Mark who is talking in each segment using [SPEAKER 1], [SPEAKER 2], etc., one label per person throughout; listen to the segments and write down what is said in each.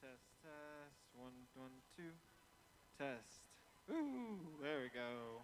[SPEAKER 1] test. One, one, two. Test. Ooh, there we go.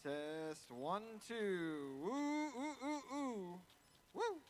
[SPEAKER 1] Test. One, two. Woo, ooh, ooh, ooh. Woo.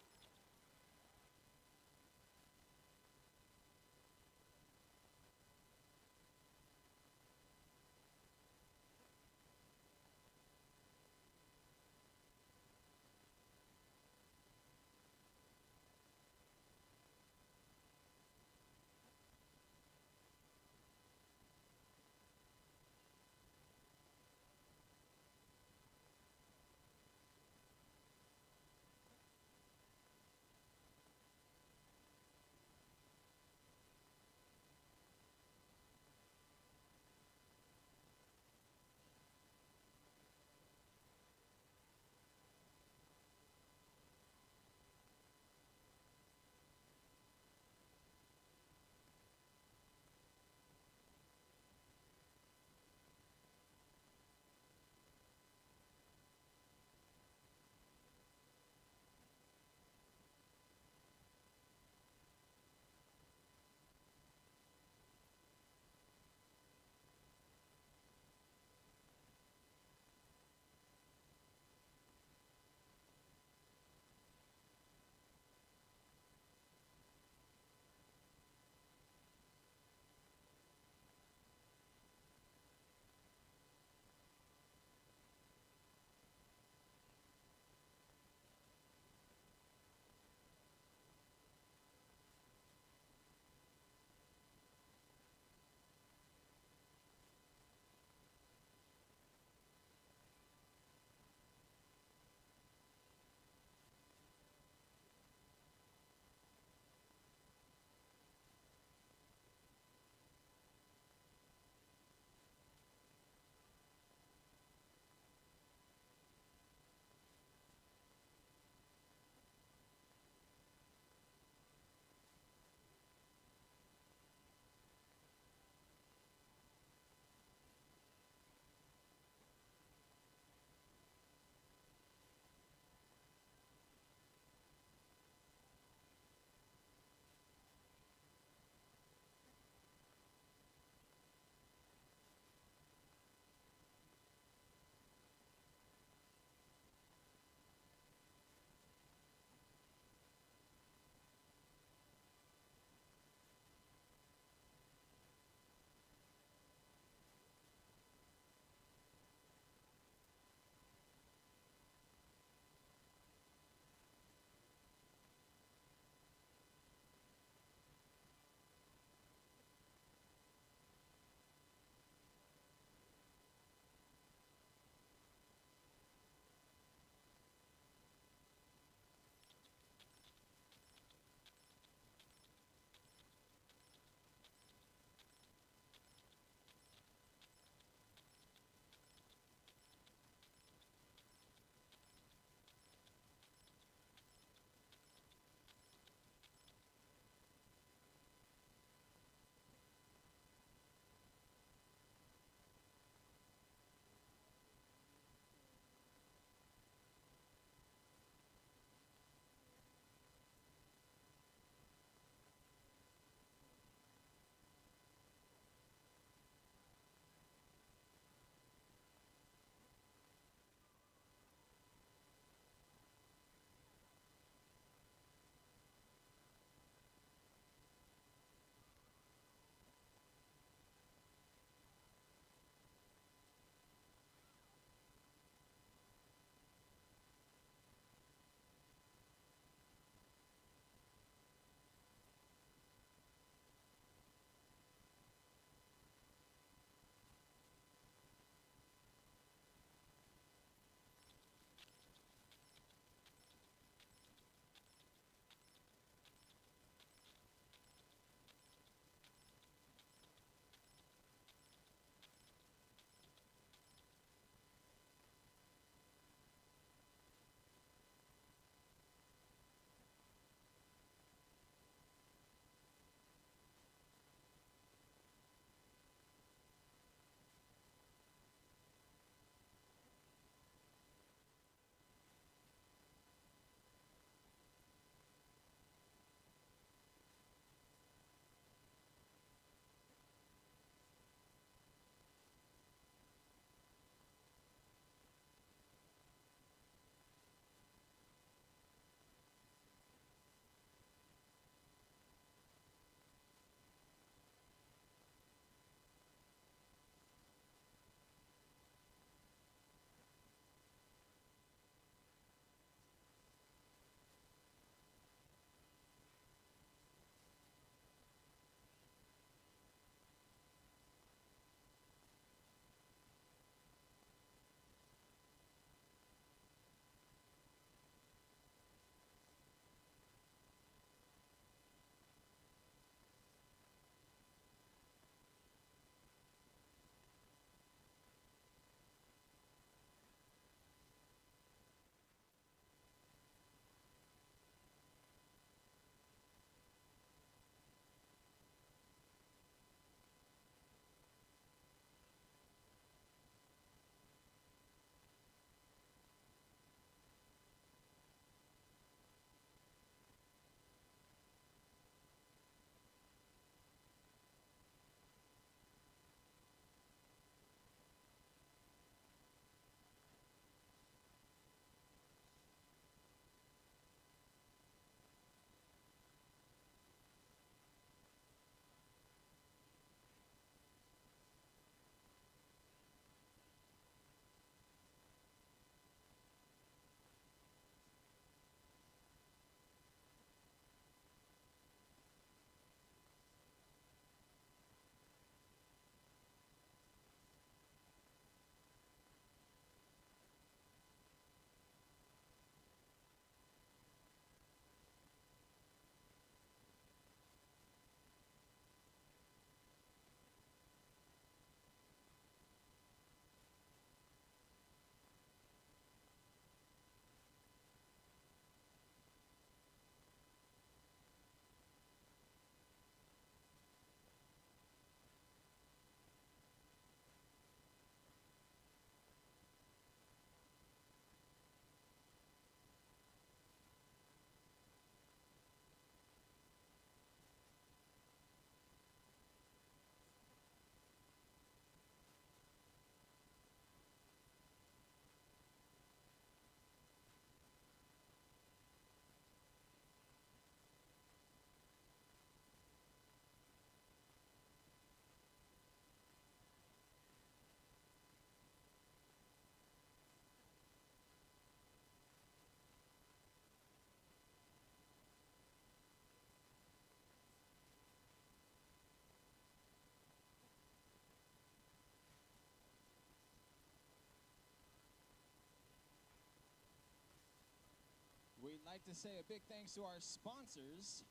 [SPEAKER 2] like to say a big thanks to our sponsors,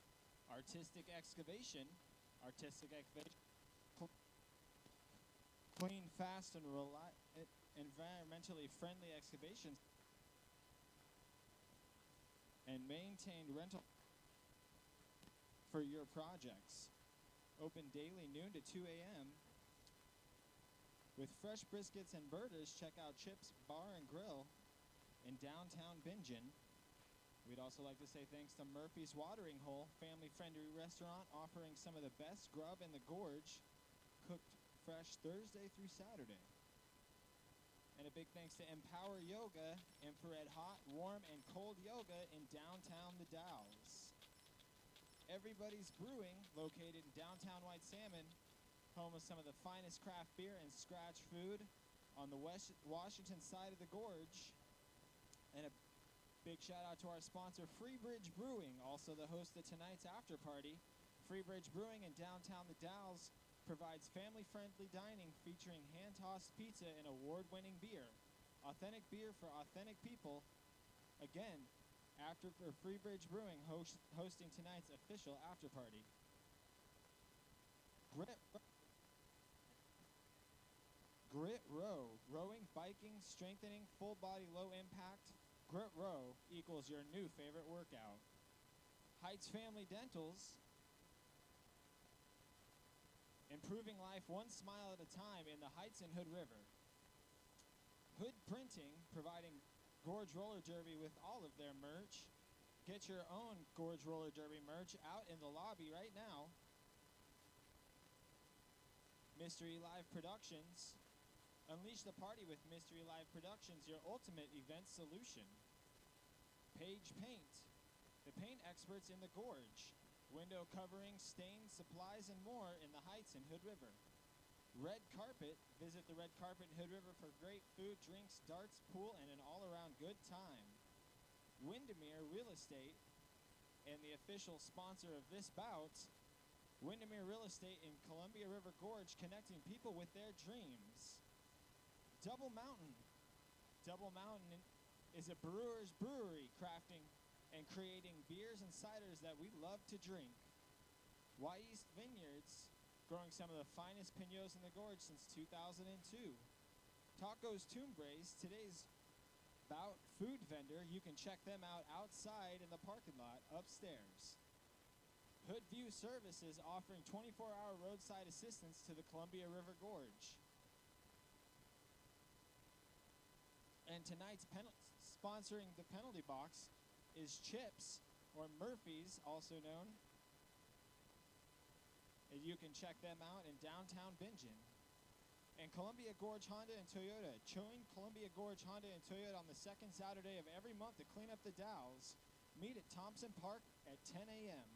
[SPEAKER 2] Artistic Excavation, clean, fast, and environmentally friendly excavations, and maintained rental for your projects. Open daily noon to 2 a.m. With fresh briskets and burgers, check out Chips Bar and Grill in downtown Bingen. We'd also like to say thanks to Murphy's Watering Hole, family-friendly restaurant offering some of the best grub in the Gorge, cooked fresh Thursday through Saturday. And a big thanks to Empower Yoga, infrared hot, warm, and cold yoga in downtown The Dalles. Everybody's Brewing, located in downtown White Salmon, home of some of the finest craft beer and scratch food on the Washington side of the Gorge. And a big shout out to our sponsor, Freebridge Brewing, also the host of tonight's after party. Freebridge Brewing in downtown The Dalles provides family-friendly dining featuring hand-tossed pizza and award-winning beer. Authentic beer for authentic people. Again, after for Freebridge Brewing hosting tonight's official after party. Grit Row, rowing, biking, strengthening, full body, low impact. Grit Row equals your new favorite workout. Heights Family Dentals, improving life one smile at a time in the Heights and Hood River. Hood Printing, providing Gorge Roller Derby with all of their merch. Get your own Gorge Roller Derby merch out in the lobby right now. Mystery Live Productions. Unleash the party with Mystery Live Productions, your ultimate event solution. Page Paint, the paint experts in the Gorge. Window coverings, stains, supplies, and more in the Heights and Hood River. Red Carpet, visit the Red Carpet in Hood River for great food, drinks, darts, pool, and an all-around good time. Windermere Real Estate, and the official sponsor of this bout, Windermere Real Estate in Columbia River Gorge, connecting people with their dreams. Double Mountain. Double Mountain is a brewer's brewery, crafting and creating beers and ciders that we love to drink. Y East Vineyards, growing some of the finest Pinots in the Gorge since 2002. Tacos Tumbres, today's Bout food vendor. You can check them out outside in the parking lot upstairs. Hood View Services, offering 24-hour roadside assistance to the Columbia River Gorge. And tonight's sponsoring the penalty box is Chips, or Murphy's, also known. And you can check them out in downtown Bingen. And Columbia Gorge Honda and Toyota. Join Columbia Gorge Honda and Toyota on the second Saturday of every month to clean up the Dalles. Meet at Thompson Park at 10 a.m.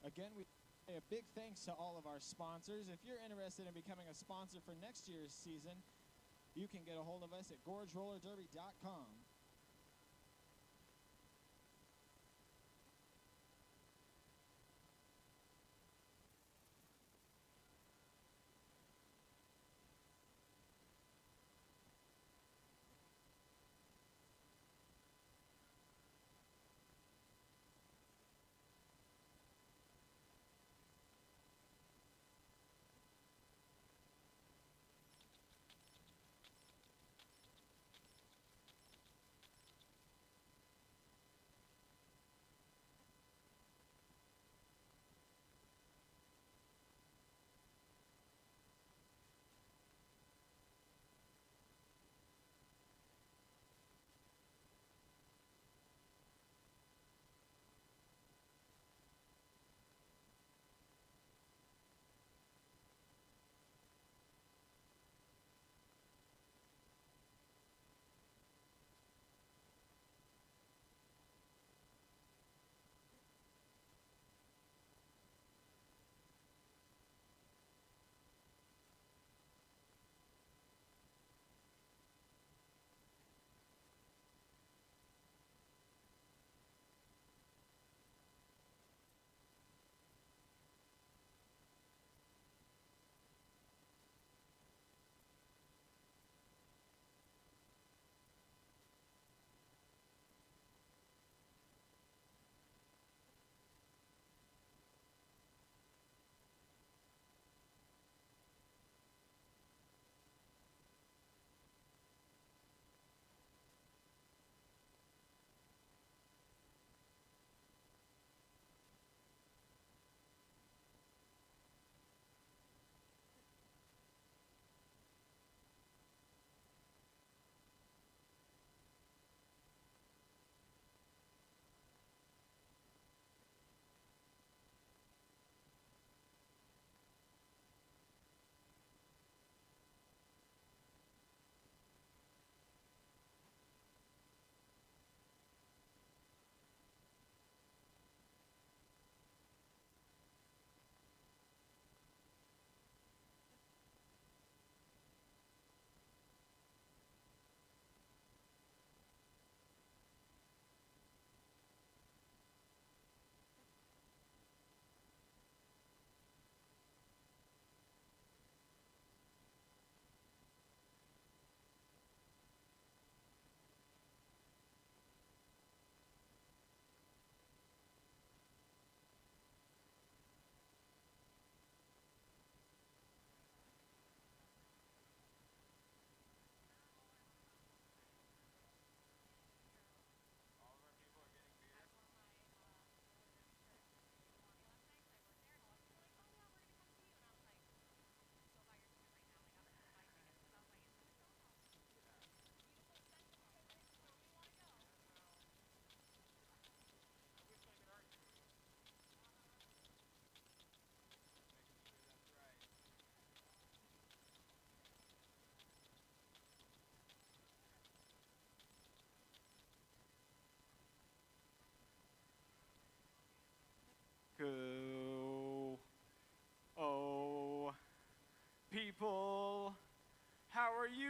[SPEAKER 2] Again, we say a big thanks to all of our sponsors. If you're interested in becoming a sponsor for next year's season, you can get a hold of us at gorgerollerderby.com.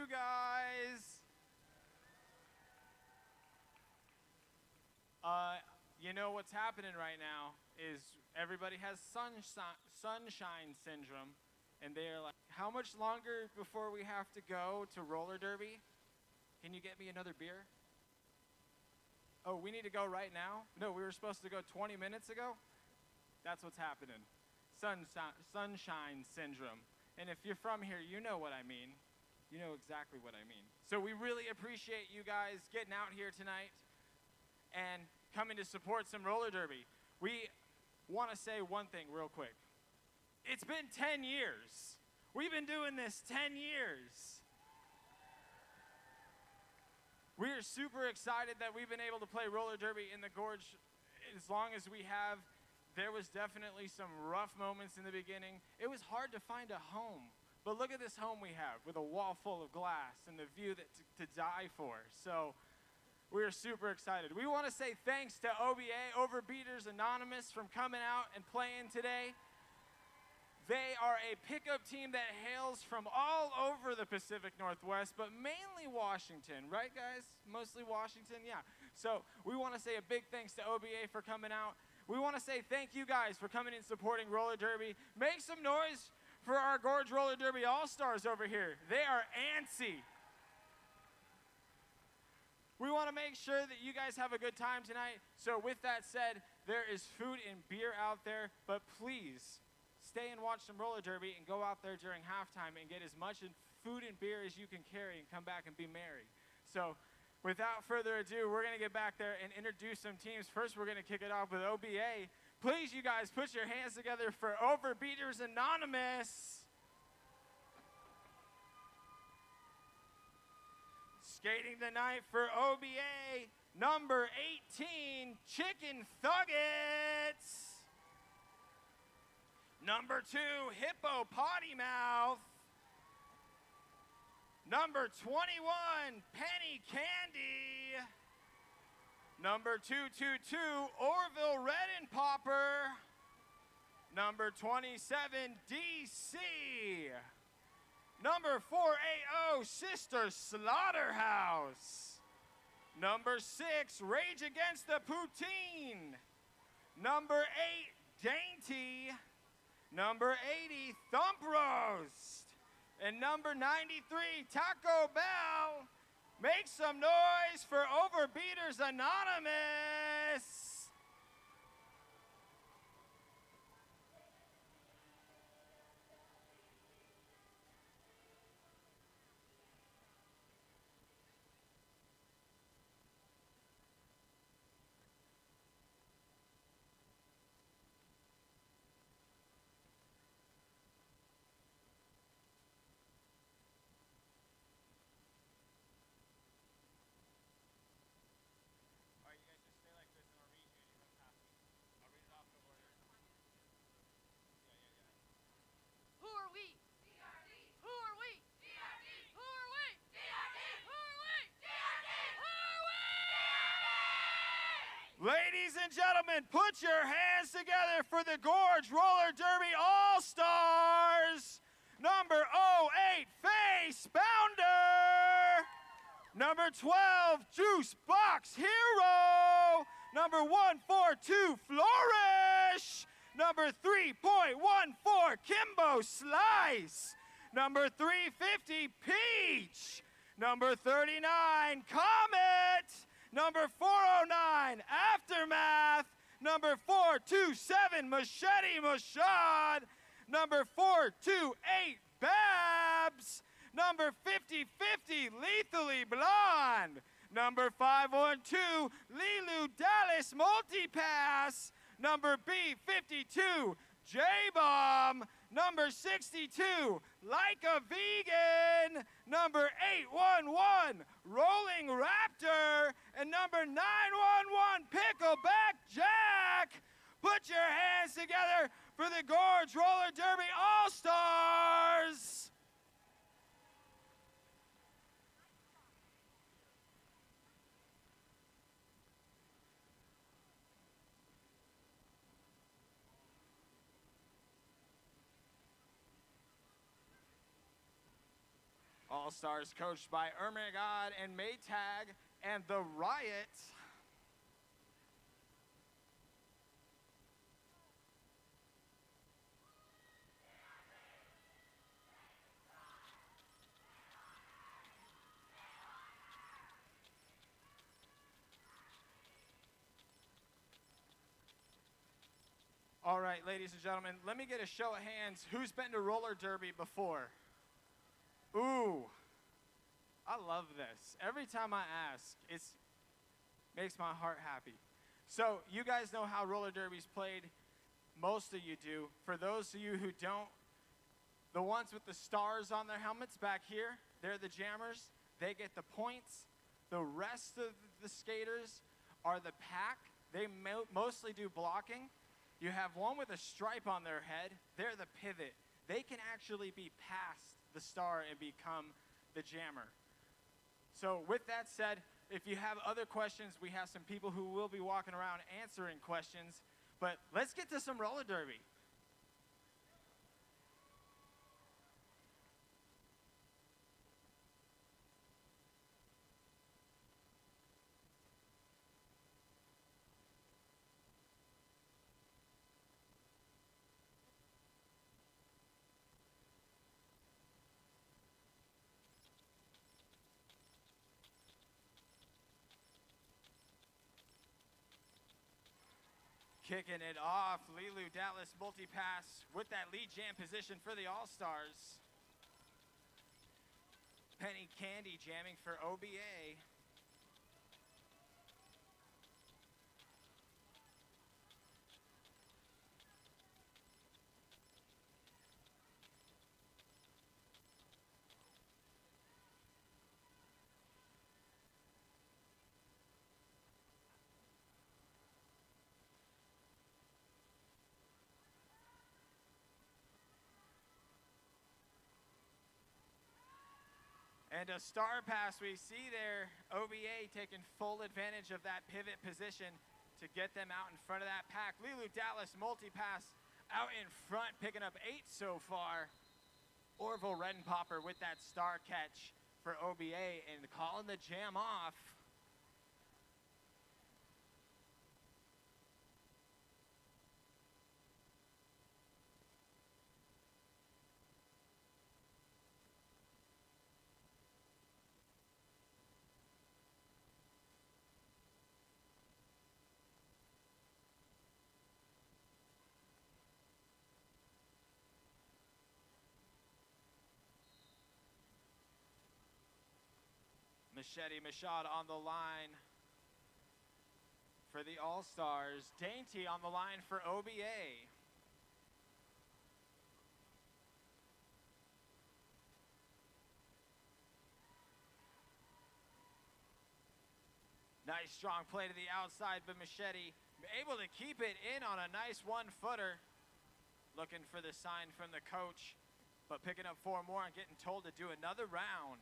[SPEAKER 1] you guys. You know what's happening right now is everybody has sunshine syndrome, and they're like, how much longer before we have to go to roller derby? Can you get me another beer? Oh, we need to go right now? No, we were supposed to go 20 minutes ago? That's what's happening. Sunshine syndrome. And if you're from here, you know what I mean. You know exactly what I mean. So we really appreciate you guys getting out here tonight and coming to support some roller derby. We want to say one thing real quick. It's been 10 years. We've been doing this 10 years. We are super excited that we've been able to play roller derby in the Gorge as long as we have. There was definitely some rough moments in the beginning. It was hard to find a home. But look at this home we have with a wall full of glass and the view that to die for. So we are super excited. We want to say thanks to OBA, Overbeaters Anonymous, from coming out and playing today. They are a pickup team that hails from all over the Pacific Northwest, but mainly Washington, right guys? Mostly Washington, yeah. So we want to say a big thanks to OBA for coming out. We want to say thank you guys for coming and supporting roller derby. Make some noise for our Gorge Roller Derby All-Stars over here. They are antsy. We want to make sure that you guys have a good time tonight. So with that said, there is food and beer out there, but please stay and watch some roller derby and go out there during halftime and get as much food and beer as you can carry and come back and be merry. So without further ado, we're going to get back there and introduce some teams. First, we're going to kick it off with OBA. Please, you guys, put your hands together for Overbeaters Anonymous. Skating the night for OBA, number 18, Chicken Thuggets. Number 2, Hippo Potty Mouth. Number 21, Penny Candy. Number 222, Orville Redden Popper. Number 27, DC. Number 480, Sister Slaughterhouse. Number 6, Rage Against the Poutine. Number 8, Dainty. Number 80, Thump Roast. And number 93, Taco Bell. Make some noise for Overbeaters Anonymous. Ladies and gentlemen, put your hands together for the Gorge Roller Derby All-Stars. Number 08, Face Bounder. Number 12, Juice Box Hero. Number 142, Flourish. Number 3.14, Kimbo Slice. Number 350, Peach. Number 39, Comet. Number 409, Aftermath. Number 427, Machete Mashad. Number 428, Babs. Number 5050, Lethally Blonde. Number 512, Lilu Dallas Multipass. Number B52, J-Bomb. Number 62, Like a Vegan. Number 811, Rolling Raptor. And number 911, Pickleback Jack. Put your hands together for the Gorge Roller Derby All-Stars. All-Stars coached by Ermagod and Maytag and the Riot. All right, ladies and gentlemen, let me get a show of hands. Who's been to roller derby before? Ooh, I love this. Every time I ask, it makes my heart happy. So you guys know how roller derby's played. Most of you do. For those of you who don't, the ones with the stars on their helmets back here, they're the jammers. They get the points. The rest of the skaters are the pack. They mostly do blocking. You have one with a stripe on their head. They're the pivot. They can actually be past the star and become the jammer. So with that said, if you have other questions, we have some people who will be walking around answering questions. But let's get to some roller derby. Kicking it off, Lilu Dallas multi-pass with that lead jam position for the All-Stars. Penny Candy jamming for OBA. And a star pass we see there, OBA taking full advantage of that pivot position to get them out in front of that pack. Lilu Dallas multi-pass out in front, picking up 8 so far. Orville Redenpopper with that star catch for OBA and calling the jam off. Machado on the line for the All-Stars. Dainty on the line for OBA. Nice strong play to the outside, but Machete able to keep it in on a nice one-footer. Looking for the sign from the coach, but picking up 4 more and getting told to do another round.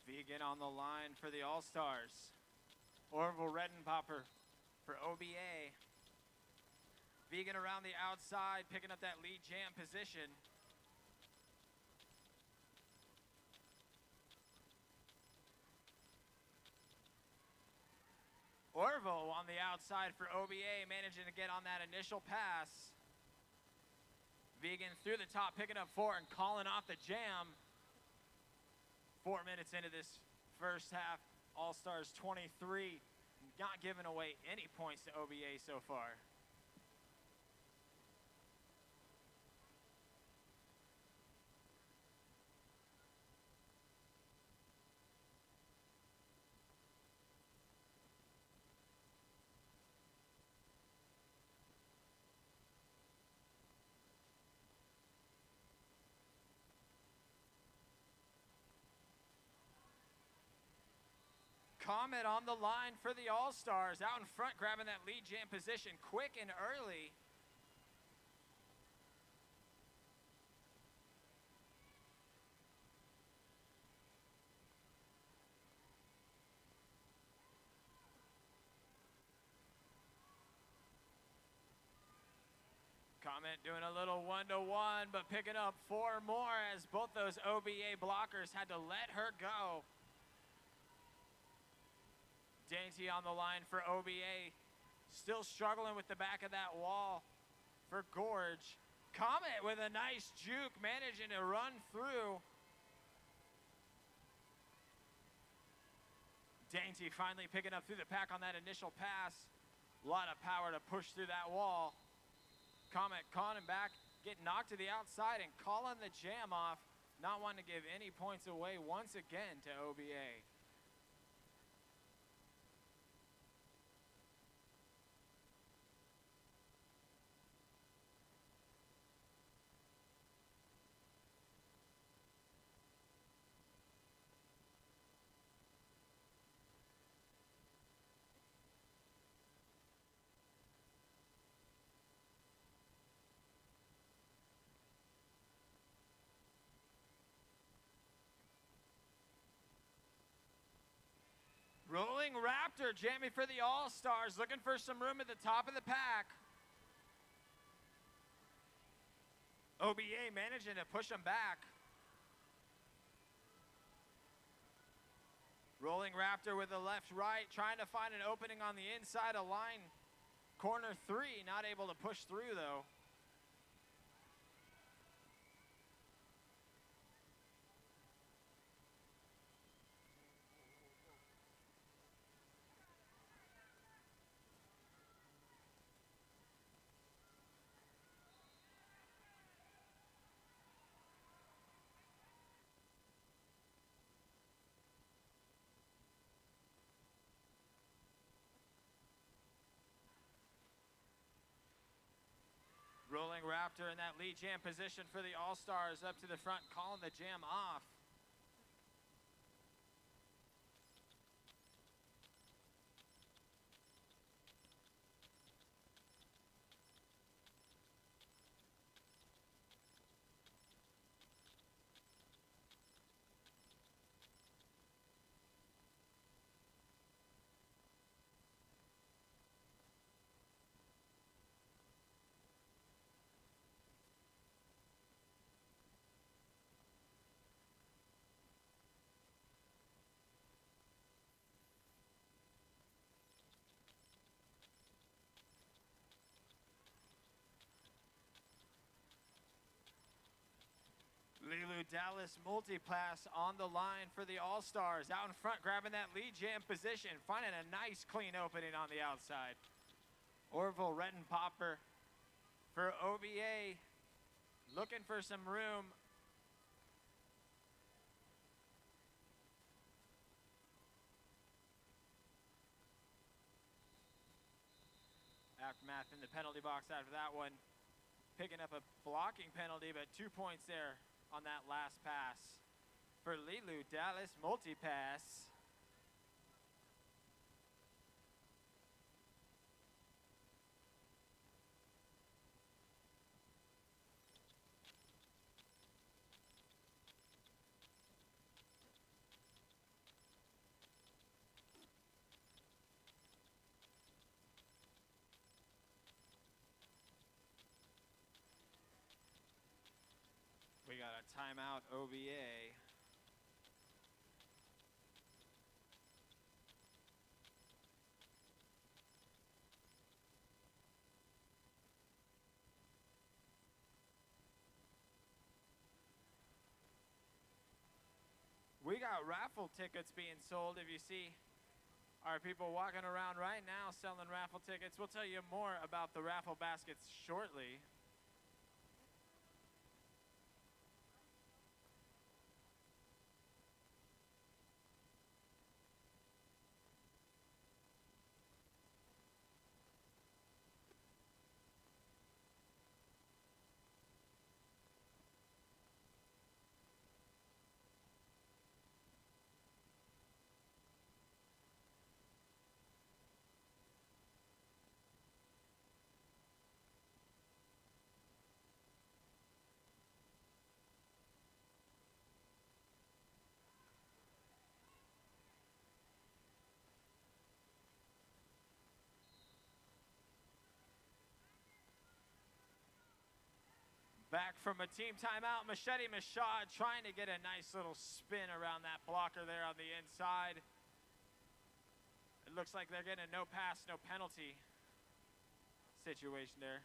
[SPEAKER 1] Vegan on the line for the All-Stars. Orville Redenpopper for OBA. Vegan around the outside, picking up that lead jam position. Orville on the outside for OBA, managing to get on that initial pass. Vegan through the top, picking up 4 and calling off the jam. 4 minutes into this First half, All-Stars 23, not giving away any points to OBA so far. Comet on the line for the All-Stars, out in front grabbing that lead jam position quick and early. Comet doing a little one-to-one, but picking up 4 more as both those OBA blockers had to let her go. Dainty on the line for OBA, still struggling with the back of that wall for Gorge. Comet with a nice juke, managing to run through. Dainty finally picking up through the pack on that initial pass. A lot of power to push through that wall. Comet calling back, getting knocked to the outside and calling the jam off. Not wanting to give any points away once again to OBA. Rolling Raptor jamming for the All-Stars, looking for some room at the top of the pack. OBA managing to push them back. Rolling Raptor with the left-right, trying to find an opening on the inside of line. Corner 3, not able to push through though. Rolling Raptor in that lead jam position for the All-Stars, up to the front, calling the jam off. Lilu Dallas multi-pass on the line for the All-Stars. Out in front, grabbing that lead jam position, finding a nice clean opening on the outside. Orville Rettenpopper for OBA, looking for some room. Aftermath in the penalty box after that one. Picking up a blocking penalty, but 2 points there on that last pass for Lilu Dallas multi-pass. We got a timeout, OBA. We got raffle tickets being sold. If you see our people walking around right now selling raffle tickets, we'll tell you more about the raffle baskets shortly. Back from a team timeout, Machete Mashad trying to get a nice little spin around that blocker there on the inside. It looks like they're getting a no pass, no penalty situation there.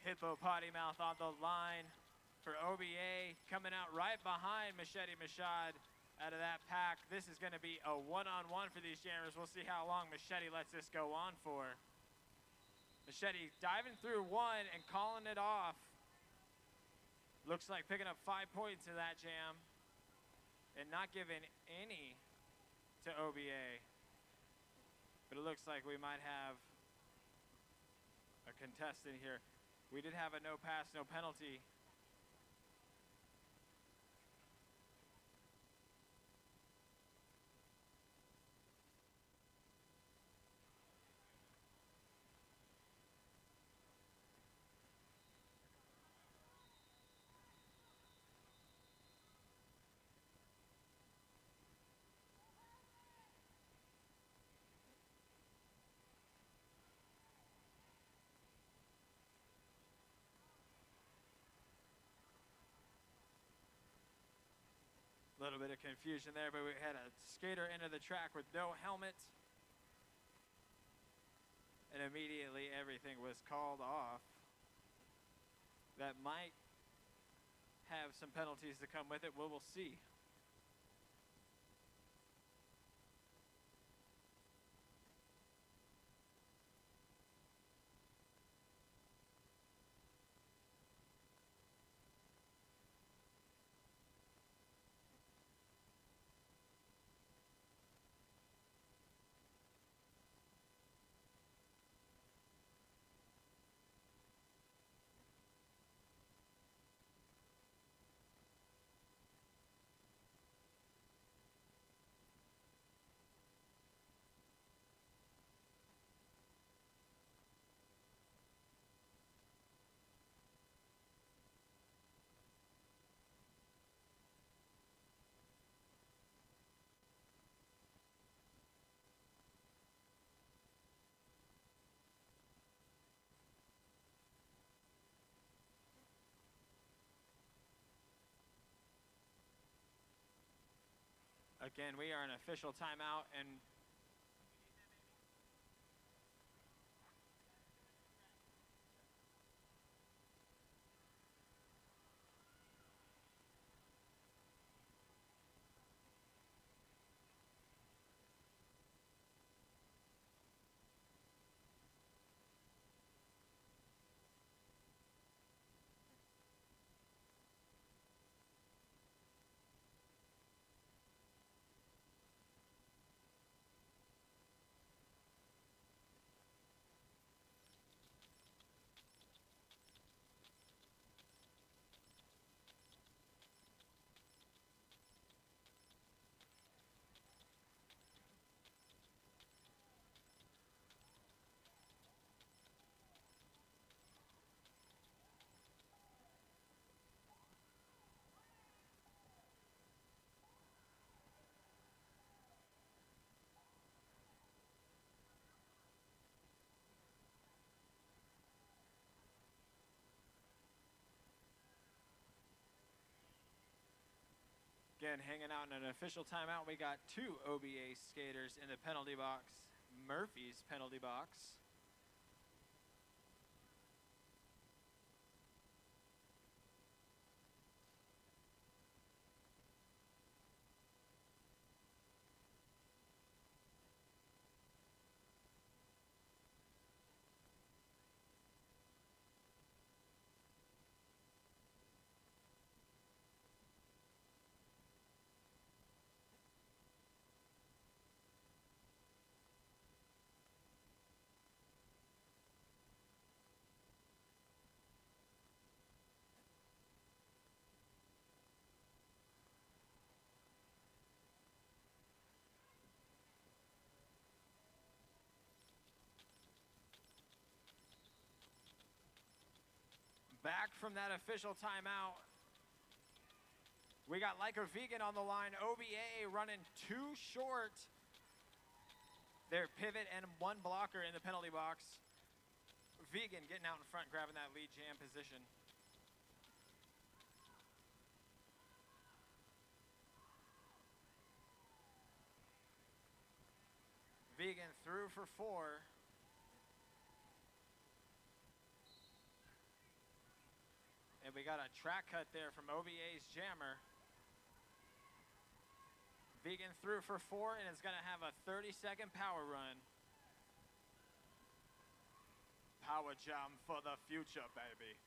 [SPEAKER 1] Hippo Potty Mouth on the line for OBA, coming out right behind Machete Mashad. Out of that pack, this is going to be a one-on-one for these jammers. We'll see how long Machete lets this go on for. Machete diving through one and calling it off. Looks like picking up 5 points in that jam and not giving any to OBA. But it looks like we might have a contestant here. We did have a no pass, no penalty. A little bit of confusion there, but we had a skater enter the track with no helmet. And immediately everything was called off. That might have some penalties to come with it. We will see. Again, we are in official timeout, and again, hanging out in an official timeout. We got 2 OBA skaters in the penalty box, Murphy's penalty box. back from that official timeout. We got Liker Vegan on the line. OBA running too short. Their pivot and one blocker in the penalty box. Vegan getting out in front, grabbing that lead jam position. Vegan through for 4. And we got a track cut there from OBA's jammer. Vegan through for 4, and it's going to have a 30-second power run. Power jam for the future, baby.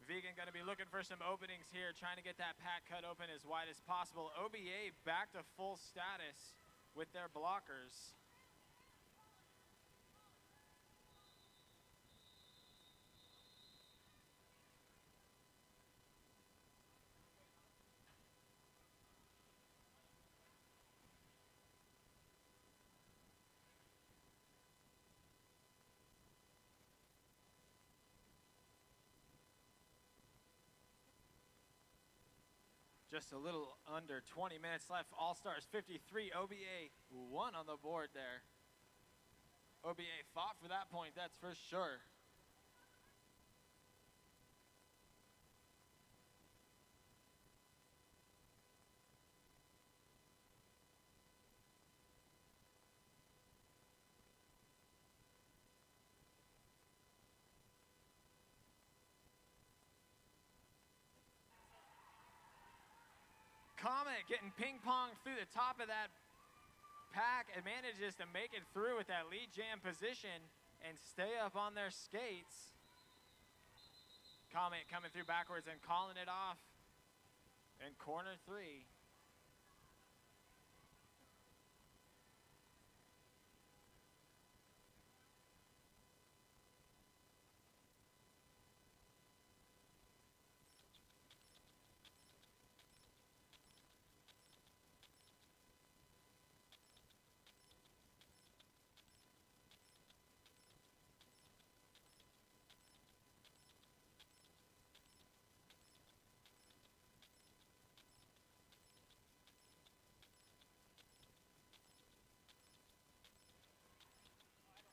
[SPEAKER 1] Vegan going to be looking for some openings here, trying to get that pack cut open as wide as possible. OBA back to full status with their blockers. Just a little under 20 minutes left. All-Stars 53, OBA 1 on the board there. OBA fought for that point, that's for sure. Comet getting ping-ponged through the top of that pack and manages to make it through with that lead jam position and stay up on their skates. Comet coming through backwards and calling it off in corner 3.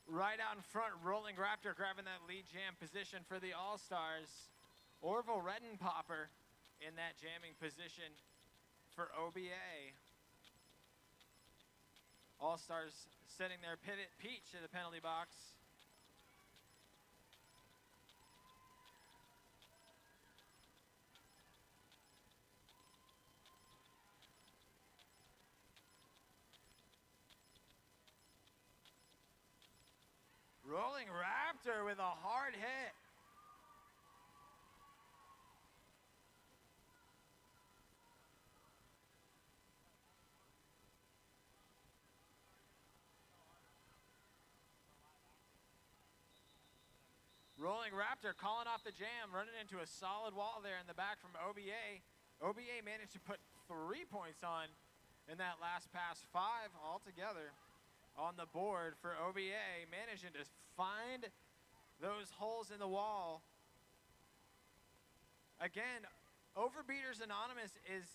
[SPEAKER 1] Right out in front, Rolling Raptor grabbing that lead jam position for the All-Stars. Orville Redenpopper in that jamming position for OBA. All-Stars setting their pivot Peach to the penalty box. Rolling Raptor with a hard hit. Rolling Raptor calling off the jam, running into a solid wall there in the back from OBA. OBA managed to put 3 points on in that last pass, 5 altogether on the board for OBA, managing to find those holes in the wall. Again, Overbeaters Anonymous is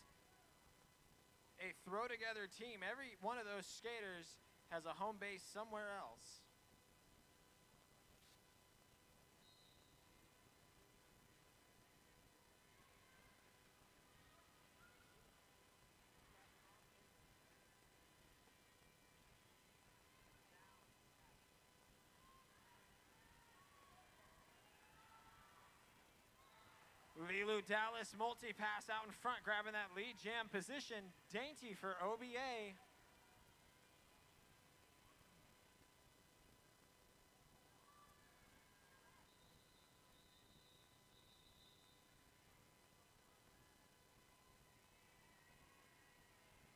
[SPEAKER 1] a throw-together team. Every one of those skaters has a home base somewhere else. Lilu Dallas multi-pass out in front, grabbing that lead jam position. Dainty for OBA.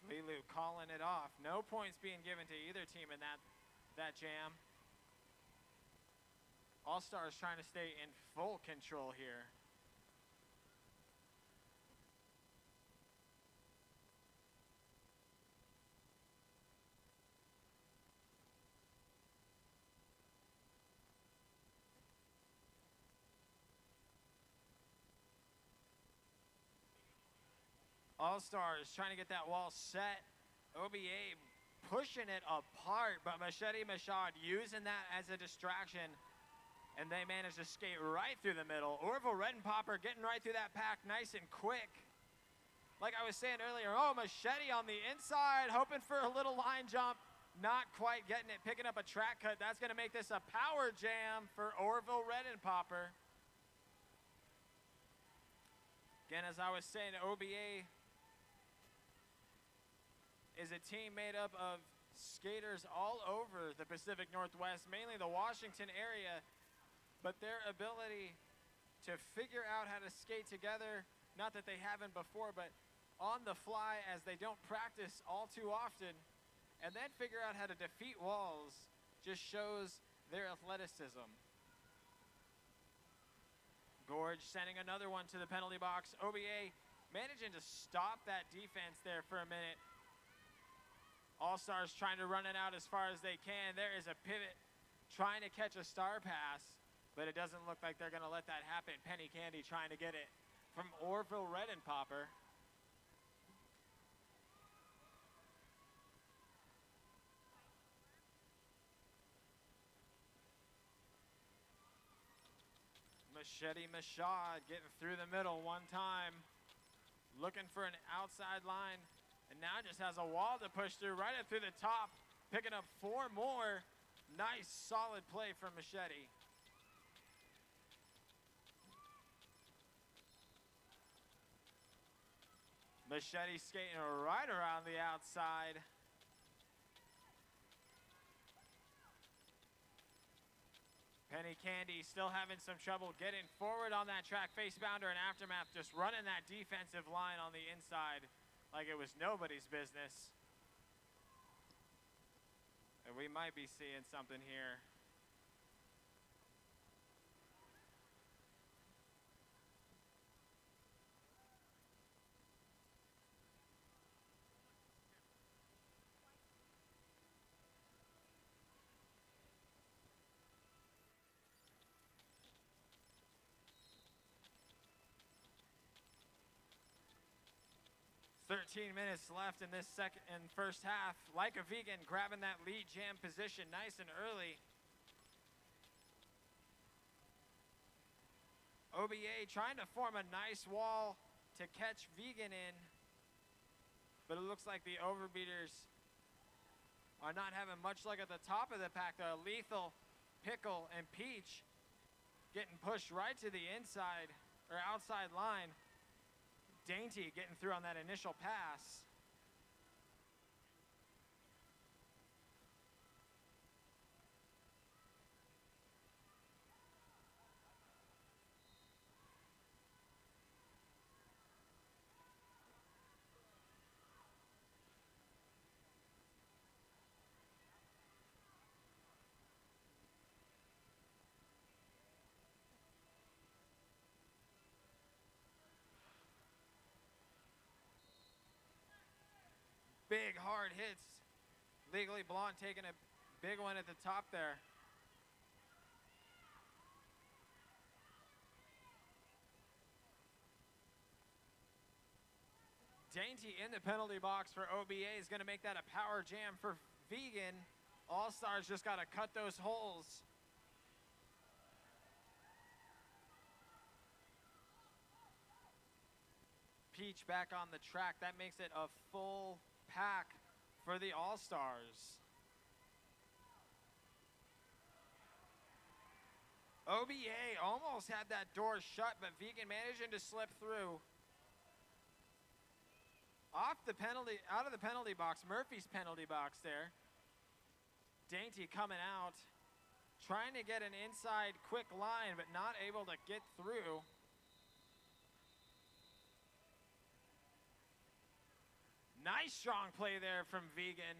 [SPEAKER 1] Lilu calling it off. No points being given to either team in that jam. All-Stars trying to stay in full control here. All-Stars trying to get that wall set. OBA pushing it apart, but Machete Mashad using that as a distraction, and they manage to skate right through the middle. Orville Redenpopper getting right through that pack nice and quick. Like I was saying earlier, Machete on the inside, hoping for a little line jump. Not quite getting it, picking up a track cut. That's going to make this a power jam for Orville Redenpopper. Again, as I was saying, OBA is a team made up of skaters all over the Pacific Northwest, mainly the Washington area, but their ability to figure out how to skate together, not that they haven't before, but on the fly as they don't practice all too often, and then figure out how to defeat walls, just shows their athleticism. Gorge sending another one to the penalty box. OBA managing to stop that defense there for a minute. All-Stars trying to run it out as far as they can. There is a pivot trying to catch a star pass, but it doesn't look like they're going to let that happen. Penny Candy trying to get it from Orville Redenpopper. Machete Mashad getting through the middle one time, looking for an outside line, and now just has a wall to push through right up through the top, picking up 4 more. Nice, solid play from Machete. Machete skating right around the outside. Penny Candy still having some trouble getting forward on that track. Face bounder and Aftermath just running that defensive line on the inside like it was nobody's business. And we might be seeing something here. "13 minutes left in this first half. Like a Vegan grabbing that lead jam position nice and early. OBA trying to form a nice wall to catch Vegan in, but it looks like the overbeaters are not having much luck at the top of the pack. The Lethal, Pickle, and Peach getting pushed right to the inside or outside line. Dainty getting through on that initial pass. Big hard hits. Legally Blonde taking a big one at the top there. Dainty in the penalty box for OBA is going to make that a power jam for Vegan. All-Stars just got to cut those holes. Peach back on the track. That makes it a full pack for the All-Stars. OBA almost had that door shut, but Vegan managing to slip through. Out of the penalty box, Murphy's penalty box there. Dainty coming out, trying to get an inside quick line, but not able to get through. Nice strong play there from Vegan.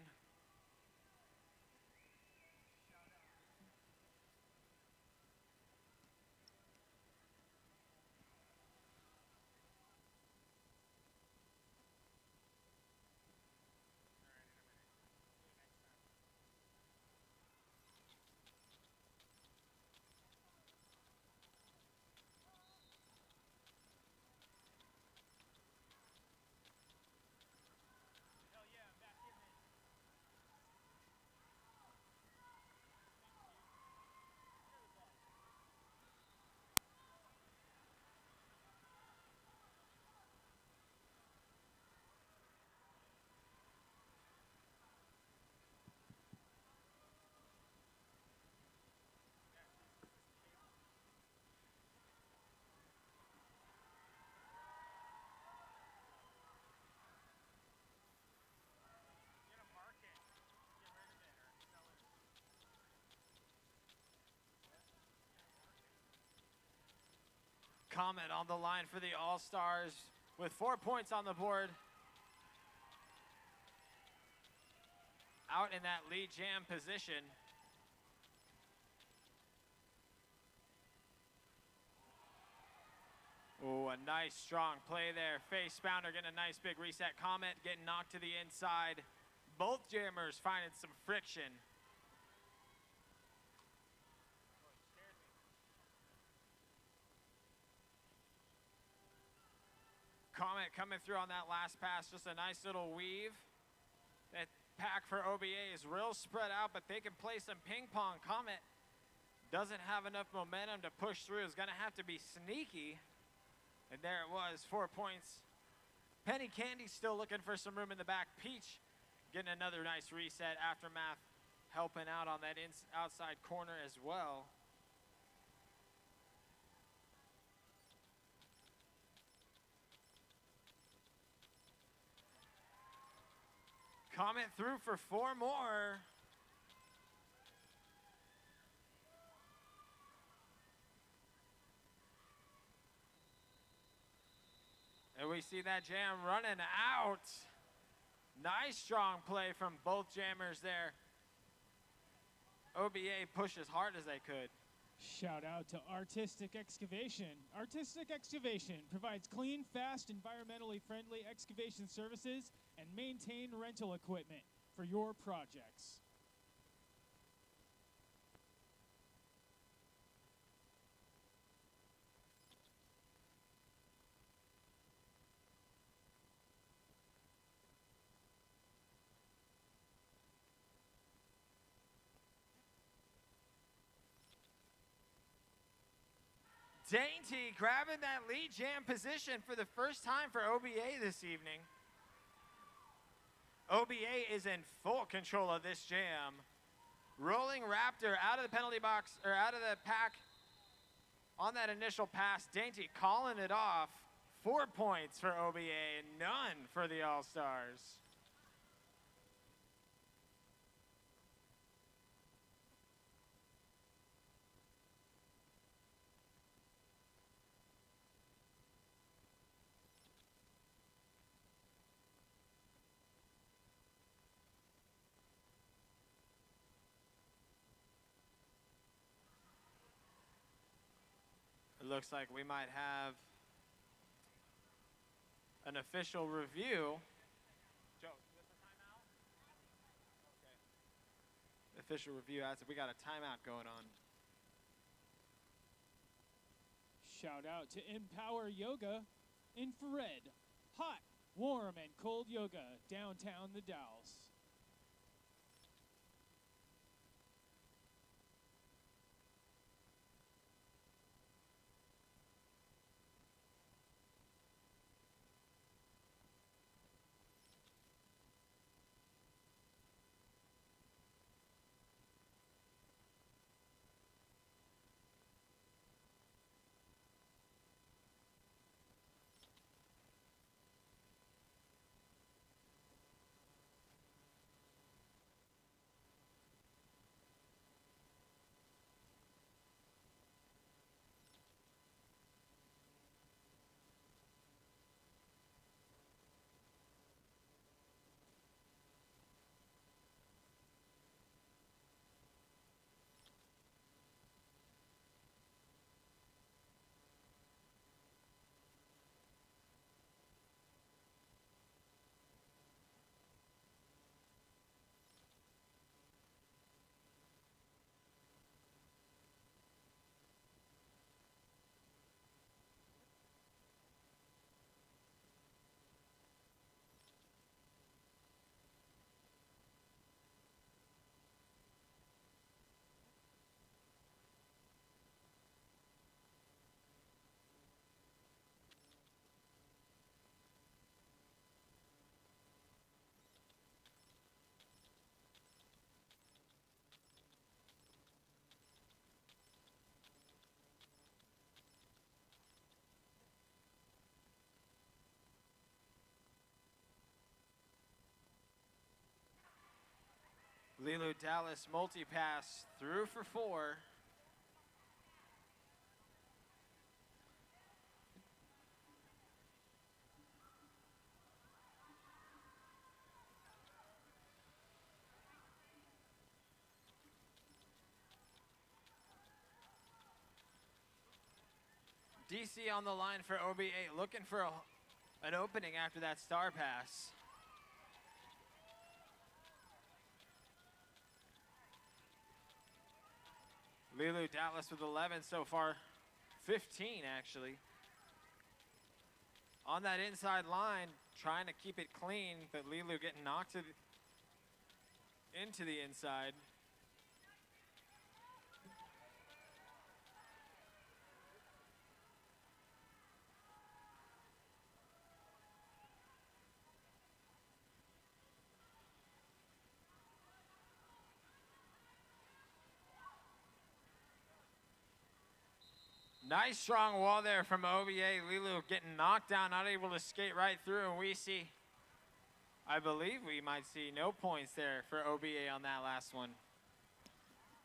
[SPEAKER 1] Comet on the line for the All-Stars with 4 points on the board. Out in that lead jam position. Oh, a nice strong play there. Face Spounder getting a nice big reset. Comet getting knocked to the inside. Both jammers finding some friction. Comet coming through on that last pass, just a nice little weave. That pack for OBA is real spread out, but they can play some ping pong. Comet doesn't have enough momentum to push through. It's gonna have to be sneaky. And there it was, 4 points. Penny Candy still looking for some room in the back. Peach getting another nice reset. Aftermath helping out on that outside corner as well. Comet through for 4 more. And we see that jam running out. Nice strong play from both jammers there. OBA pushed as hard as they could.
[SPEAKER 2] Shout out to Artistic Excavation. Artistic Excavation provides clean, fast, environmentally friendly excavation services and maintain rental equipment for your projects.
[SPEAKER 1] Dainty grabbing that lead jam position for the first time for OBA this evening. OBA is in full control of this jam. Rolling Raptor out of the penalty box, or out of the pack on that initial pass. Dainty calling it off. 4 points for OBA, none for the All-Stars. It looks like we might have an official review. Joe, is this a timeout? Okay. Official review as we got a timeout going on.
[SPEAKER 2] Shout out to Empower Yoga, Infrared, hot, warm, and cold yoga, downtown the Dalles.
[SPEAKER 1] Lilu Dallas multi-pass through for 4. DC on the line for OBA, looking for an opening after that star pass. Lilu Dallas with 11 so far, 15 actually. On that inside line, trying to keep it clean, but Lilu getting knocked into the inside. Nice strong wall there from OBA. Lilu getting knocked down, not able to skate right through, and we see, I believe we might see no points there for OBA on that last one.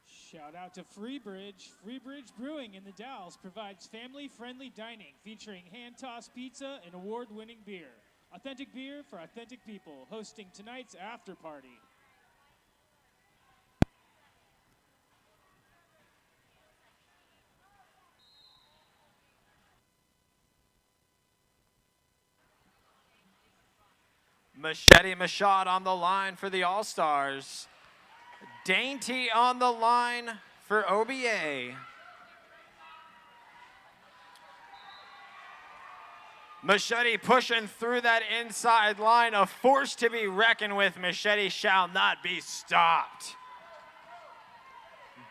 [SPEAKER 3] Shout out to Freebridge. Freebridge Brewing in the Dalles provides family-friendly dining featuring hand-tossed pizza and award-winning beer. Authentic beer for authentic people, hosting tonight's after party.
[SPEAKER 1] Machete Mashad on the line for the All-Stars. Dainty on the line for OBA. Machete pushing through that inside line, a force to be reckoned with. Machete shall not be stopped.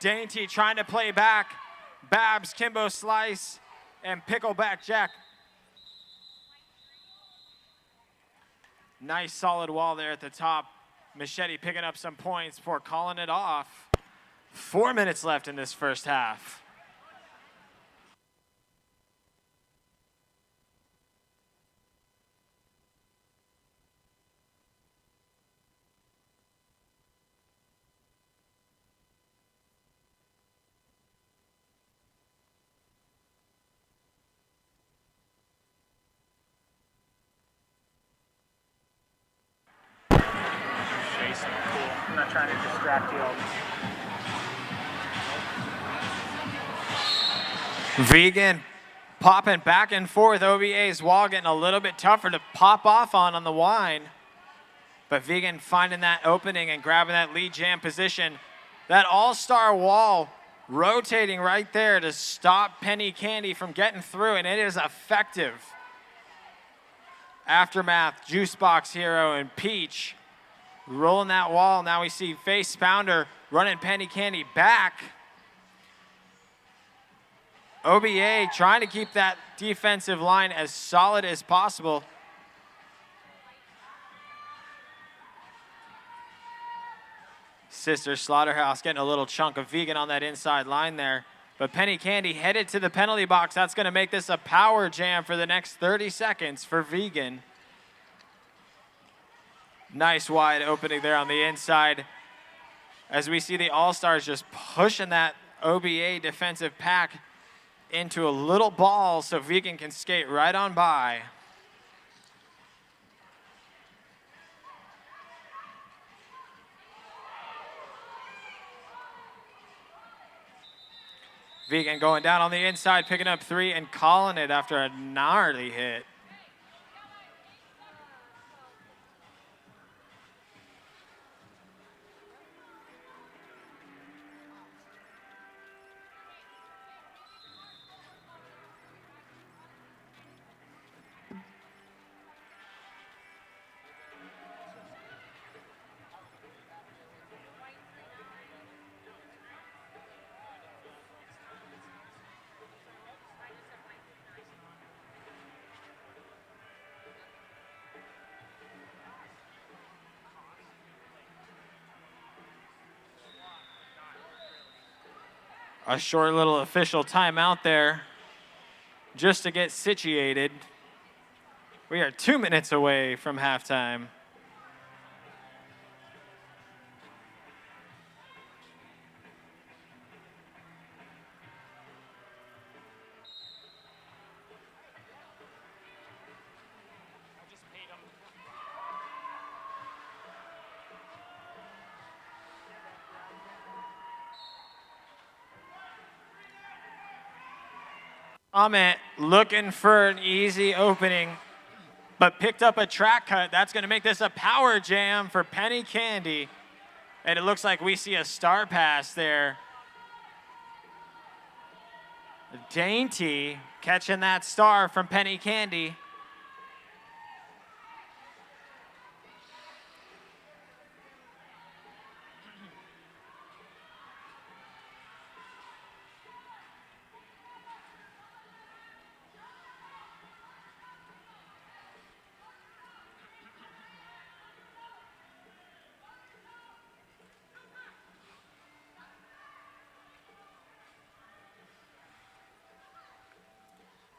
[SPEAKER 1] Dainty trying to play back. Babs, Kimbo Slice, and Pickleback Jack. Nice solid wall there at the top. Machete picking up some points before calling it off. 4 minutes left in this first half.
[SPEAKER 4] I'm not trying to distract you.
[SPEAKER 1] Vegan popping back and forth. OBA's wall getting a little bit tougher to pop off on the wine. But Vegan finding that opening and grabbing that lead jam position. That all-star wall rotating right there to stop Penny Candy from getting through, and it is effective. Aftermath, Juicebox Hero, and Peach rolling that wall. Now we see Face Pounder running Penny Candy back. OBA trying to keep that defensive line as solid as possible. Sister Slaughterhouse getting a little chunk of Vegan on that inside line there. But Penny Candy headed to the penalty box. That's going to make this a power jam for the next 30 seconds for Vegan. Nice wide opening there on the inside. As we see the All-Stars just pushing that OBA defensive pack into a little ball so Vegan can skate right on by. Vegan going down on the inside, picking up 3 and calling it after a gnarly hit. A short little official timeout there just to get situated. We are 2 minutes away from halftime. Amit looking for an easy opening, but picked up a track cut. That's going to make this a power jam for Penny Candy. And it looks like we see a star pass there. Dainty catching that star from Penny Candy.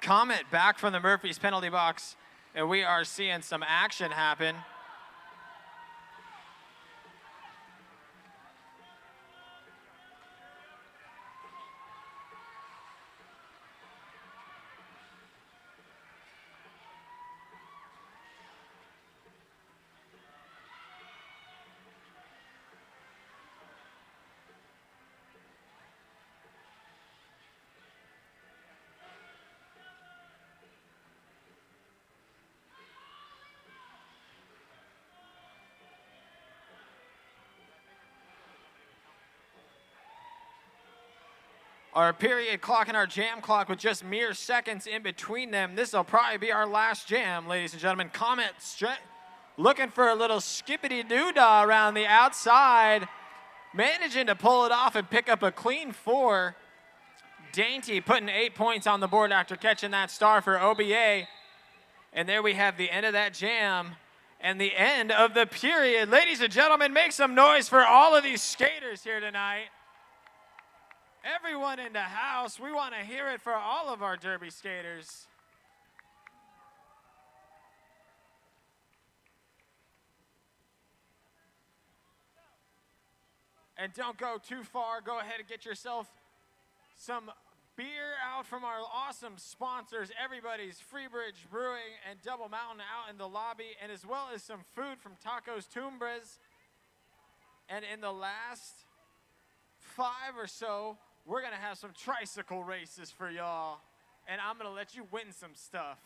[SPEAKER 1] Comet back from the Murphy's penalty box, and we are seeing some action happen. Our period clock and our jam clock with just mere seconds in between them. This will probably be our last jam, ladies and gentlemen. Comet looking for a little skippity-doo-dah around the outside. Managing to pull it off and pick up a clean 4. Dainty putting 8 points on the board after catching that star for OBA. And there we have the end of that jam and the end of the period. Ladies and gentlemen, make some noise for all of these skaters here tonight. Everyone in the house, we want to hear it for all of our derby skaters. And don't go too far. Go ahead and get yourself some beer out from our awesome sponsors, everybody's Freebridge Brewing and Double Mountain out in the lobby, and as well as some food from Tacos Tumbres. And in the last 5 or so, we're going to have some tricycle races for y'all, and I'm going to let you win some stuff.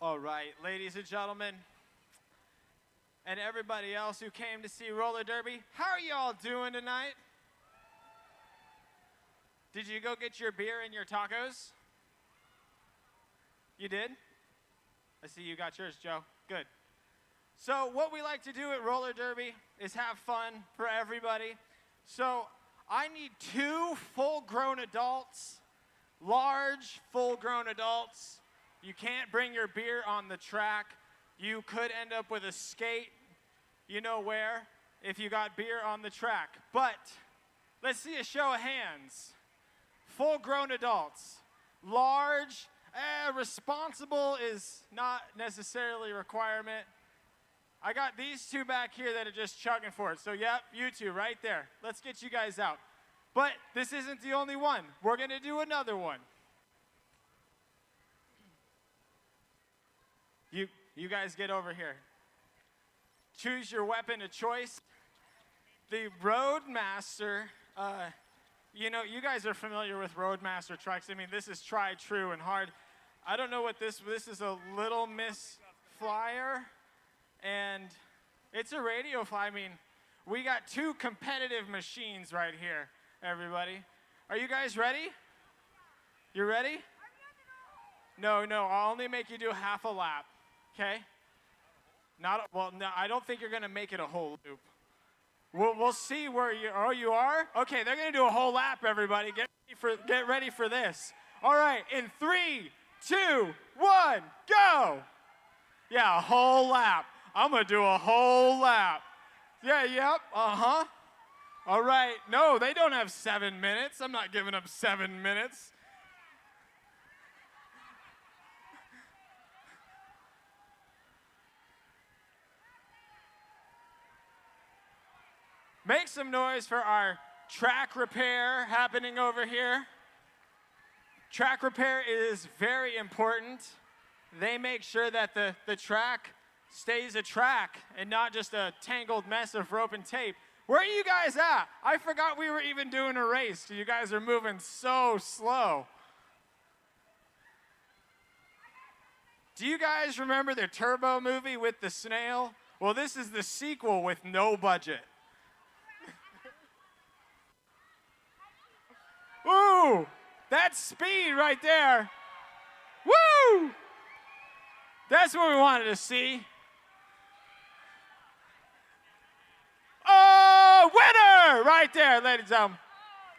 [SPEAKER 1] All right, ladies and gentlemen, and everybody else who came to see roller derby, how are y'all doing tonight? Did you go get your beer and your tacos? You did? I see you got yours, Joe. Good. So what we like to do at roller derby is have fun for everybody. So I need 2 full-grown adults, large full-grown adults. You can't bring your beer on the track. You could end up with a skate, you know where, if you got beer on the track. But let's see a show of hands. Full-grown adults. Large, responsible is not necessarily a requirement. I got these 2 back here that are just chugging for it. So, yep, you 2 right there. Let's get you guys out. But this isn't the only one. We're going to do another one. You guys get over here. Choose your weapon of choice. The Roadmaster, you know, you guys are familiar with Roadmaster trucks. I mean, this is tried, true, and hard. I don't know what this is a Little Miss Flyer, and it's a radio fly. I mean, we got 2 competitive machines right here, everybody. Are you guys ready? You ready? No, I'll only make you do half a lap, okay? Well, no, I don't think you're gonna make it a whole loop. We'll see where you are? Okay, they're gonna do a whole lap, everybody. Get ready for this. All right, in 3, 2, 1, go! Yeah, a whole lap. I'm gonna do a whole lap. Yeah, yep, uh-huh. All right, no, they don't have 7 minutes. I'm not giving up 7 minutes. Make some noise for our track repair happening over here. Track repair is very important. They make sure that the track stays a track and not just a tangled mess of rope and tape. Where are you guys at? I forgot we were even doing a race. You guys are moving so slow. Do you guys remember the Turbo movie with the snail? Well, this is the sequel with no budget. Woo! That's speed right there. Woo! That's what we wanted to see. Oh, winner! Right there, ladies and gentlemen.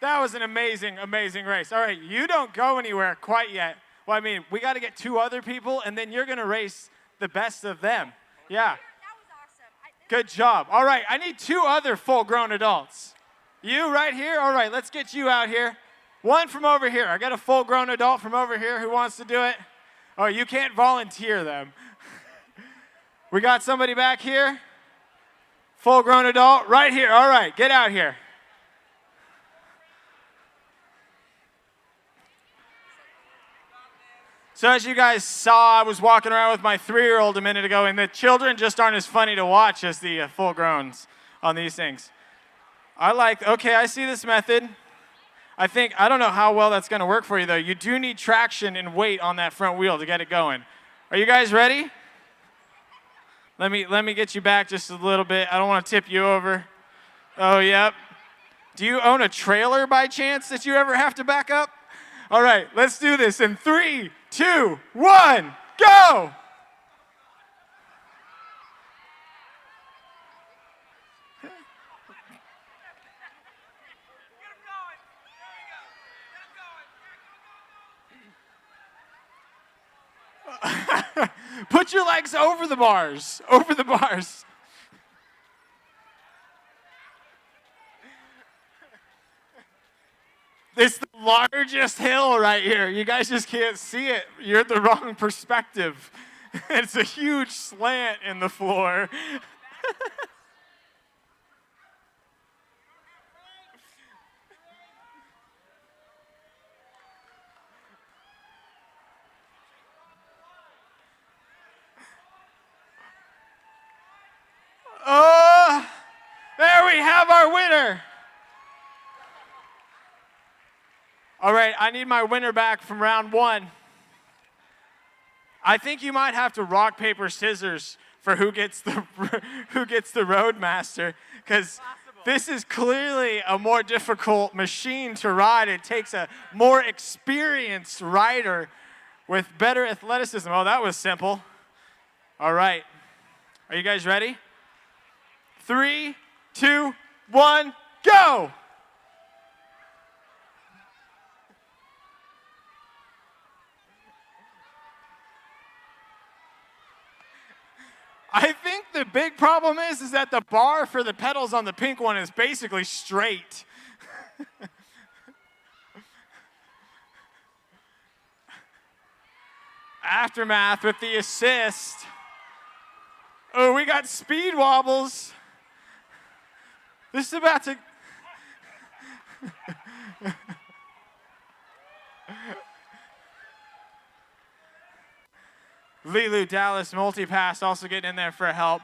[SPEAKER 1] That was an amazing, amazing race. All right, you don't go anywhere quite yet. Well, I mean, we got to get 2 other people, and then you're going to race the best of them. Yeah.
[SPEAKER 5] That was awesome.
[SPEAKER 1] Good job. All right, I need 2 other full-grown adults. You right here? All right, let's get you out here. 1 from over here. I got a full-grown adult from over here who wants to do it. Oh, you can't volunteer them. We got somebody back here. Full-grown adult right here. All right, get out here. So as you guys saw, I was walking around with my 3-year-old a minute ago, and the children just aren't as funny to watch as the full-growns on these things. Okay, I see this method. I don't know how well that's going to work for you, though. You do need traction and weight on that front wheel to get it going. Are you guys ready? Let me get you back just a little bit. I don't want to tip you over. Oh, yep. Do you own a trailer by chance that you ever have to back up? All right, let's do this in 3, 2, 1, go! Put your legs over the bars. Over the bars. It's the largest hill right here. You guys just can't see it. You're at the wrong perspective. It's a huge slant in the floor. Oh, there we have our winner. All right, I need my winner back from round 1. I think you might have to rock, paper, scissors for who gets the who gets the Roadmaster, because this is clearly a more difficult machine to ride. It takes a more experienced rider with better athleticism. Oh, that was simple. All right. Are you guys ready? 3, 2, 1, go! I think the big problem is that the bar for the pedals on the pink one is basically straight. Aftermath with the assist. Oh, we got speed wobbles. This is about to... Lilu Dallas multi-pass also getting in there for help.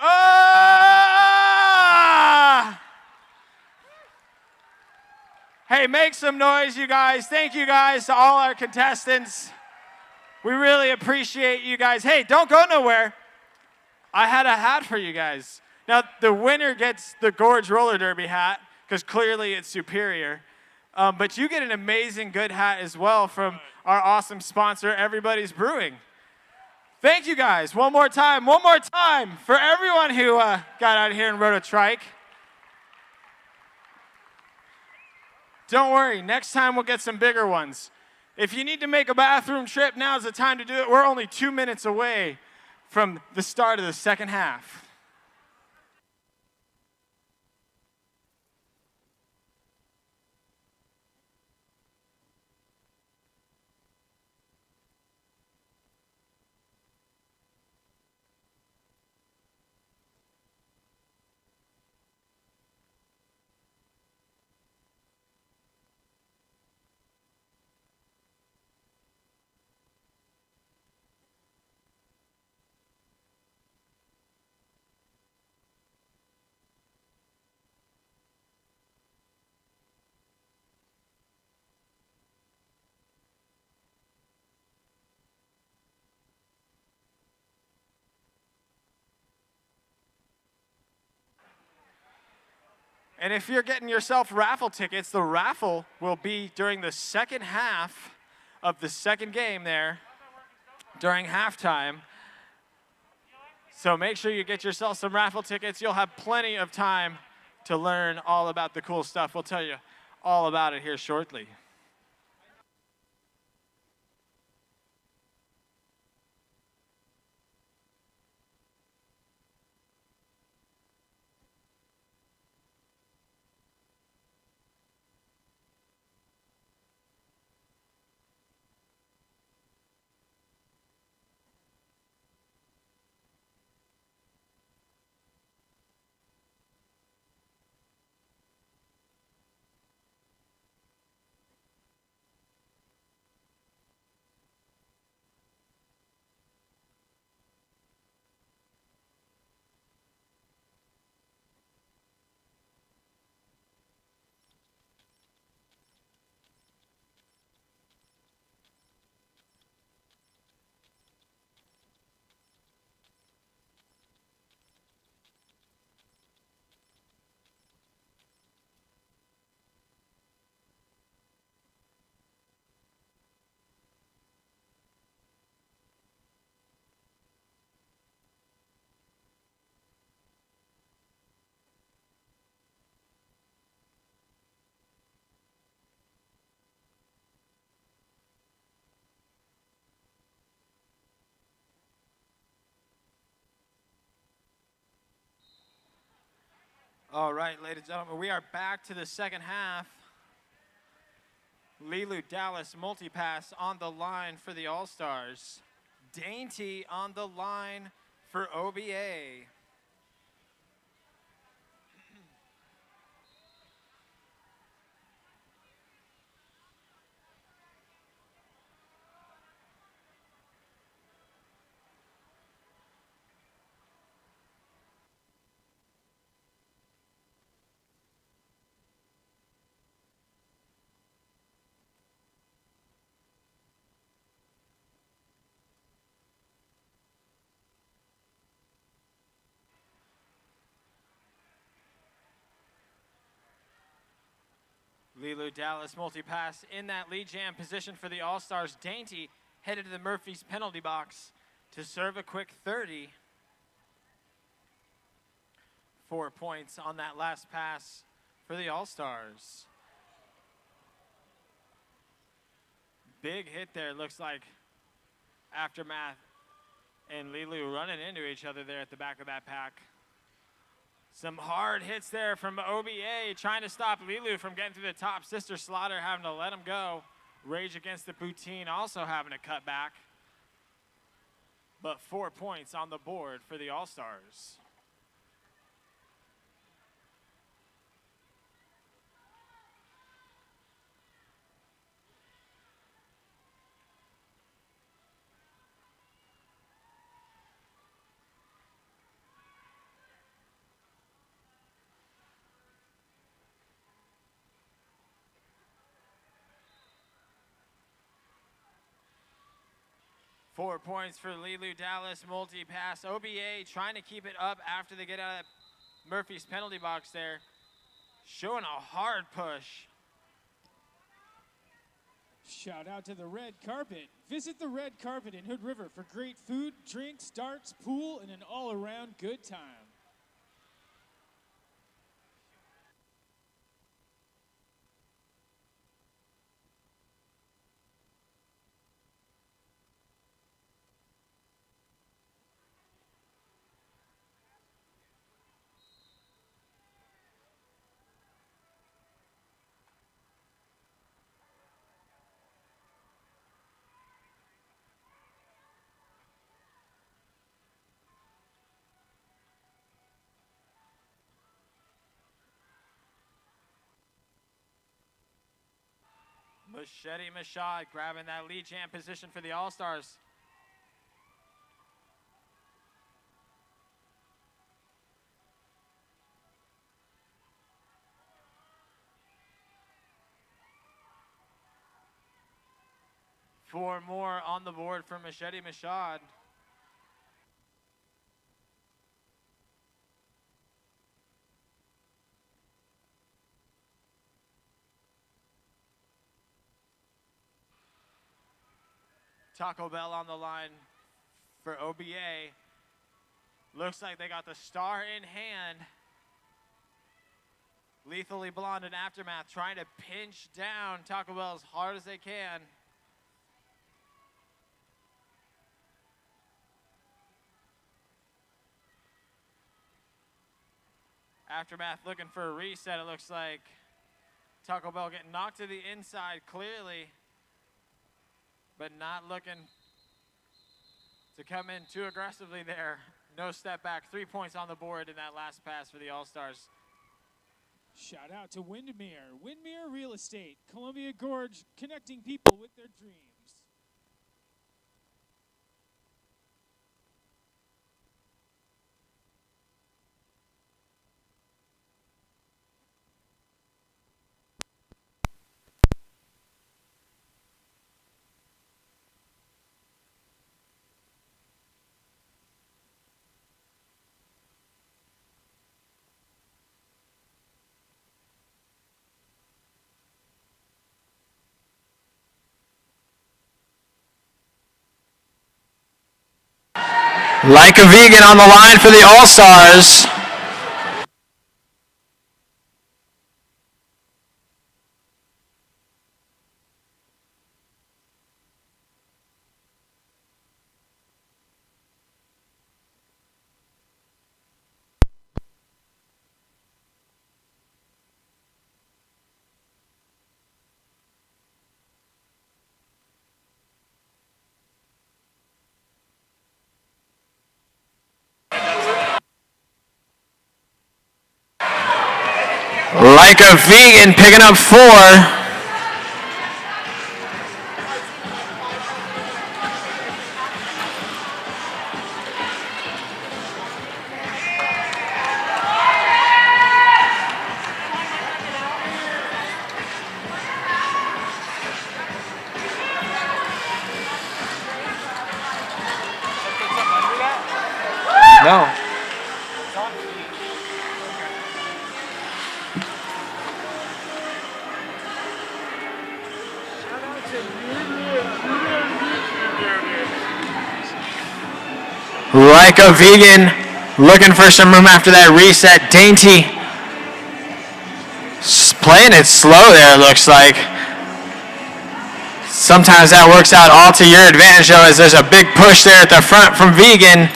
[SPEAKER 1] Ah! Hey, make some noise, you guys. Thank you guys to all our contestants. We really appreciate you guys. Hey, don't go nowhere. I had a hat for you guys. Now, the winner gets the Gorge Roller Derby hat, because clearly it's superior. But you get an amazing good hat as well from our awesome sponsor, Everybody's Brewing. Thank you guys. One more time for everyone who got out here and rode a trike. Don't worry, next time we'll get some bigger ones. If you need to make a bathroom trip, now's the time to do it. We're only 2 minutes away from the start of the second half. And if you're getting yourself raffle tickets, the raffle will be during the second half of the second game there, during halftime. So make sure you get yourself some raffle tickets. You'll have plenty of time to learn all about the cool stuff. We'll tell you all about it here shortly. All right, ladies and gentlemen, we are back to the second half. Lilu Dallas multi-pass on the line for the All-Stars. Dainty on the line for OBA. Lilu Dallas multi-pass in that lead jam position for the All-Stars. Dainty headed to the Murphy's penalty box to serve a quick 30. 4 points on that last pass for the All-Stars. Big hit there, looks like Aftermath and Lilu running into each other there at the back of that pack. Some hard hits there from OBA, trying to stop Lilu from getting through the top. Sister Slaughter having to let him go. Rage Against the Poutine also having to cut back. But 4 points on the board for the All-Stars. Four points for Lilu Dallas, multi-pass. OBA trying to keep it up after they get out of Murphy's penalty box there. Showing a hard push.
[SPEAKER 3] Shout out to the red carpet. Visit the red carpet in Hood River for great food, drinks, darts, pool, and an all-around good time.
[SPEAKER 1] Machete Mashad grabbing that lead jam position for the All-Stars. Four more on the board for Machete Mashad. Taco Bell on the line for OBA. Looks like they got the star in hand. Lethally Blonde and Aftermath trying to pinch down Taco Bell as hard as they can. Aftermath looking for a reset, it looks like. Taco Bell getting knocked to the inside clearly, but not looking to come in too aggressively there. No step back, 3 points on the board in that last pass for the All-Stars.
[SPEAKER 3] Shout out to Windmere. Windmere Real Estate, Columbia Gorge, connecting people with their dreams.
[SPEAKER 5] Like a Vegan on the line for the All-Stars. Like a Vegan picking up 4. No. Like a vegan, looking for some room after that reset. Dainty playing it slow there, it looks like. Sometimes that works out all to your advantage, though, as there's a big push there at the front from Vegan.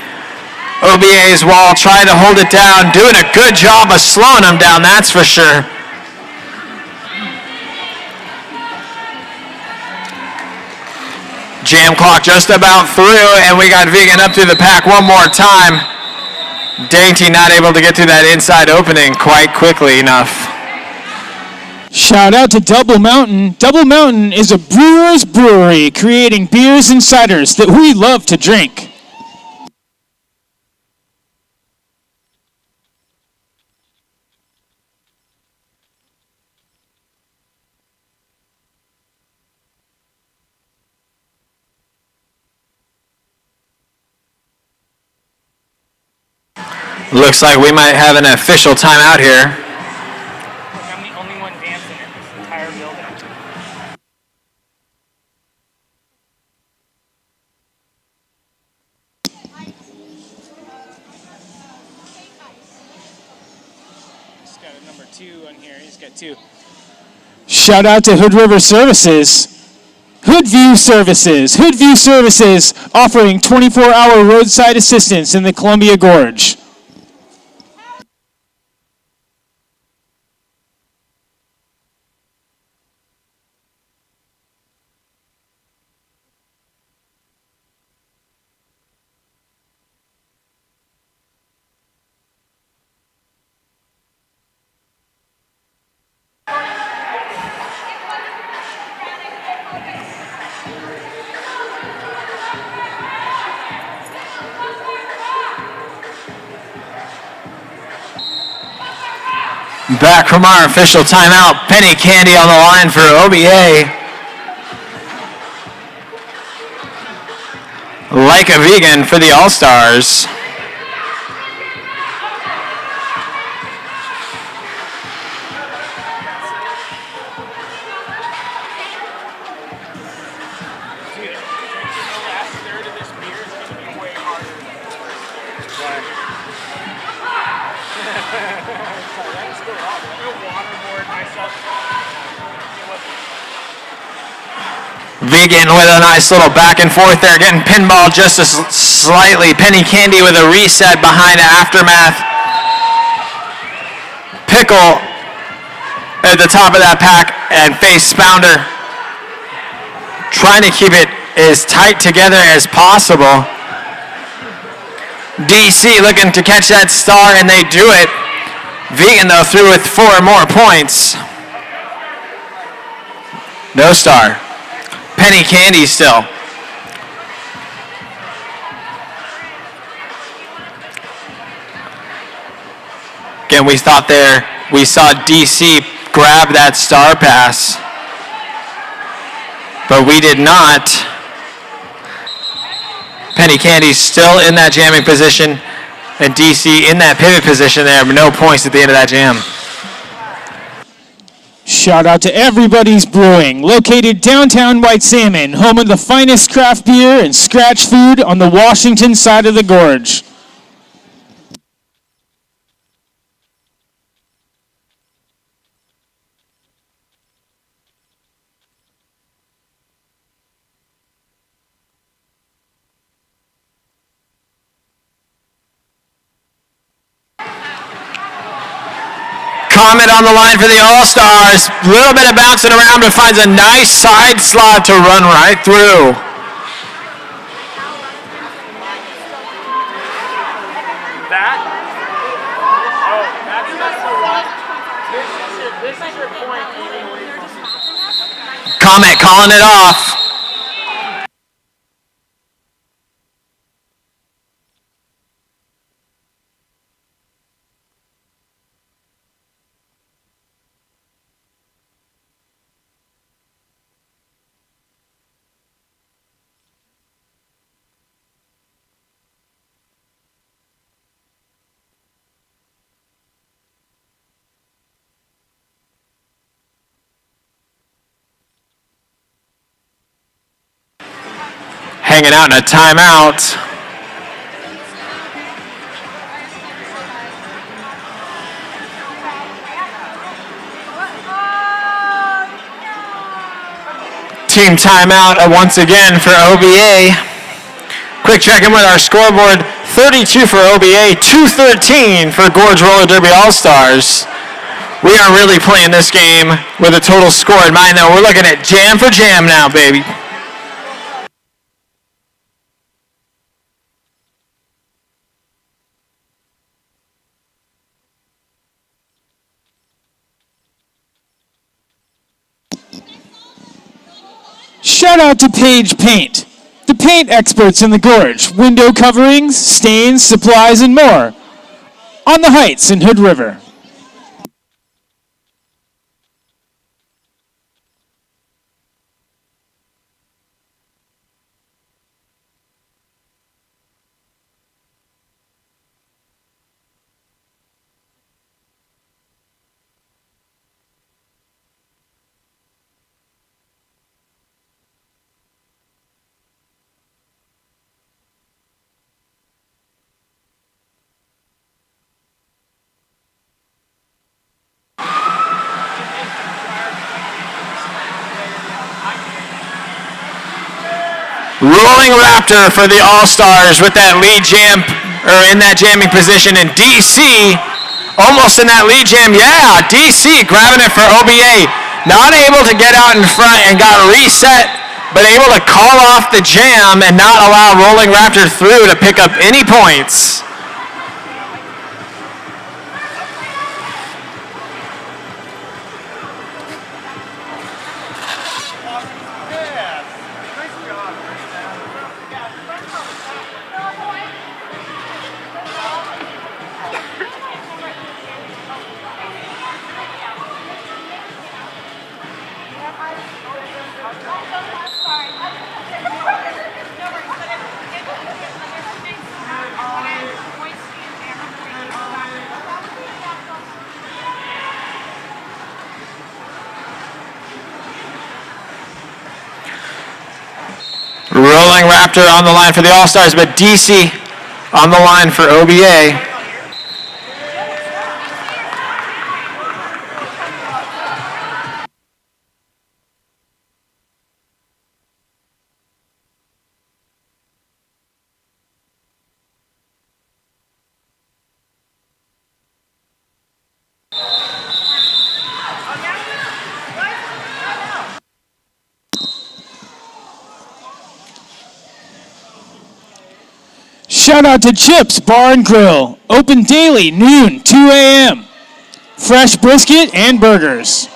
[SPEAKER 5] OBA's wall trying to hold it down, doing a good job of slowing them down, that's for sure. Jam clock just about through, and we got Vegan up through the pack one more time. Dainty not able to get through that inside opening quite quickly enough.
[SPEAKER 3] Shout out to Double Mountain. Double Mountain is a brewer's brewery creating beers and ciders that we love to drink.
[SPEAKER 5] Looks like we might have an official timeout here.
[SPEAKER 4] I'm the only one dancing in this entire building.
[SPEAKER 3] He's got a number 2 on here. He's got 2. Shout out to Hood River Services. Hoodview Services. Hoodview Services offering 24-hour roadside assistance in the Columbia Gorge.
[SPEAKER 5] Back from our official timeout, Penny Candy on the line for OBA. Like a vegan for the All-Stars. Vegan with a nice little back and forth there, getting pinball just as slightly. Penny Candy with a reset behind Aftermath. Pickle at the top of that pack, and Face Spounder trying to keep it as tight together as possible. DC looking to catch that star, and they do it. Vegan, though, through with 4 more points. No star. Penny Candy still. Again, we thought there, we saw DC grab that star pass, but we did not. Penny Candy still in that jamming position, and DC in that pivot position there, but no points at the end of that jam.
[SPEAKER 3] Shout out to Everybody's Brewing, located downtown White Salmon, home of the finest craft beer and scratch food on the Washington side of the gorge.
[SPEAKER 5] Comet on the line for the All-Stars. A little bit of bouncing around, but finds a nice side slot to run right through.
[SPEAKER 4] That? Oh, this is your point.
[SPEAKER 5] Comet calling it off. Hanging out in a timeout. Team timeout once again for OBA. Quick check-in with our scoreboard. 32 for OBA, 213 for Gorge Roller Derby All-Stars. We are really playing this game with a total score in mind, though. We're looking at jam for jam now, baby.
[SPEAKER 3] Shout out to Page Paint, the paint experts in the Gorge. Window coverings, stains, supplies, and more. On the Heights in Hood River.
[SPEAKER 5] Rolling Raptor for the All-Stars with that lead jam, or in that jamming position, and DC almost in that lead jam. Yeah, DC grabbing it for OBA. Not able to get out in front and got reset, but able to call off the jam and not allow Rolling Raptor through to pick up any points. Rolling Raptor on the line for the All-Stars, but DC on the line for OBA.
[SPEAKER 3] Shout out to Chips Bar and Grill. Open daily, noon, 2 a.m. Fresh brisket and burgers.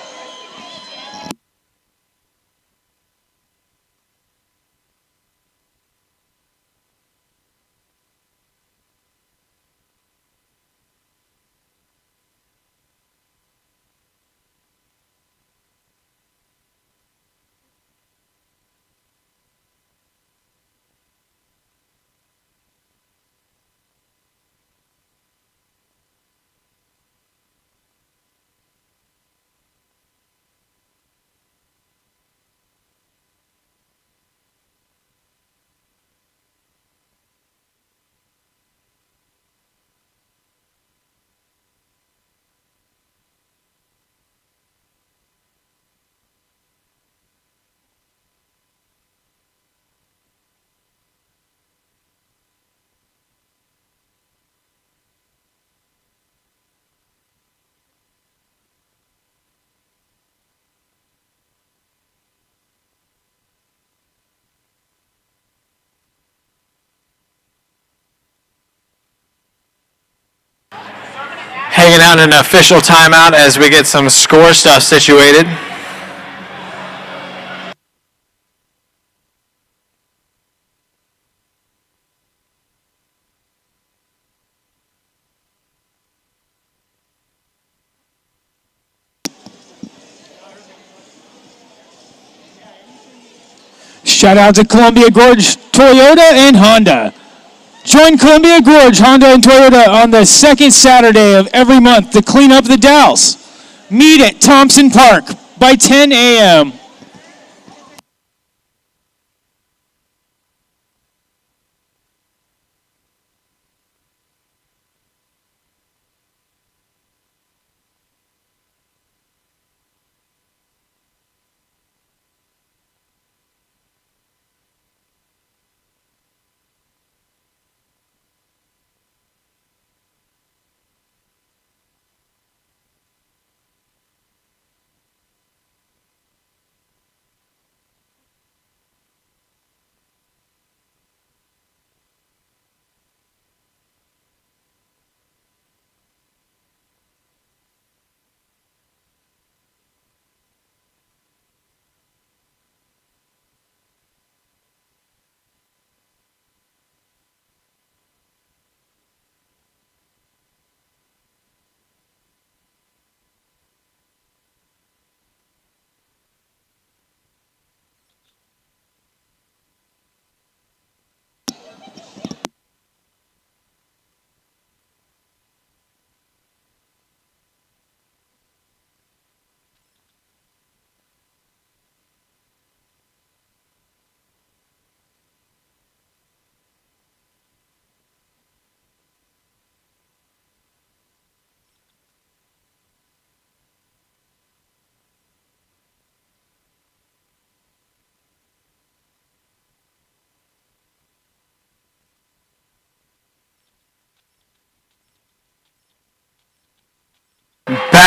[SPEAKER 5] Hanging out in an official timeout as we get some score stuff situated.
[SPEAKER 3] Shout out to Columbia Gorge, Toyota, and Honda. Join Columbia Gorge, Honda, and Toyota on the second Saturday of every month to clean up the Dalles. Meet at Thompson Park by 10 a.m.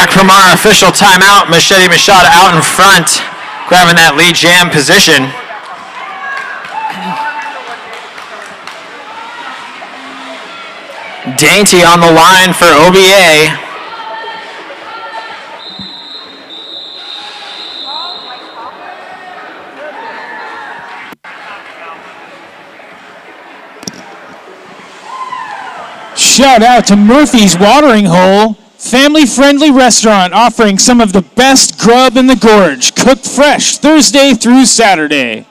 [SPEAKER 5] Back from our official timeout, Machete Machada out in front, grabbing that lead jam position. Dainty on the line for OBA.
[SPEAKER 3] Shout out to Murphy's Watering Hole, family-friendly restaurant offering some of the best grub in the Gorge, cooked fresh Thursday through Saturday.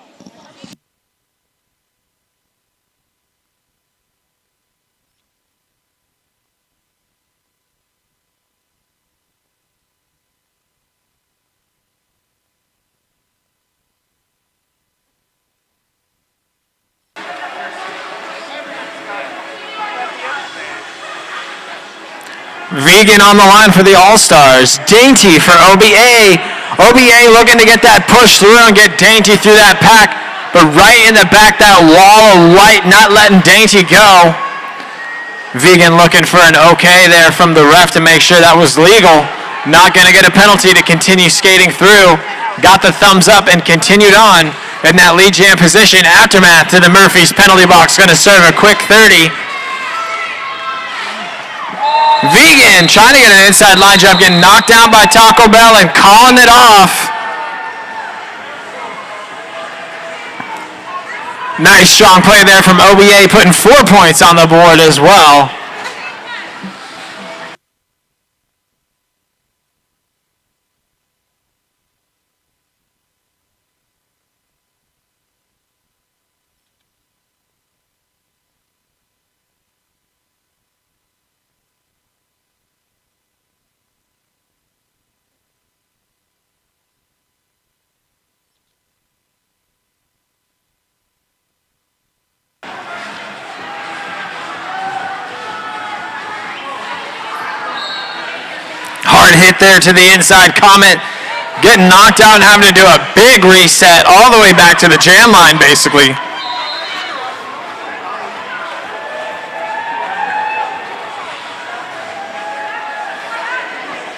[SPEAKER 5] Vegan on the line for the All-Stars. Dainty for OBA. OBA looking to get that push through and get Dainty through that pack. But right in the back, that wall of light not letting Dainty go. Vegan looking for an okay there from the ref to make sure that was legal. Not going to get a penalty to continue skating through. Got the thumbs up and continued on in that lead jam position. Aftermath to the Murphy's penalty box. Going to serve a quick 30. Vegan trying to get an inside line jump, getting knocked down by Taco Bell and calling it off. Nice strong play there from OBA, putting 4 points on the board as well. Hard hit there to the inside. Comet getting knocked out and having to do a big reset all the way back to the jam line, basically.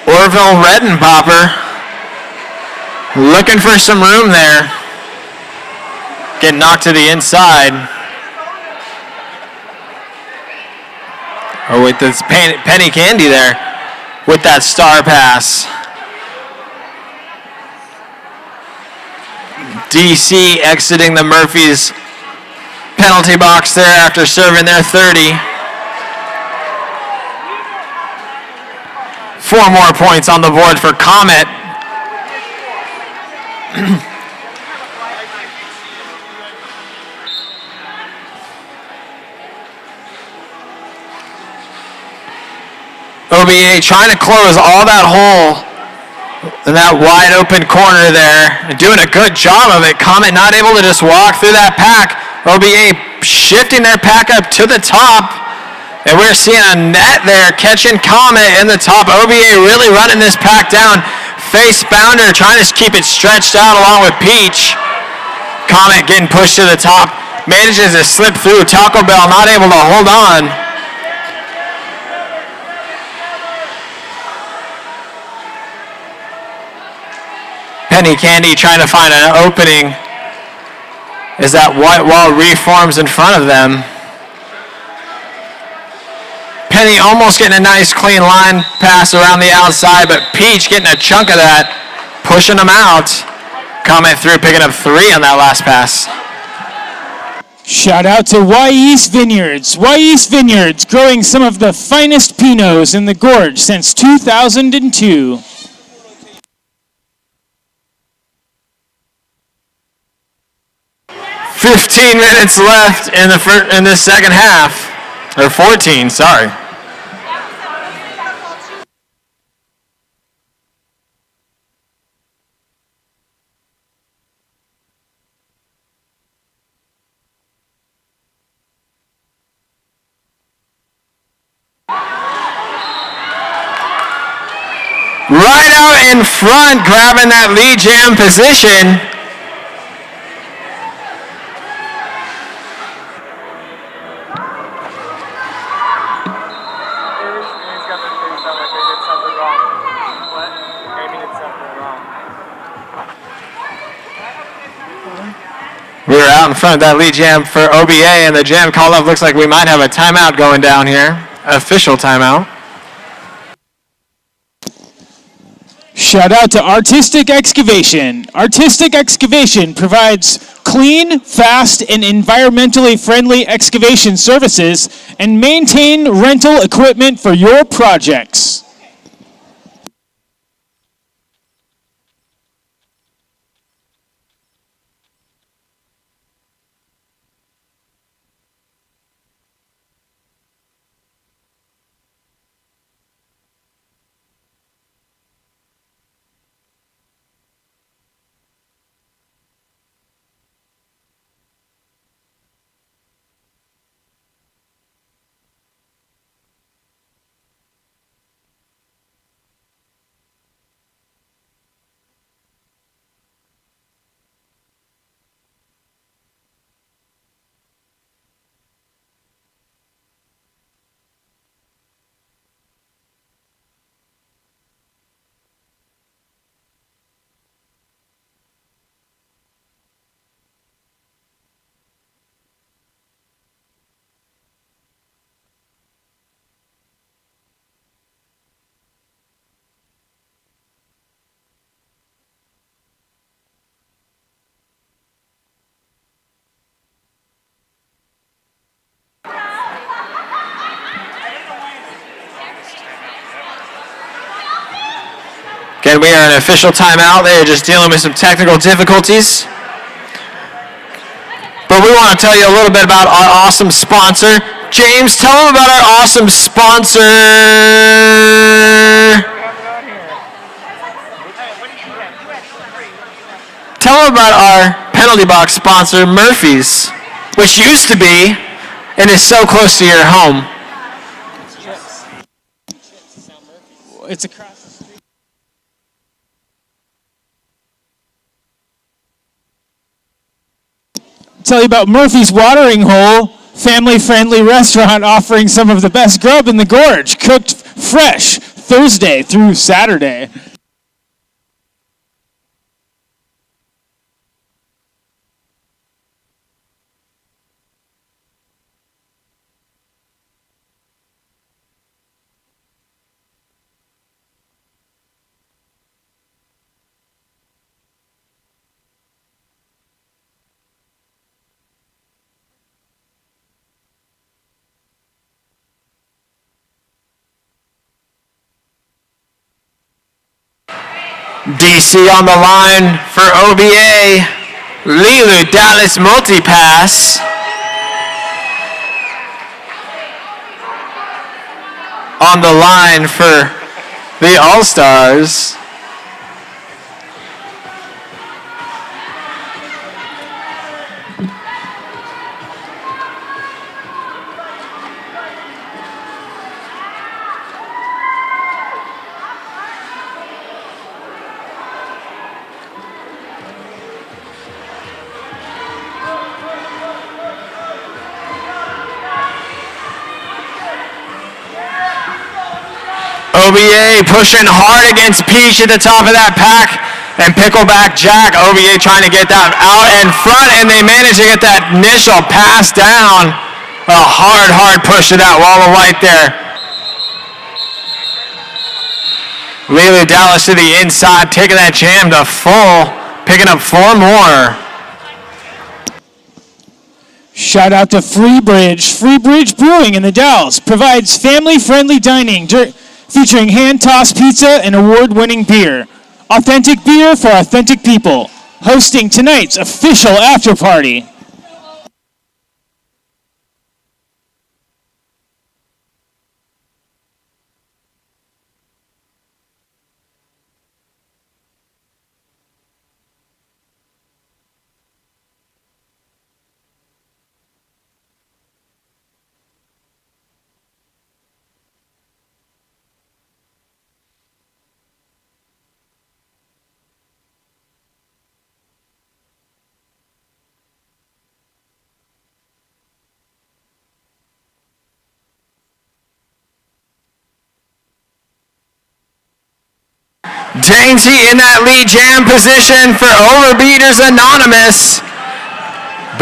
[SPEAKER 5] Orville Redenpopper looking for some room there. Getting knocked to the inside. Oh, wait, that's Penny Candy there with that star pass. DC exiting the Murphy's penalty box there after serving their 30. 4 more points on the board for Comet. OBA trying to close all that hole in that wide open corner there and doing a good job of it. Comet not able to just walk through that pack. OBA shifting their pack up to the top. And we're seeing a net there catching Comet in the top. OBA really running this pack down. Face bounder trying to keep it stretched out along with Peach. Comet getting pushed to the top. Manages to slip through. Taco Bell not able to hold on. Penny Candy trying to find an opening as that white wall reforms in front of them. Penny almost getting a nice clean line pass around the outside, but Peach getting a chunk of that, pushing them out. Comet through, picking up 3 on that last pass.
[SPEAKER 3] Shout out to Y East Vineyards. Y East Vineyards growing some of the finest Pinots in the Gorge since 2002.
[SPEAKER 5] "15 minutes left in the second half, or 14, sorry." Right out in front, grabbing that lead jam position. in front of that lead jam for OBA, and the jam call up looks like we might have a timeout going down here. Official timeout.
[SPEAKER 3] Shout out to Artistic Excavation. Artistic Excavation provides clean, fast, and environmentally friendly excavation services and maintain rental equipment for your projects.
[SPEAKER 5] Again, we are in official timeout. They are just dealing with some technical difficulties. But we want to tell you a little bit about our awesome sponsor. James, tell them about our awesome sponsor. Tell them about our penalty box sponsor, Murphy's, which used to be and is so close to your home.
[SPEAKER 3] It's across the street. Tell you about Murphy's Watering Hole, family-friendly restaurant offering some of the best grub in the Gorge, cooked fresh Thursday through Saturday.
[SPEAKER 5] DC on the line for OBA. Lilu Dallas multi-pass. On the line for the All-Stars. OBA pushing hard against Peach at the top of that pack, and Pickleback Jack. OBA trying to get that out in front, and they manage to get that initial pass down. A hard push to that wall of white there. Lilu Dallas to the inside, taking that jam to full, picking up 4 more.
[SPEAKER 3] Shout out to Freebridge. Freebridge Brewing in the Dalles provides family-friendly dining featuring hand-tossed pizza and award-winning beer. Authentic beer for authentic people. Hosting tonight's official after-party.
[SPEAKER 5] Dainty in that lead jam position for Overbeaters Anonymous.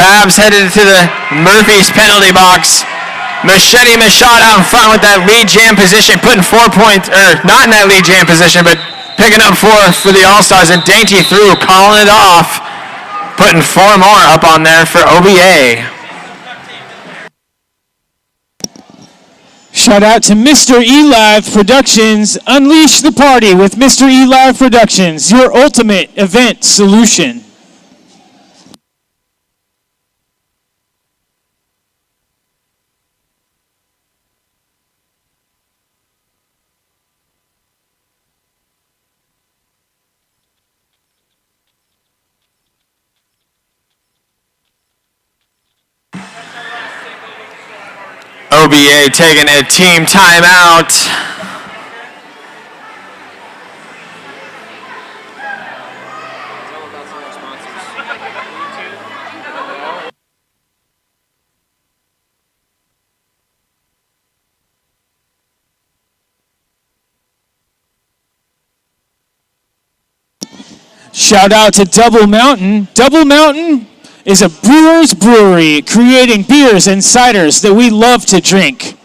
[SPEAKER 5] Babs headed to the Murphy's penalty box. Machete Machado out in front with that lead jam position, putting 4 points, or not in that lead jam position, but picking up 4 for the All-Stars, and Dainty through, calling it off, putting 4 more up on there for OBA.
[SPEAKER 3] Shout out to Mr. E Live Productions. Unleash the party with Mr. E Live Productions, your ultimate event solution.
[SPEAKER 5] OBA taking a team timeout.
[SPEAKER 3] Shout out to Double Mountain. Double Mountain is a brewer's brewery creating beers and ciders that we love to drink.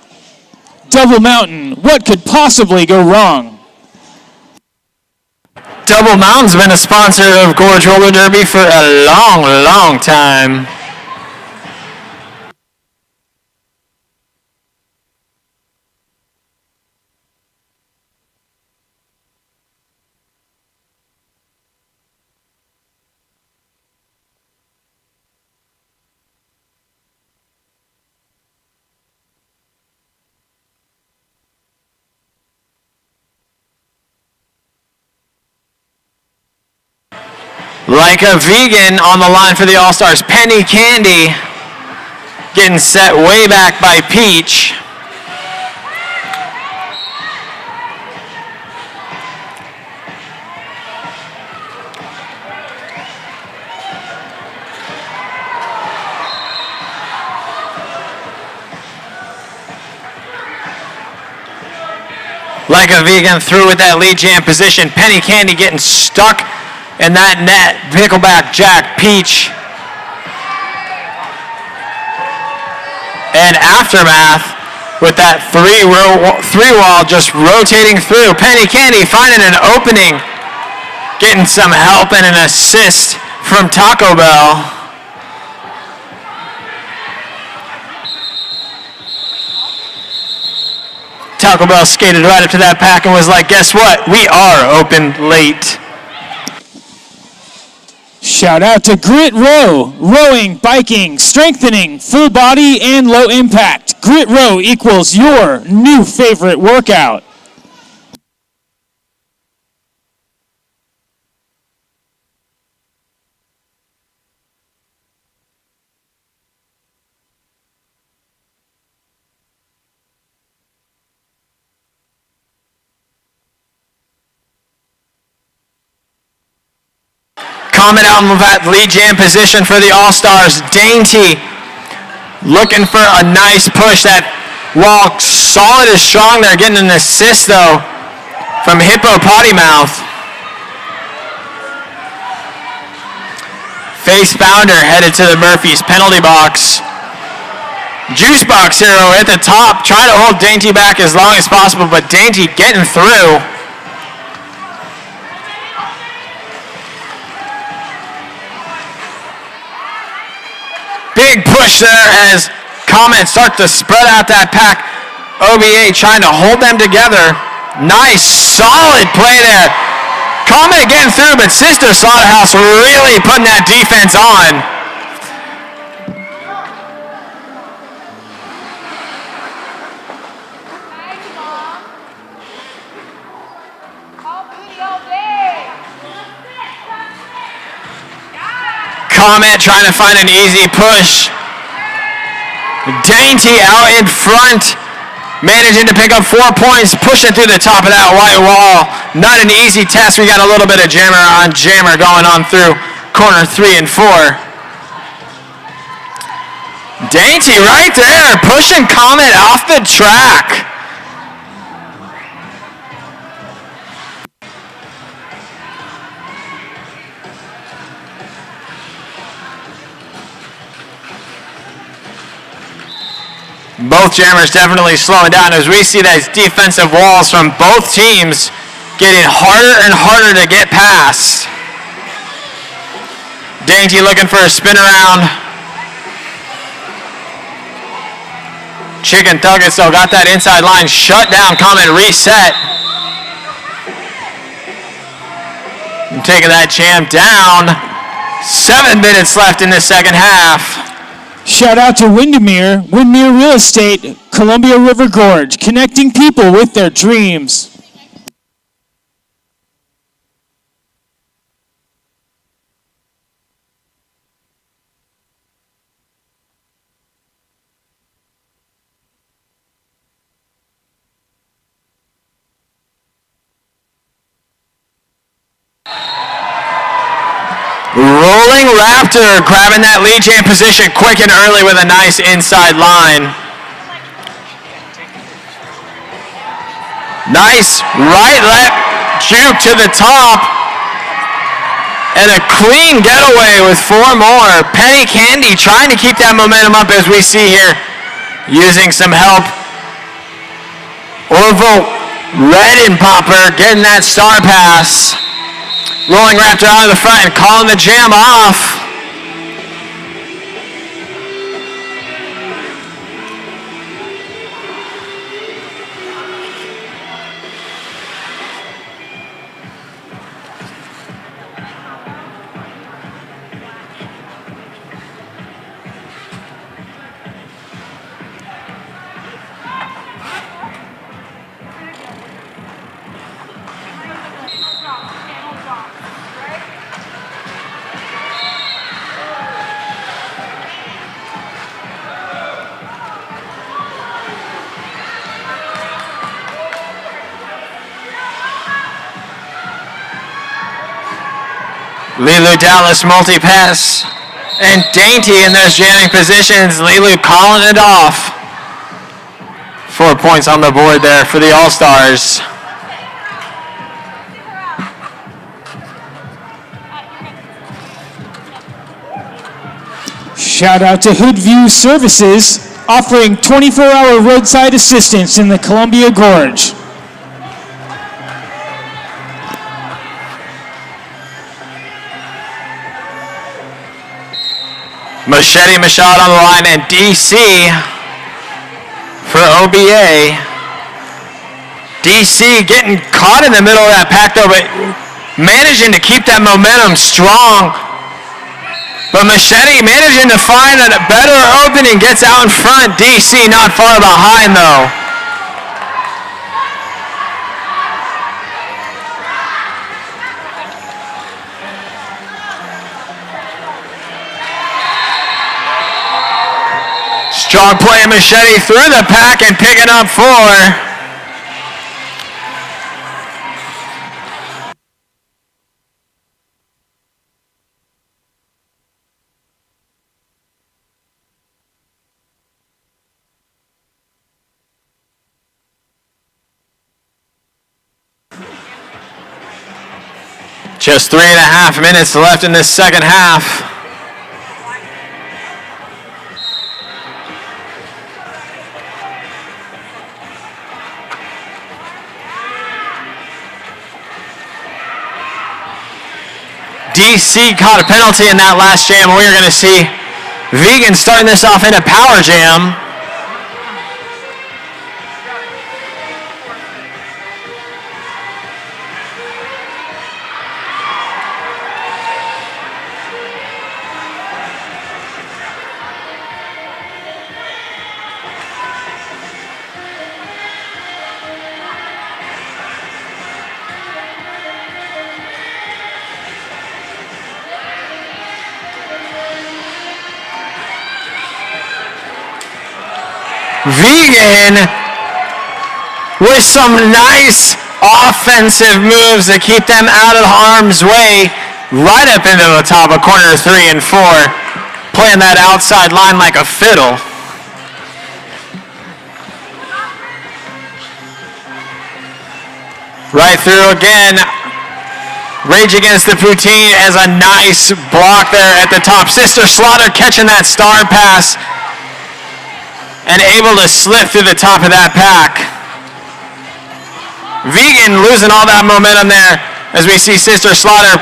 [SPEAKER 3] Double Mountain, what could possibly go wrong?
[SPEAKER 5] Double Mountain's been a sponsor of Gorge Roller Derby for a long, long time. Like a vegan on the line for the All-Stars. Penny Candy getting set way back by Peach. Like a vegan through with that lead jam position. Penny Candy getting stuck in that net. Pickleback Jack Peach. And Aftermath with that three wall just rotating through. Penny Candy finding an opening. Getting some help and an assist from Taco Bell. Taco Bell skated right up to that pack and was like, guess what? We are open late.
[SPEAKER 3] Shout out to Grit Row, rowing, biking, strengthening, full body, and low impact. Grit Row equals your new favorite workout.
[SPEAKER 5] Comet out in that lead jam position for the All-Stars. Dainty looking for a nice push. That wall solid is strong. They're getting an assist though from Hippo Potty Mouth. Face Founder headed to the Murphy's penalty box. Juice Box Hero at the top, trying to hold Dainty back as long as possible, but Dainty getting through. Big push there as Comet start to spread out that pack. OBA trying to hold them together. Nice, solid play there. Comet getting through, but Sister Slaughterhouse really putting that defense on. Comet trying to find an easy push. Dainty out in front, managing to pick up 4 points, pushing through the top of that white wall. Not an easy test. We got a little bit of jammer on jammer going on through corner 3 and 4. Dainty right there, pushing Comet off the track. Both jammers definitely slowing down as we see those defensive walls from both teams getting harder and harder to get past. Dainty looking for a spin around. Chicken Thuggets though got that inside line shut down, comment reset. And taking that jam down. 7 minutes left in the second half.
[SPEAKER 3] Shout out to Windermere Real Estate, Columbia River Gorge, connecting people with their dreams.
[SPEAKER 5] Rolling Raptor grabbing that lead jam position quick and early with a nice inside line. Nice right left juke to the top. And a clean getaway with 4 more. Penny Candy trying to keep that momentum up as we see here. Using some help. Orville Red and Popper getting that star pass. Rolling Raptor out of the front and calling the jam off. Lilu Dallas multi-pass. And Dainty in those jamming positions. Lilu calling it off. 4 points on the board there for the All-Stars.
[SPEAKER 3] Shout out to Hoodview Services, offering 24-hour roadside assistance in the Columbia Gorge.
[SPEAKER 5] Machete Machado on the line and DC for OBA. DC getting caught in the middle of that pack though, but managing to keep that momentum strong. But Machete managing to find a better opening, gets out in front. DC not far behind though. Strong play of Machete through the pack and picking up 4. Just 3.5 minutes left in this second half. DC caught a penalty in that last jam. We're going to see Vegan starting this off in a power jam. Vegan with some nice offensive moves to keep them out of harm's way, right up into the top of corner 3 and 4, playing that outside line like a fiddle. Right through again. Rage Against the Poutine as a nice block there at the top. Sister Slaughter catching that star pass. and able to slip through the top of that pack. Vegan losing all that momentum there as we see Sister Slaughter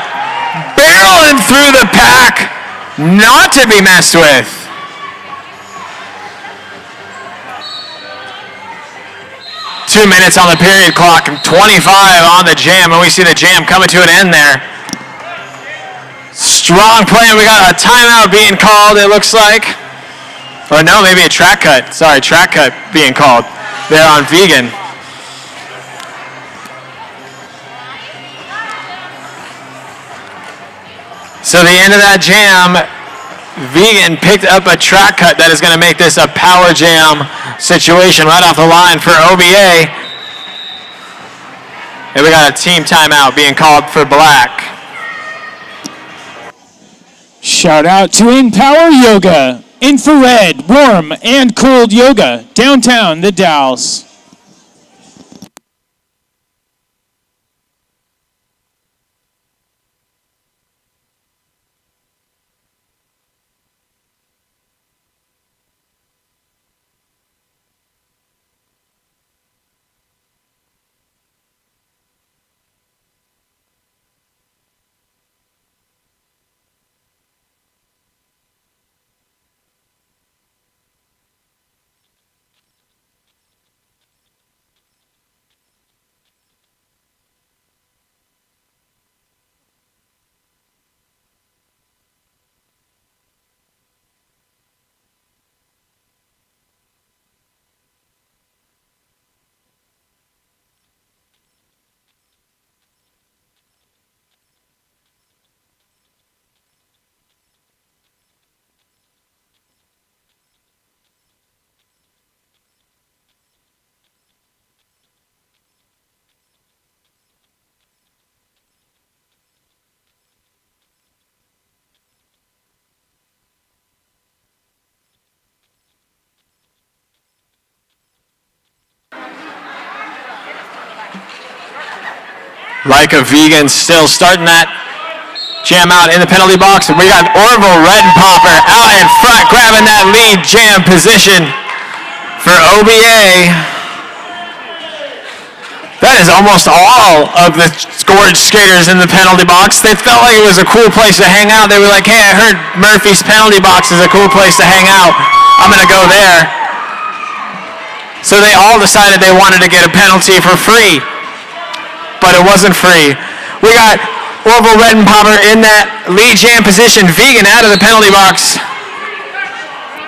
[SPEAKER 5] barreling through the pack, not to be messed with. Two minutes on the period clock and 25 on the jam, and we see the jam coming to an end there. Strong play, and we got a timeout being called, it looks like. Or no, maybe a track cut. Sorry, track cut being called there on Vegan. So the end of that jam, Vegan picked up a track cut that is going to make this a power jam situation right off the line for OBA. And we got a team timeout being called for Black.
[SPEAKER 3] Shout out to InPower Yoga, infrared, warm, and cold yoga, downtown the Dalles.
[SPEAKER 5] Like a Vegan still starting that jam out in the penalty box. And we got Orville Redenpopper out in front grabbing that lead jam position for OBA. That is almost all of the Gorge skaters in the penalty box. They felt like it was a cool place to hang out. They were like, hey, I heard Murphy's penalty box is a cool place to hang out. I'm going to go there. So they all decided they wanted to get a penalty for free. But it wasn't free. We got Orville Redenpopper in that lead jam position, Vegan out of the penalty box.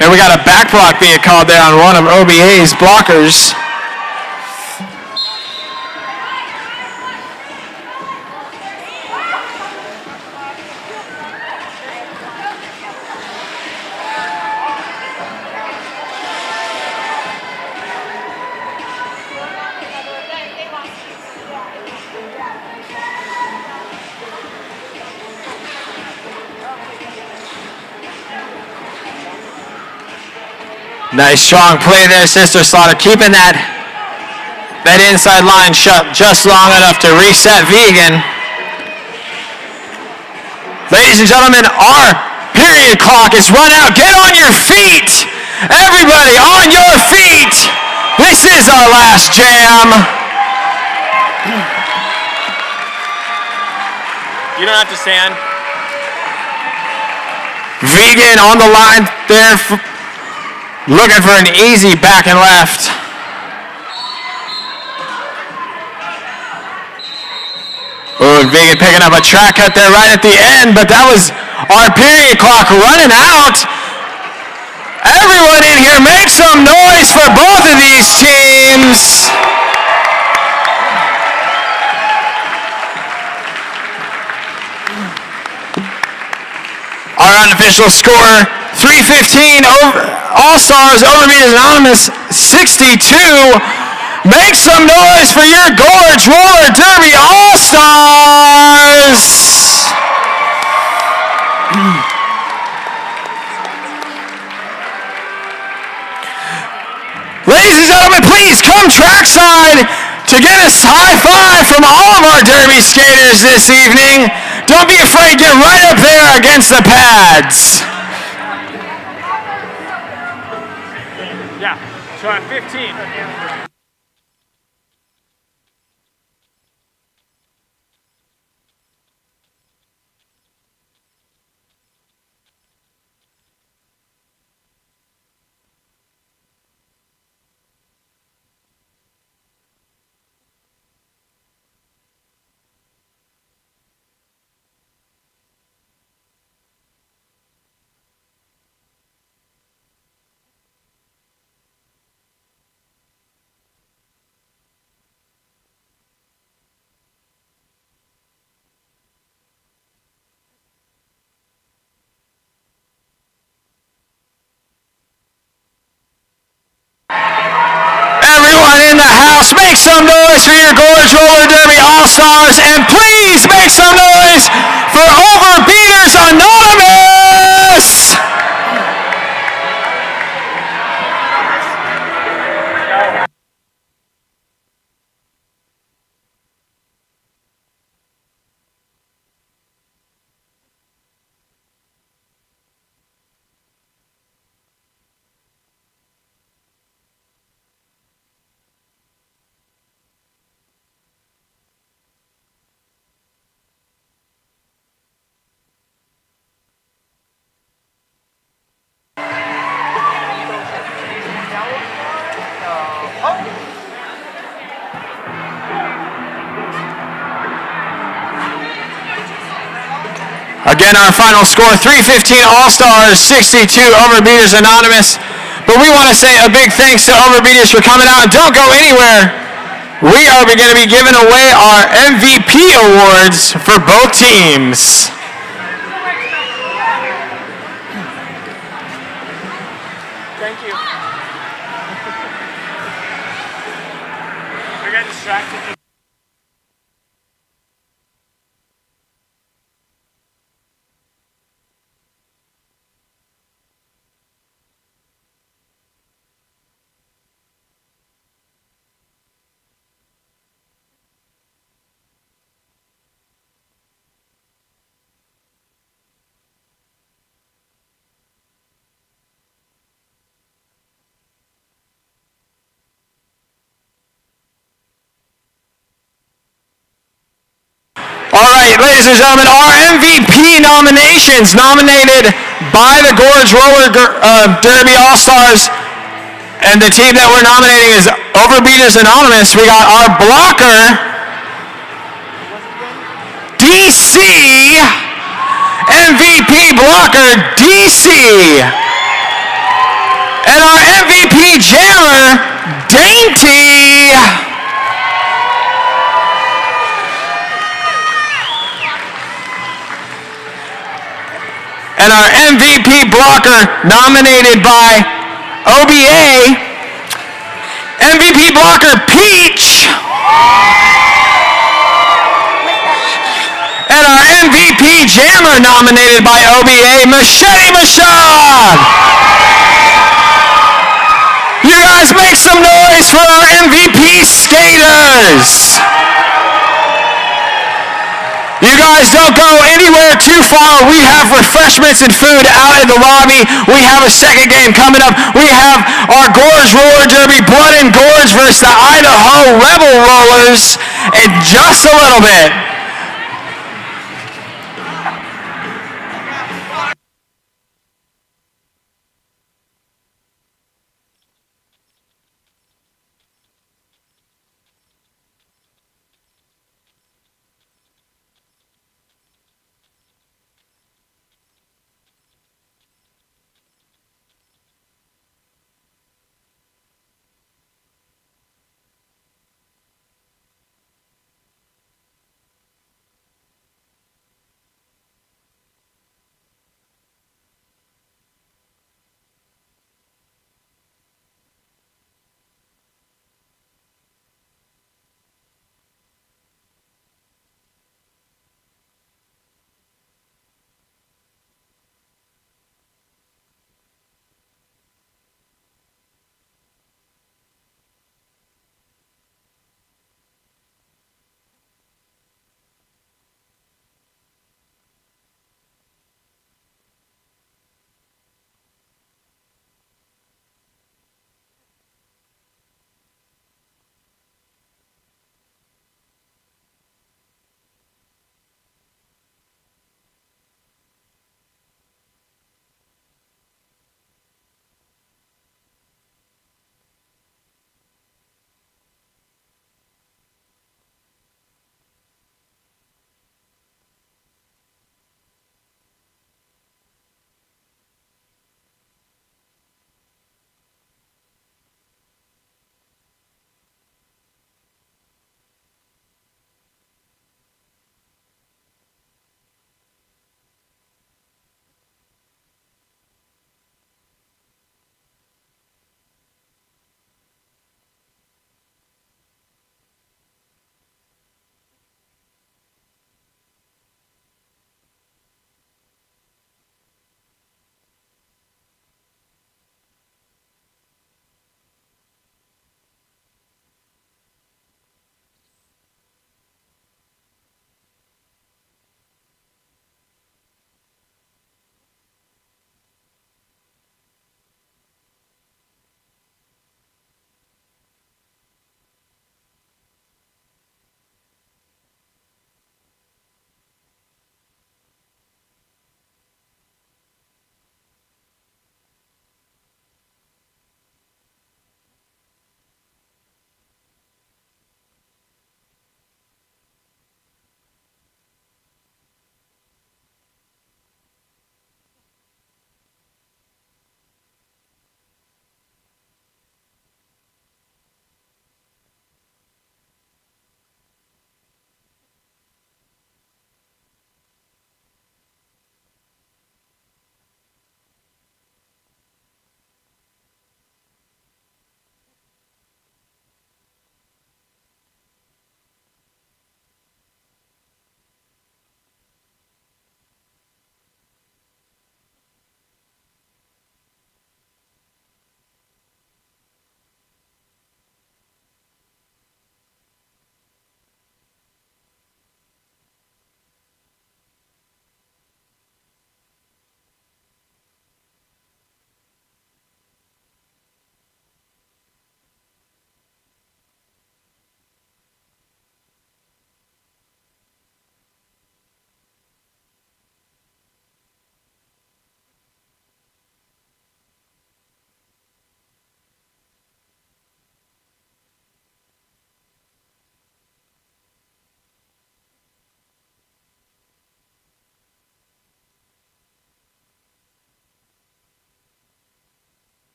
[SPEAKER 5] And we got a back block being called there on one of OBA's blockers. Nice strong play there, Sister Slaughter, keeping that inside line shut just long enough to reset Vegan. Ladies and gentlemen, our period clock is run out. Get on your feet. Everybody on your feet. This is our last jam. You don't have to stand. Vegan on the line there. Looking for an easy back and left. Oh, Vegan picking up a track cut there right at the end, but that was our period clock running out. Everyone in here, make some noise for both of these teams. Our unofficial score, 315 over. All-Stars, Overbeaters Anonymous, 62. Make some noise for your Gorge Roller Derby All-Stars! Ladies and gentlemen, please come trackside to get a high five from all of our Derby skaters this evening. Don't be afraid, get right up there against the pads.
[SPEAKER 1] Yeah, Yeah. So at 15.
[SPEAKER 5] Everyone in the house, make some noise for your Gorge Roller Derby All-Stars, and please make some noise for Overbeaters Anonymous! Again, our final score, 315 All-Stars, 62 Overbeaters Anonymous. But we want to say a big thanks to Overbeaters for coming out. And don't go anywhere. We are going to be giving away our MVP awards for both teams.
[SPEAKER 1] Thank you. We got distracted.
[SPEAKER 5] All right, ladies and gentlemen, our MVP nominations, nominated by the Gorge Roller Derby All-Stars, and the team that we're nominating is Overbeaters Anonymous. We got our blocker, DC, MVP blocker, DC, and our MVP jammer, Dainty. And our MVP blocker, nominated by OBA, MVP blocker Peach. And our MVP jammer, nominated by OBA, Machete Machad. You guys make some noise for our MVP skaters. You guys don't go anywhere too far. We have refreshments and food out in the lobby. We have a second game coming up. We have our Gorge Roller Derby, Blood and Gorge versus the Idaho Rebel Rollers in just a little bit.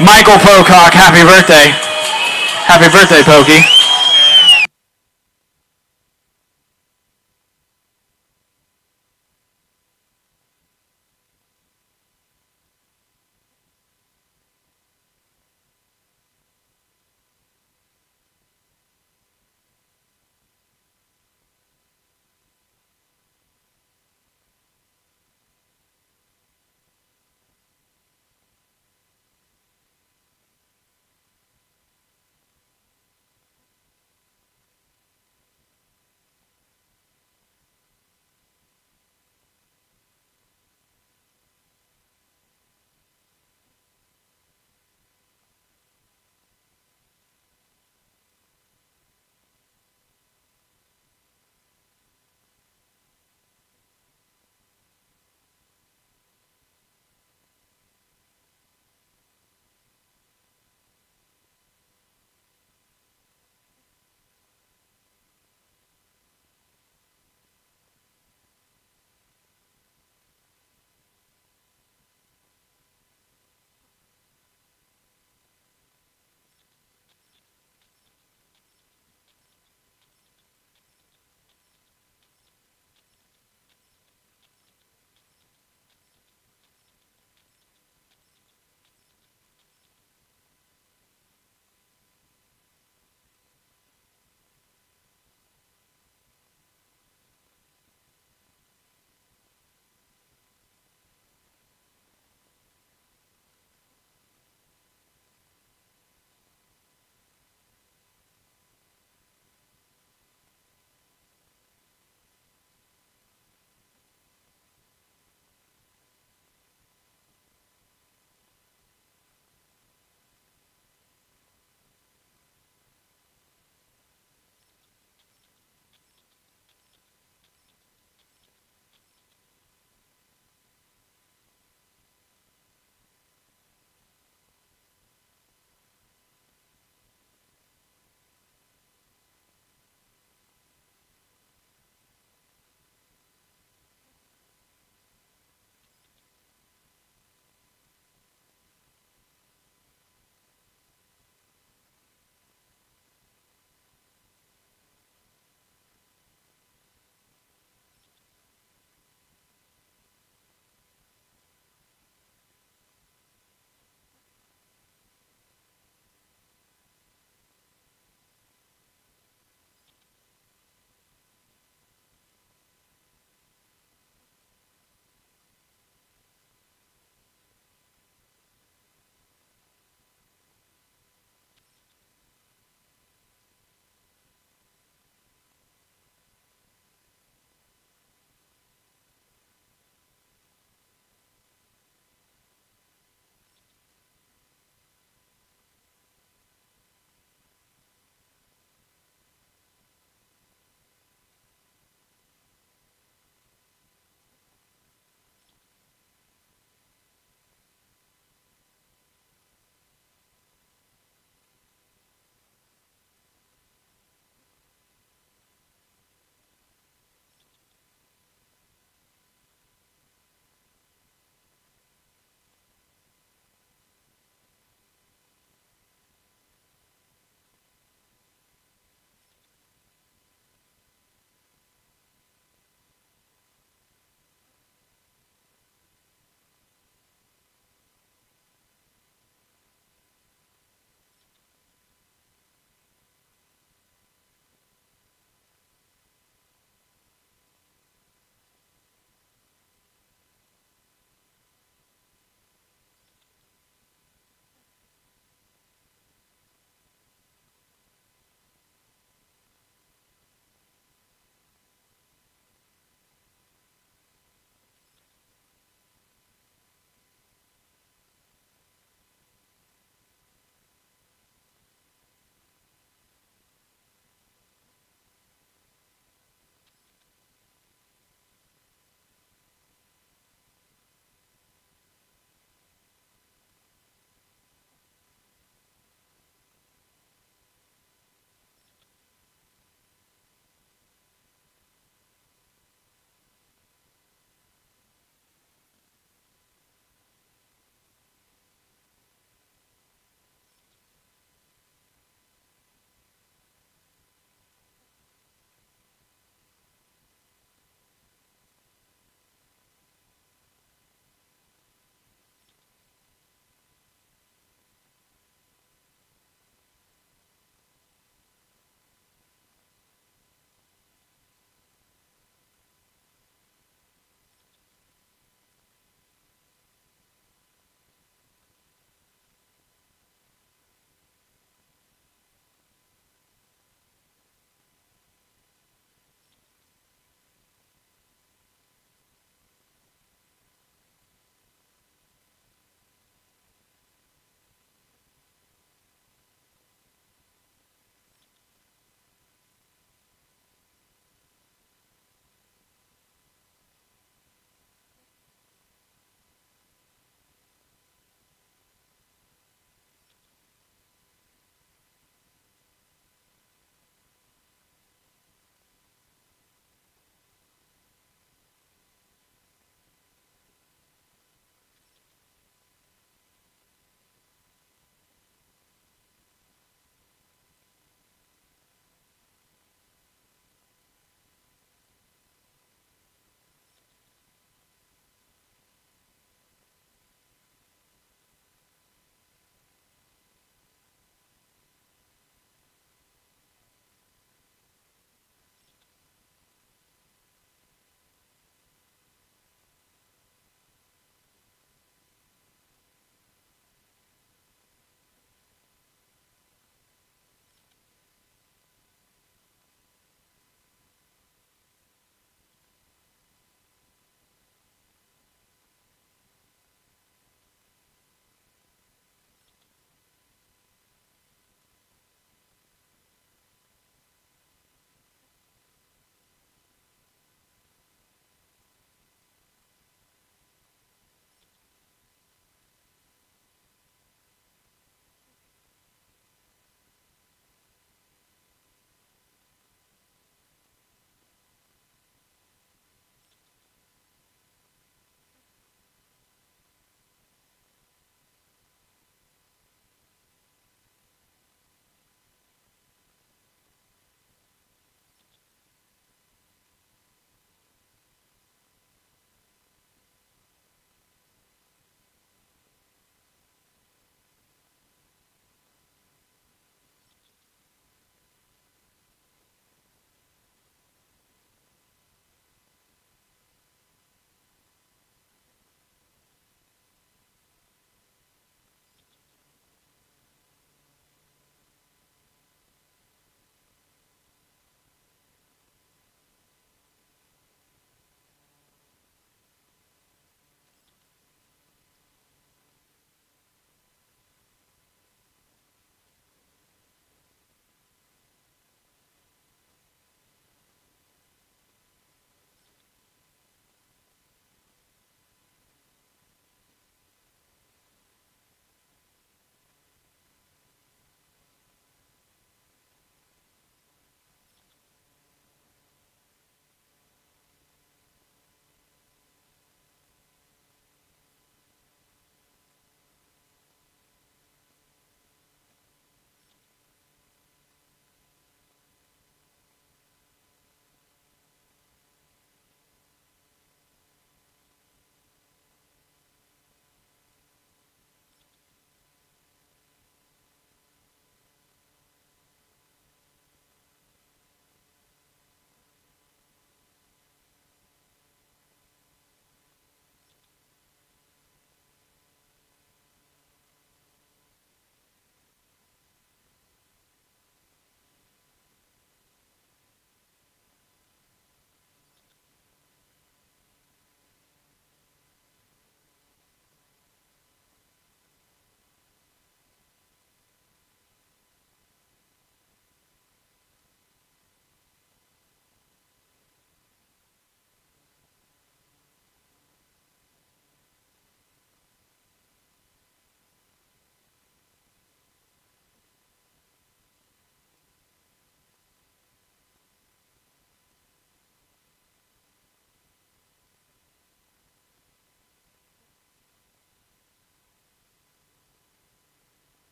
[SPEAKER 5] Michael Pocock, happy birthday. Happy birthday, Pokey.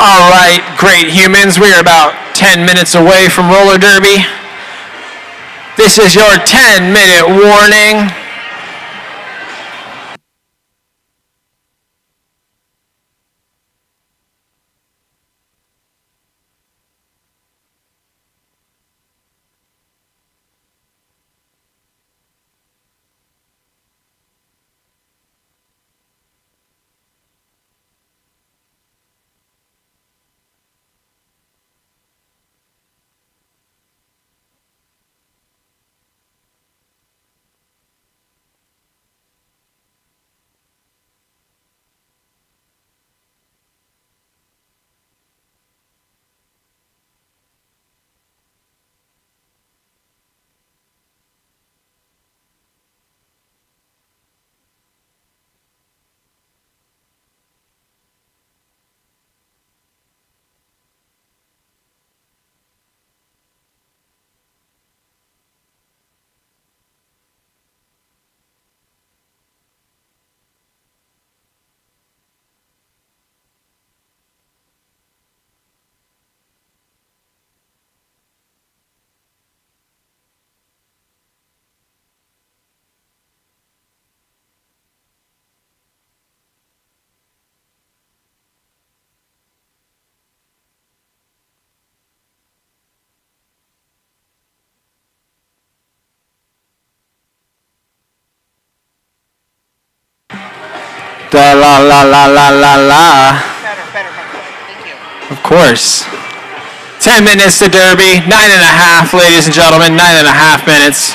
[SPEAKER 5] All right, great humans. We are about 10 minutes away from roller derby. This is your 10-minute warning. Da la la la la la la.
[SPEAKER 6] Better. Thank you.
[SPEAKER 5] Of course. 10 minutes to Derby. 9.5, ladies and gentlemen. 9.5 minutes.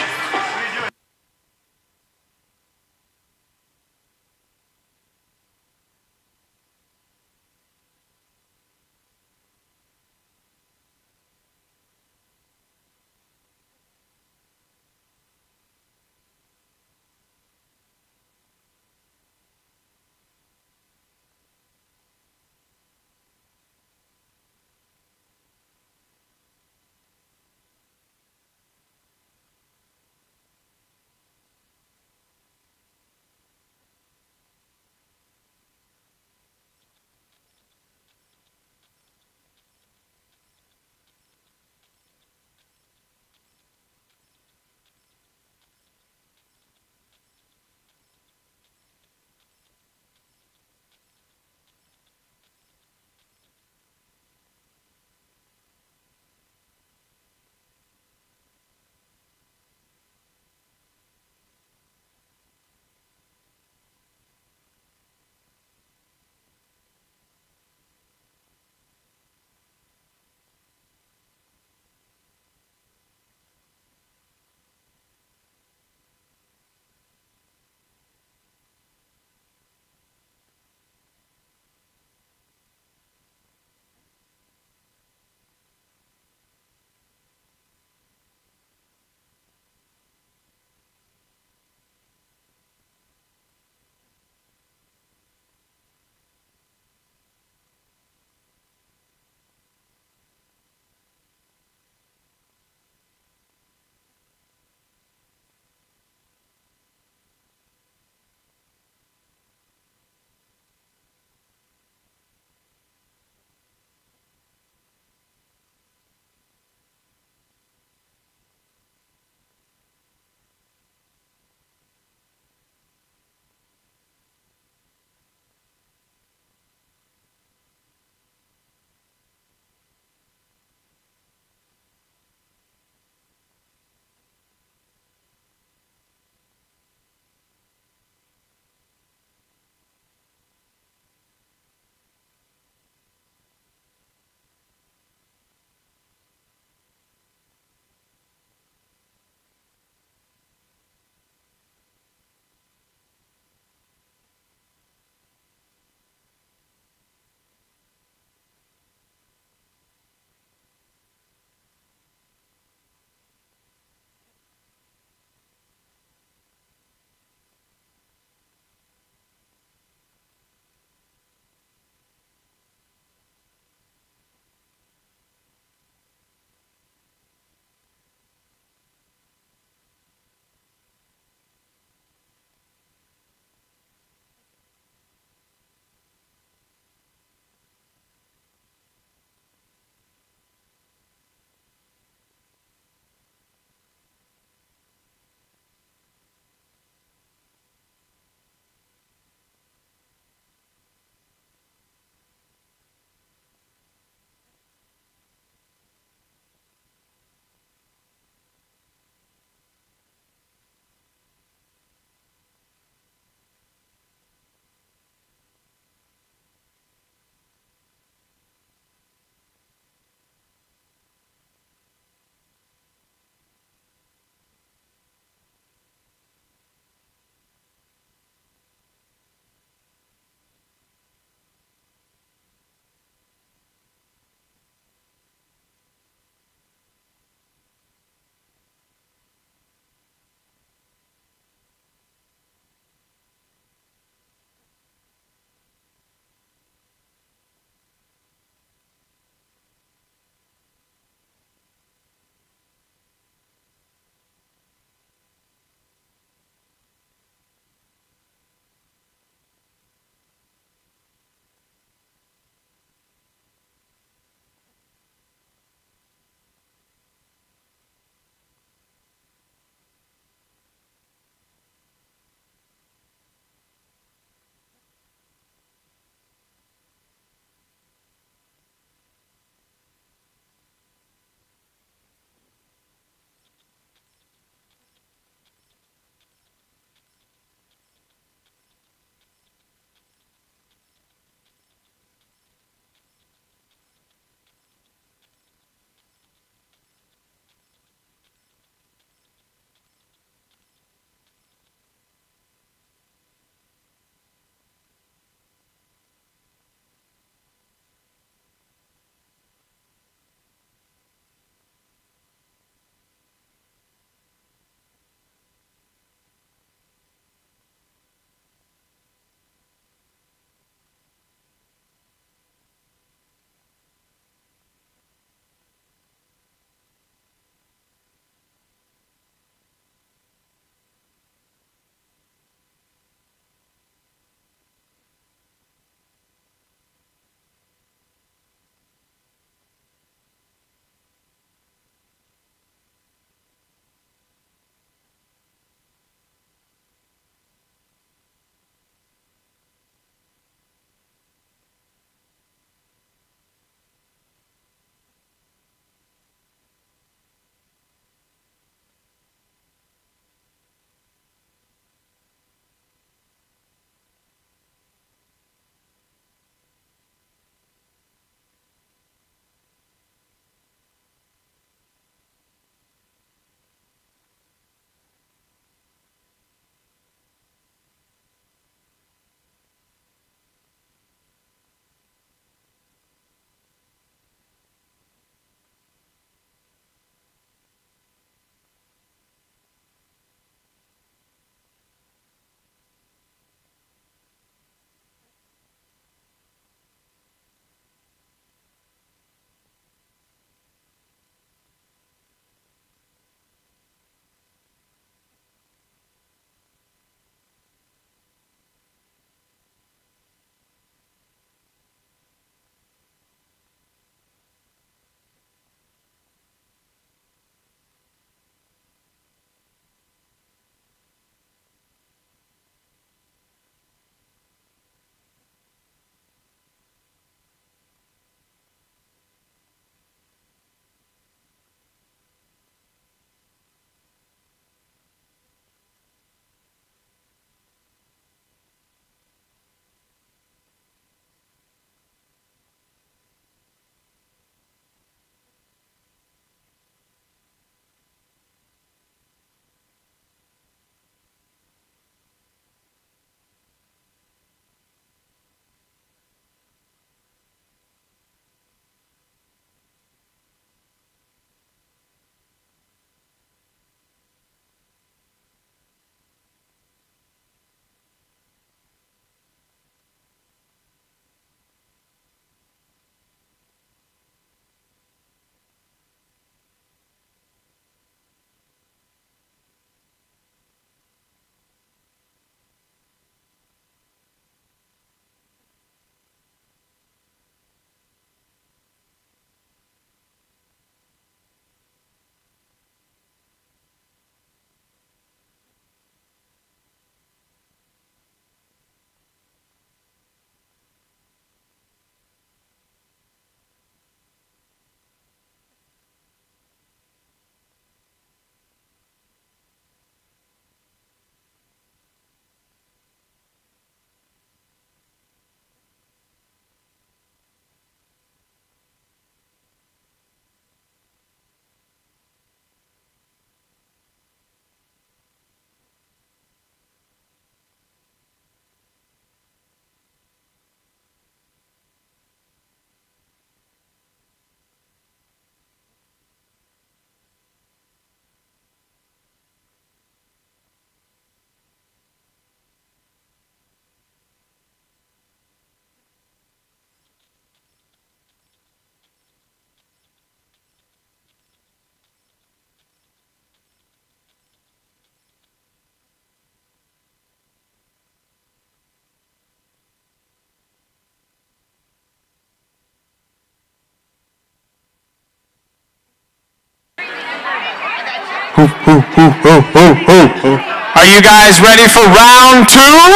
[SPEAKER 5] Are you guys ready for round two?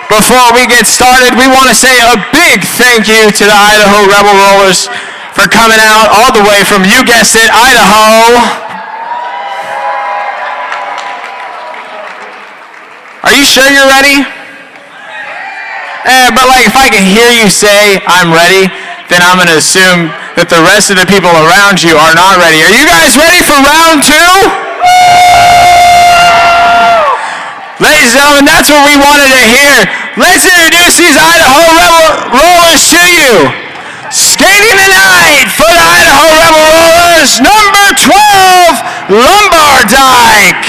[SPEAKER 5] Before we get started, we want to say a big thank you to the Idaho Rebel Rollers for coming out all the way from, you guessed it, Idaho. Are you sure you're ready? But like if I can hear you say, I'm ready, then I'm going to assume that the rest of the people around you are not ready. Are you guys ready for round two? Ladies and gentlemen, that's what we wanted to hear. Let's introduce these Idaho Rebel Rollers to you. Skating tonight for the Idaho Rebel Rollers, number 12, Lombardike.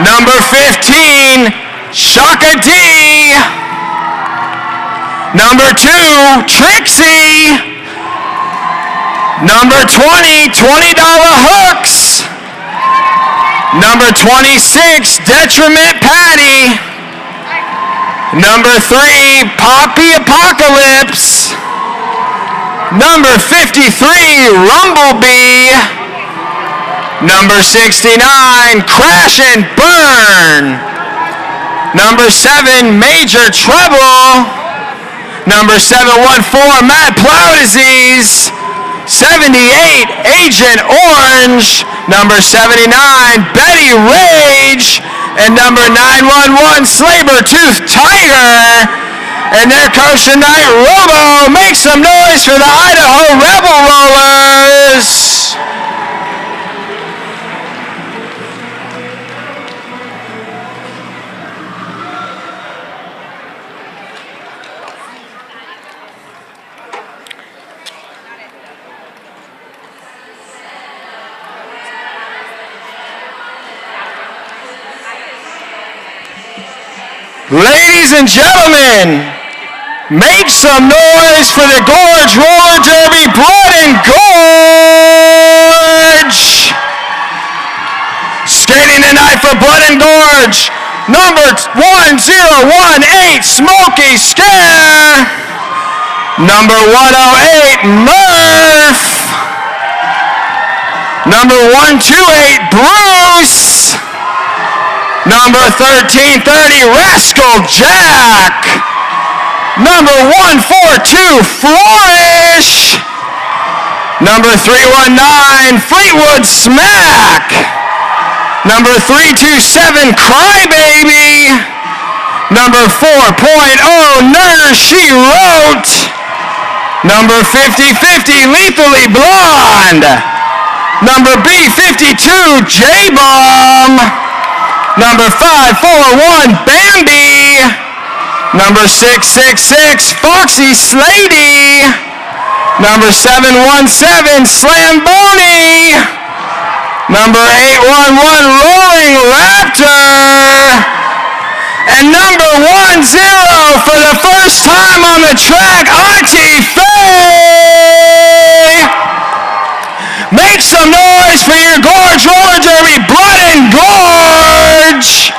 [SPEAKER 5] Number 15, Shaka D. Number 2, Trixie. Number 20, $20 hooks. Number 26, Detriment Patty. Number 3, Poppy Apocalypse. Number 53, Rumblebee. Number 69, Crash and Burn. Number 7, Major Treble. Number 714, Mad Plow Disease. 78, Agent Orange. Number 79, Betty Rage. And number 911, Saber-Tooth Tiger. And their coach tonight, Robo. Make some noise for the Idaho Rebel Rollers. Ladies and gentlemen, make some noise for the Gorge Roller Derby Blood and Gorge. Skating tonight for Blood and Gorge, number 1018, Smokey Scare. Number 108, Murph. Number 128, Bruce. Number 1330, Rascal Jack. Number 142, Flourish. Number 319, Fleetwood Smack. Number 327, Crybaby. Number 4.0, Nurse She Wrote. Number 5050, Lethally Blonde. Number B52, J-Bomb. Number 541, Bambi. Number 666, Foxy Slady. Number 717, Slamboni. Number 811, Rolling Raptor. And number 10, for the first time on the track, Auntie Faye. Make some noise for your Gorge Roller Derby, Blood and Gorge.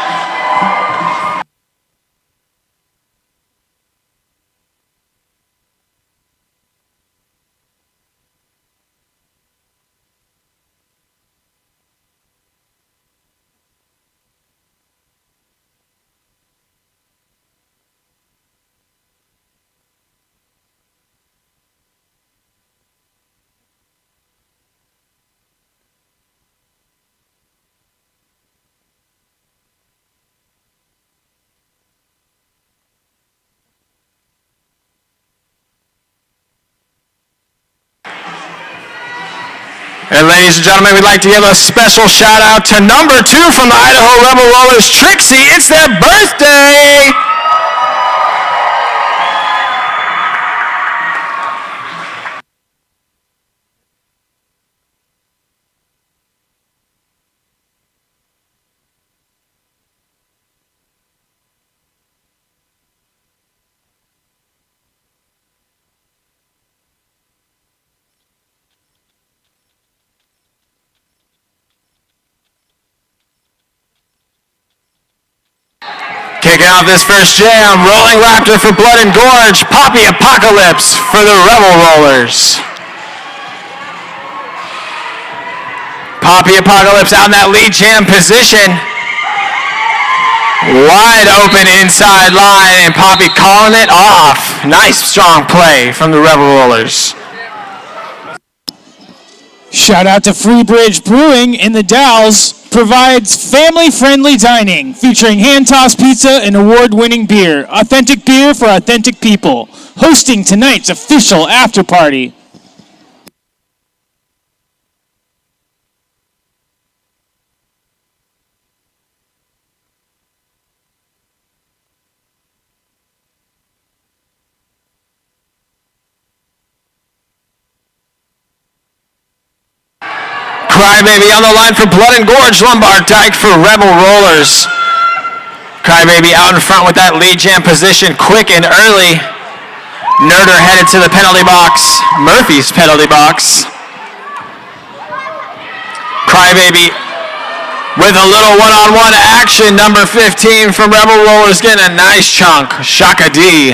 [SPEAKER 5] And ladies and gentlemen, we'd like to give a special shout out to number 2 from the Idaho Rebel Rollers, Trixie. It's their birthday. Kicking off this first jam, Rolling Raptor for Blood and Gorge, Poppy Apocalypse for the Rebel Rollers. Poppy Apocalypse out in that lead jam position. Wide open inside line, and Poppy calling it off. Nice strong play from the Rebel Rollers.
[SPEAKER 3] Shout out to Freebridge Brewing in the Dalles. Provides family-friendly dining featuring hand-tossed pizza and award-winning beer. Authentic beer for authentic people. Hosting tonight's official after party.
[SPEAKER 5] Crybaby on the line for Blood and Gorge. Lombard Dyke for Rebel Rollers. Crybaby out in front with that lead jam position, quick and early. Nerder headed to the penalty box. Murphy's penalty box. Crybaby with a little one-on-one action. Number 15 from Rebel Rollers getting a nice chunk. Shaka D.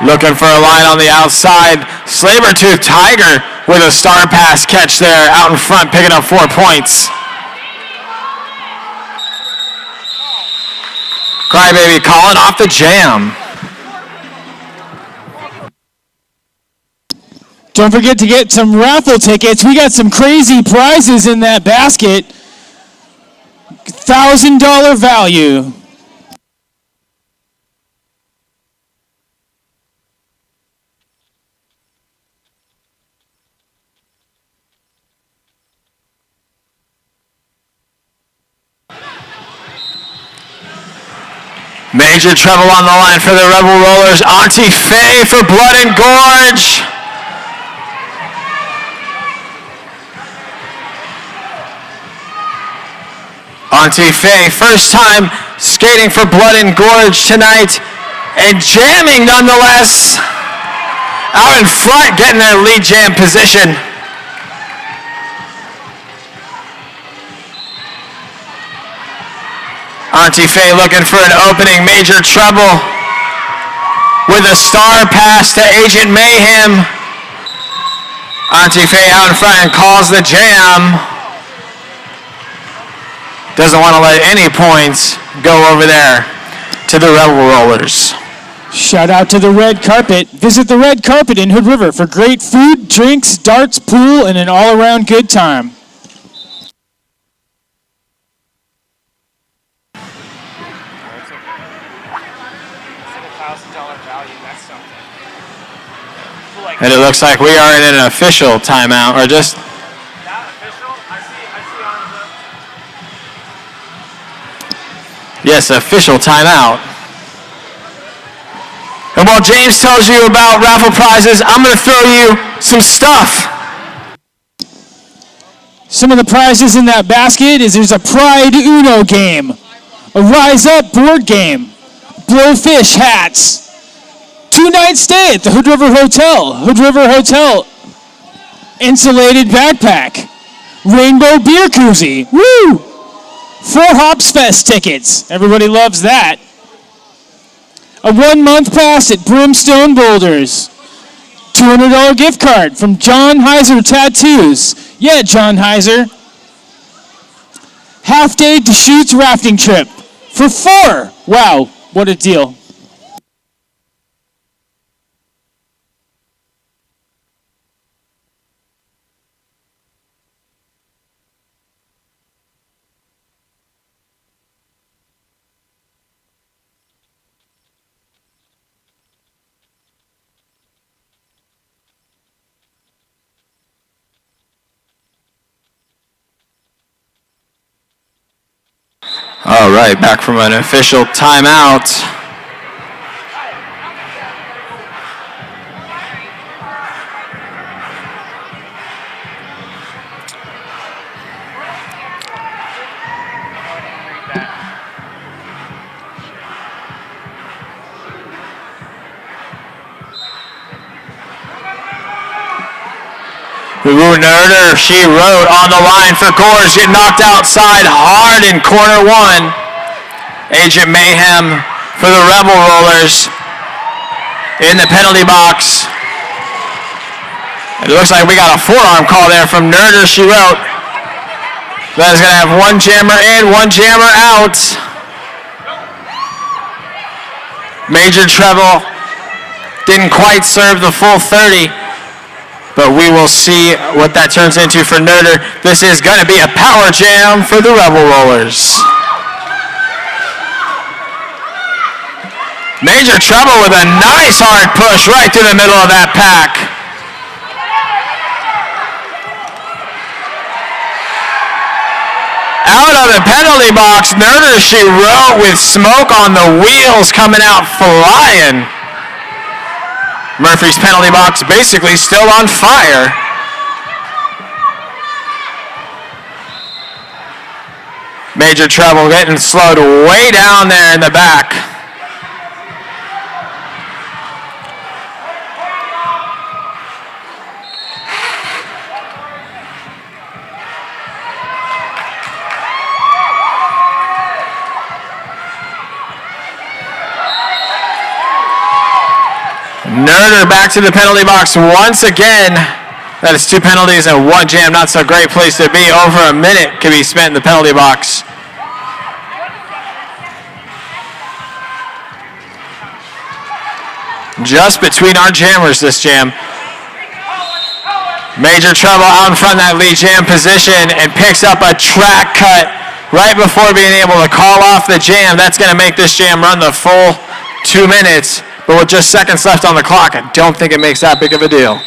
[SPEAKER 5] Looking for a line on the outside. Sabertooth Tiger with a star pass catch there out in front, picking up 4 points. Crybaby calling off the jam.
[SPEAKER 3] Don't forget to get some raffle tickets. We got some crazy prizes in that basket. $1,000 value.
[SPEAKER 5] Major trouble on the line for the Rebel Rollers. Auntie Faye for Blood and Gorge. Auntie Faye, first time skating for Blood and Gorge tonight, and jamming nonetheless. Out in front, getting that lead jam position. Auntie Faye looking for an opening. Major trouble with a star pass to Agent Mayhem. Auntie Faye out in front and calls the jam. Doesn't want to let any points go over there to the Rebel Rollers.
[SPEAKER 3] Shout out to the Red Carpet. Visit the Red Carpet in Hood River for great food, drinks, darts, pool, and an all-around good time.
[SPEAKER 5] And it looks like we are in an official timeout, or just...
[SPEAKER 1] That official? I see arms up.
[SPEAKER 5] Yes, official timeout. And while James tells you about raffle prizes, I'm going to throw you some stuff.
[SPEAKER 3] Some of the prizes in that basket is there's a Pride Uno game, a Rise Up board game, Blowfish hats, 2-night stay at the Hood River Hotel, insulated backpack, rainbow beer koozie, woo! 4 Hops Fest tickets, everybody loves that. A 1-month pass at Brimstone Boulders, $200 gift card from John Heiser Tattoos. Yeah, John Heiser. Half-day Deschutes rafting trip for 4. Wow, what a deal.
[SPEAKER 5] All right, back from an official timeout. Nerder, she wrote on the line for Gorge, get knocked outside hard in corner 1. Agent Mayhem for the Rebel Rollers. in the penalty box. It looks like we got a forearm call there from Nerder, she wrote. That is going to have one jammer in, one jammer out. Major treble didn't quite serve the full 30, but we will see what that turns into for Nerder. This is going to be a power jam for the Rebel Rollers. Major treble with a nice hard push right through the middle of that pack. Out of the penalty box, Nerder, she wrote, with smoke on the wheels coming out flying. Murphy's penalty box basically still on fire. Major treble getting slowed way down there in the back. Nerder back to the penalty box once again. That is 2 penalties and 1 jam. Not so great place to be. Over a minute can be spent in the penalty box. Just between our jammers, this jam. Major treble out in front of that lead jam position and picks up a track cut right before being able to call off the jam. That's going to make this jam run the full 2 minutes. But with just seconds left on the clock, I don't think it makes that big of a deal.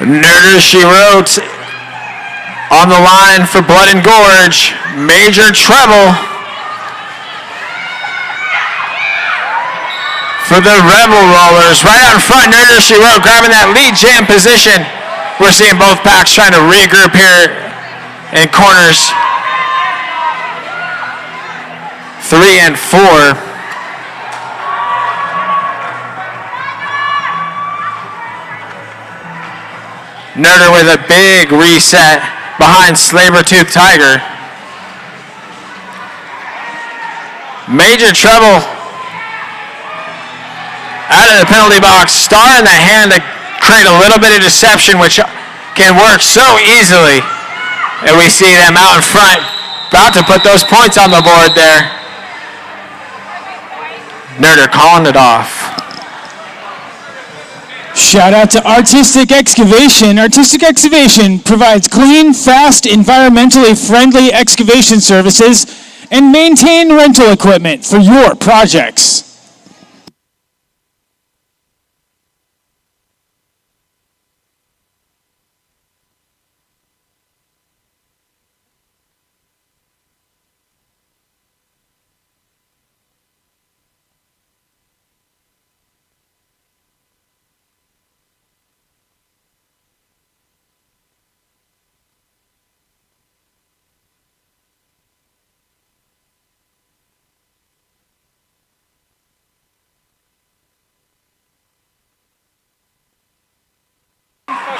[SPEAKER 5] Nerder, she wrote, on the line for Blood and Gorge. Major treble for the Rebel Rollers. Right out in front, Nerder, she wrote, grabbing that lead jam position. We're seeing both packs trying to regroup here in corners 3 and 4. Nerder with a big reset behind Saber-Tooth Tiger. Major treble out of the penalty box. Star in the hand to create a little bit of deception, which can work so easily. And we see them out in front, about to put those points on the board there. Nerder calling it off.
[SPEAKER 3] Shout out to Artistic Excavation. Artistic Excavation provides clean, fast, environmentally friendly excavation services and maintain rental equipment for your projects.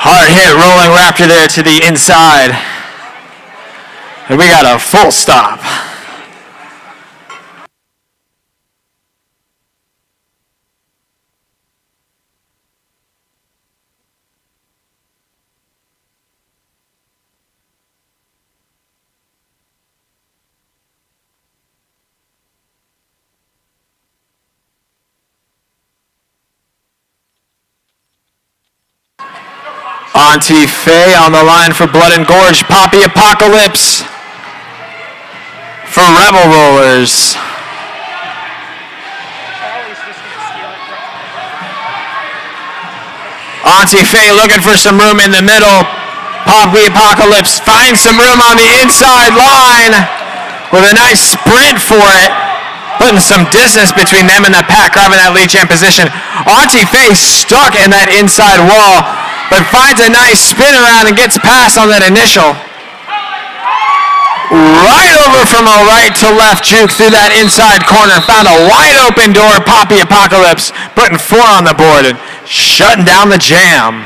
[SPEAKER 5] Hard hit, rolling Raptor there to the inside. And we got a full stop. Auntie Faye on the line for Blood and Gorge. Poppy Apocalypse for Rebel Rollers. Auntie Faye looking for some room in the middle. Poppy Apocalypse finds some room on the inside line with a nice sprint for it, putting some distance between them and the pack, grabbing that lead jam position. Auntie Faye stuck in that inside wall, but finds a nice spin around and gets past on that initial. Right over from a right to left juke through that inside corner. Found a wide open door. Poppy Apocalypse putting 4 on the board and shutting down the jam.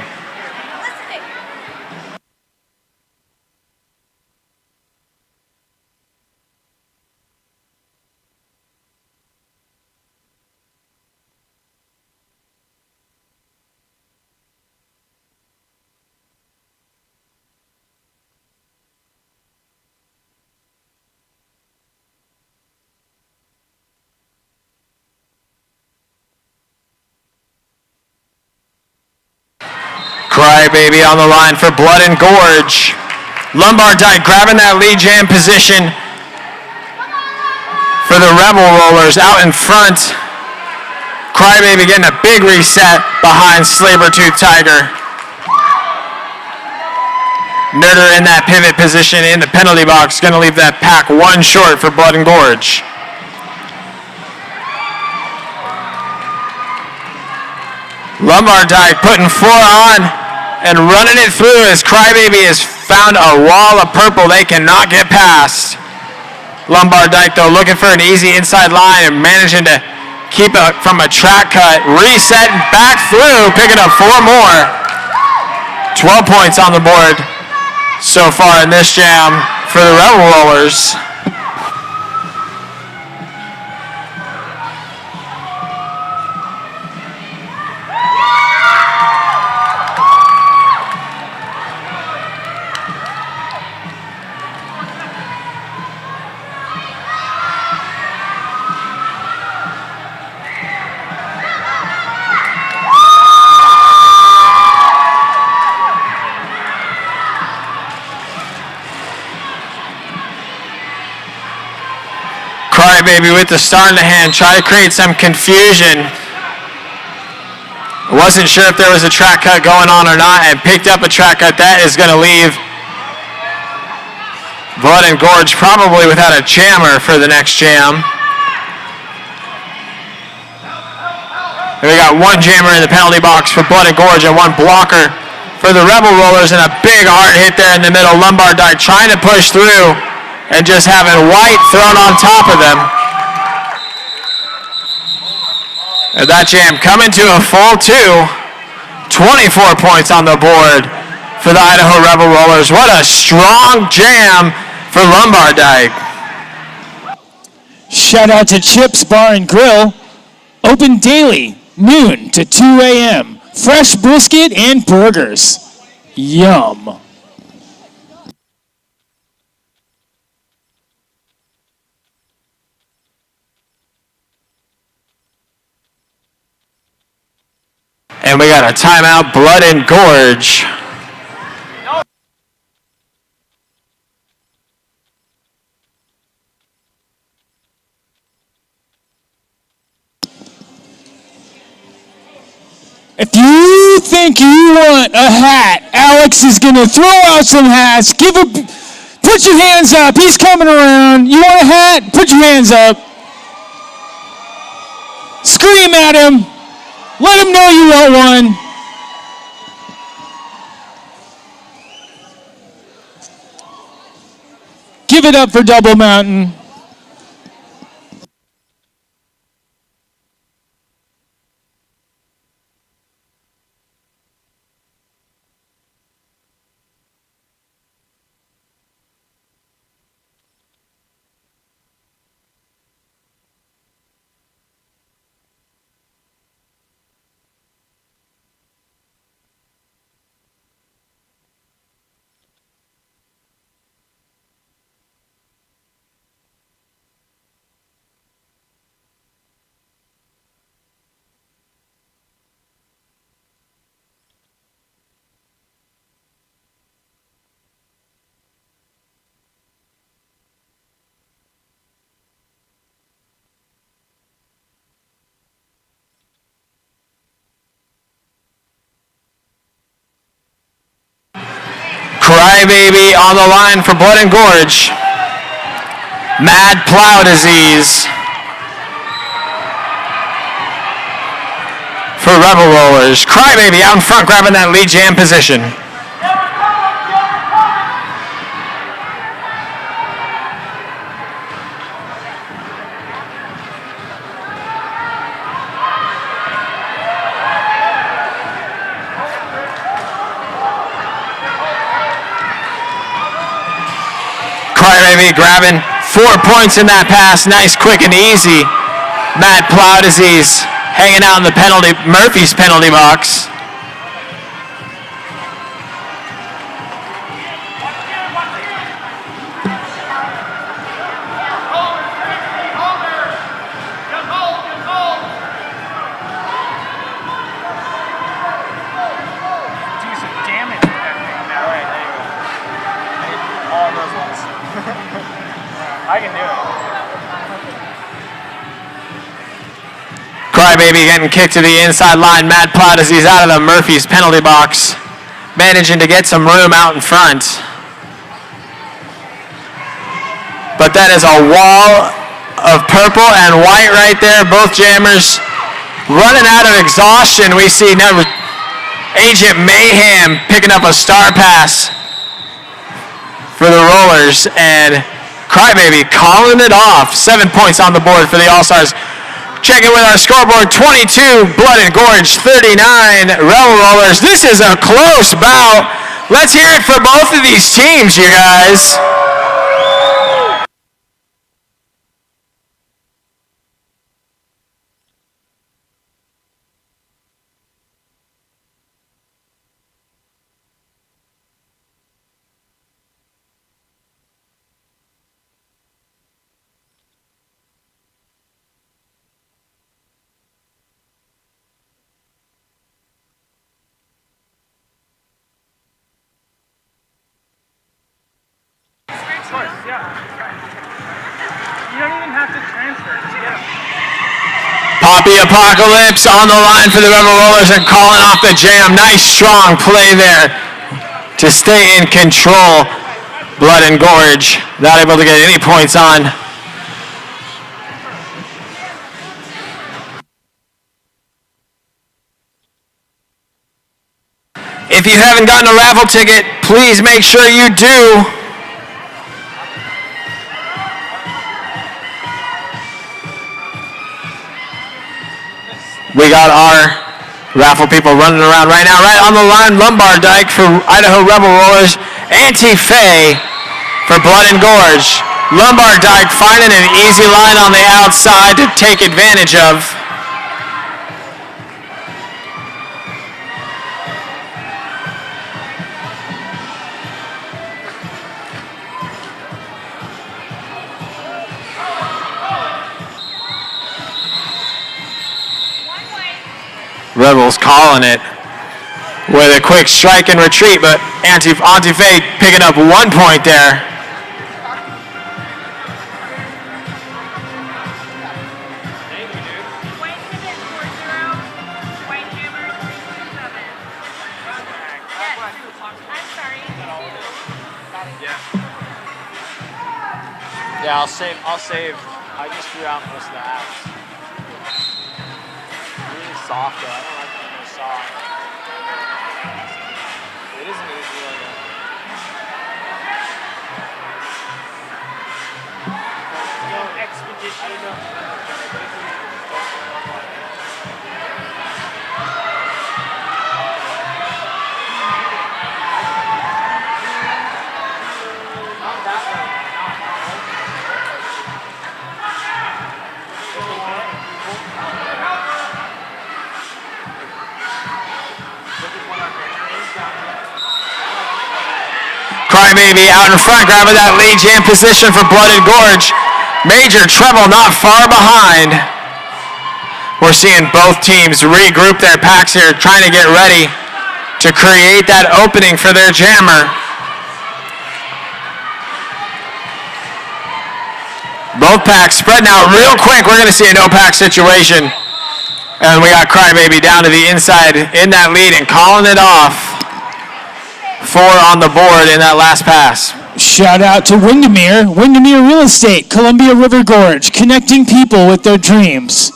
[SPEAKER 5] Crybaby on the line for Blood and Gorge. Lumbar Dyke grabbing that lead jam position for the Rebel Rollers out in front. Crybaby getting a big reset behind Sabertooth Tiger. Nutter in that pivot position in the penalty box, going to leave that pack 1 short for Blood and Gorge. Lumbar Dyke putting 4 on and running it through as Crybaby has found a wall of purple they cannot get past. Lumbar Dyke, though, looking for an easy inside line and managing to keep it from a track cut. Reset back through, picking up 4 more. 12 points on the board so far in this jam for the Rebel Rollers. Crybaby with the star in the hand, try to create some confusion. Wasn't sure if there was a track cut going on or not, and picked up a track cut. That is going to leave Blood and Gorge probably without a jammer for the next jam. And we got 1 jammer in the penalty box for Blood and Gorge and 1 blocker for the Rebel Rollers, and a big hard hit there in the middle. Lumbar Dyke trying to push through and just having White thrown on top of them. And that jam coming to a full 2. 24 points on the board for the Idaho Rebel Rollers. What a strong jam for Lumbar Dyke.
[SPEAKER 3] Shout out to Chips Bar and Grill. Open daily, noon to 2 a.m. Fresh brisket and burgers. Yum.
[SPEAKER 5] And we got a timeout, Blood and Gorge.
[SPEAKER 3] If you think you want a hat, Alex is going to throw out some hats. Put your hands up. He's coming around. You want a hat? Put your hands up. Scream at him. Let him know you want one. Give it up for Double Mountain.
[SPEAKER 5] Crybaby on the line for Blood and Gorge. Mad Plow Disease for Rebel Rollers. Crybaby out in front grabbing that lead jam position. Crybaby grabbing 4 points in that pass. Nice, quick, and easy. Mad Plow Disease hanging out in the Murphy's penalty box.
[SPEAKER 4] Do some damage with that thing now.
[SPEAKER 1] All right, there you go. I need all those ones. I can do it.
[SPEAKER 5] Crybaby getting kicked to the inside line. Mad Plow Disease out of the Murphy's penalty box. Managing to get some room out in front. But that is a wall of purple and white right there. Both jammers running out of exhaustion. We see now Agent Mayhem picking up a star pass for the Rollers, and Crybaby calling it off. 7 points on the board for the All-Stars. Checking with our scoreboard, 22, Blood and Gorge, 39, Rebel Rollers. This is a close bout. Let's hear it for both of these teams, you guys.
[SPEAKER 4] Of course, yeah. You don't even have to transfer. Just get them.
[SPEAKER 5] Poppy Apocalypse on the line for the Rebel Rollers and calling off the jam. Nice strong play there to stay in control. Blood and Gorge not able to get any points on. If you haven't gotten a raffle ticket, please make sure you do. We got our raffle people running around right now. Right on the line, Lombard Dyke for Idaho Rebel Rollers. Anti-Fay for Blood and Gorge. Lombard Dyke finding an easy line on the outside to take advantage of. Rebels calling it with a quick strike and retreat, but Anti-Fay picking up 1 point there.
[SPEAKER 1] Yeah, I'll save. I just threw out most of the apps. Really soft though. I don't like when they're soft. It isn't easy like that.
[SPEAKER 4] No expedition.
[SPEAKER 5] Crybaby out in front, grabbing that lead jam position for Blood and Gorge. Major treble not far behind. We're seeing both teams regroup their packs here, trying to get ready to create that opening for their jammer. Both packs spreading out real quick. We're going to see a no-pack situation. And we got Crybaby down to the inside in that lead and calling it off. 4 on the board in that last pass.
[SPEAKER 3] Shout out to Windermere Real Estate, Columbia River Gorge, connecting people with their dreams.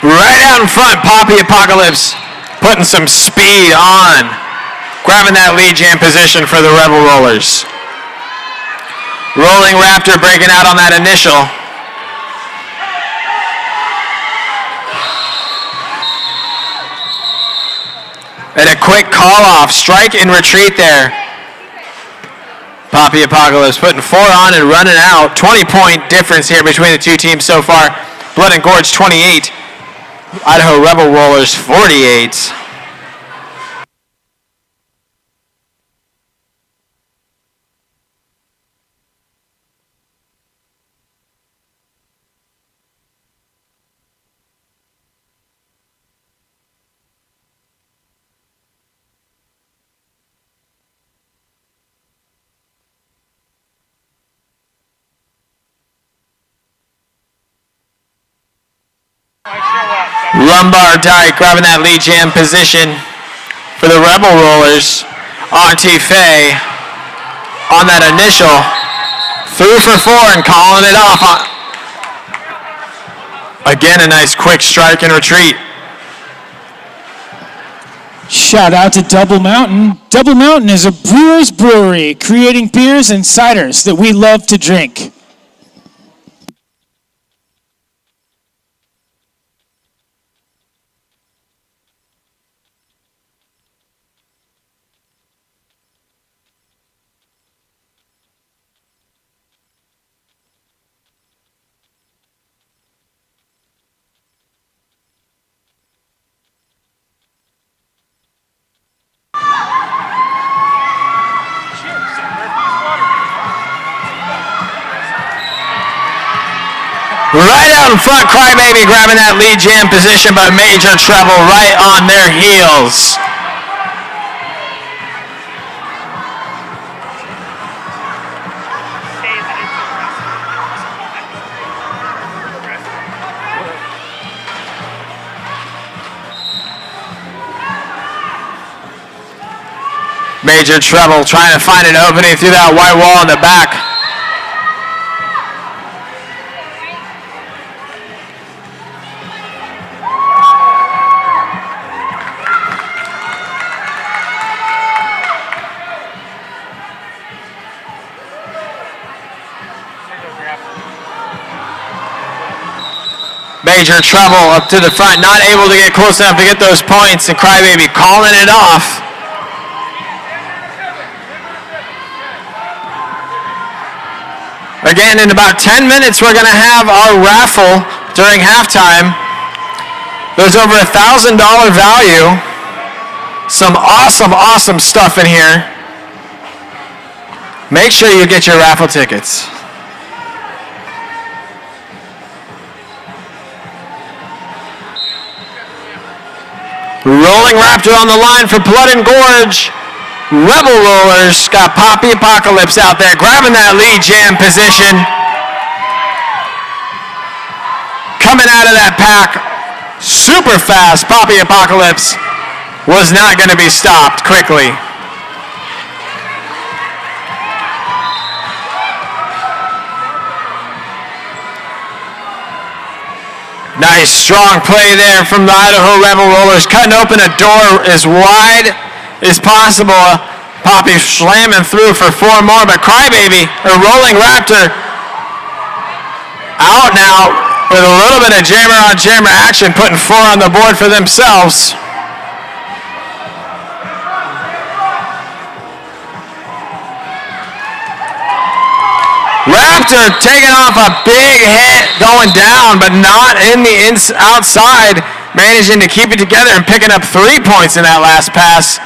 [SPEAKER 5] Right out in front, Poppy Apocalypse putting some speed on, grabbing that lead jam position for the Rebel Rollers. Rolling Raptor breaking out on that initial. And a quick call off, strike and retreat there. Poppy Apocalypse putting 4 on and running out. 20-point difference here between the two teams so far. Blood and Gorge 28. Idaho Rebel Rollers 48. Lombard Dyke grabbing that lead jam position for the Rebel Rollers. Auntie Faye on that initial. Through for 4 and calling it off. Again, a nice quick strike and retreat.
[SPEAKER 3] Shout out to Double Mountain. Double Mountain is a brewer's brewery creating beers and ciders that we love to drink.
[SPEAKER 5] Right out in front, Crybaby grabbing that lead jam position, but Major Treble right on their heels. Major Treble trying to find an opening through that white wall in the back. Major Treble up to the front, not able to get close enough to get those points, and Crybaby calling it off. Again, in about 10 minutes, we're going to have our raffle during halftime. There's over $1,000 value. Some awesome, awesome stuff in here. Make sure you get your raffle tickets. Rolling Raptor on the line for Blood and Gorge. Rebel Rollers got Poppy Apocalypse out there grabbing that lead jam position. Coming out of that pack super fast. Poppy Apocalypse was not going to be stopped quickly. Nice strong play there from the Idaho Rebel Rollers, cutting open a door as wide as possible. Poppy slamming through for 4 more, but Crybaby, or Rolling Raptor, out now with a little bit of jammer on jammer action, putting 4 on the board for themselves. Raptor taking off a big hit going down, but not in the outside, managing to keep it together and picking up 3 points in that last pass.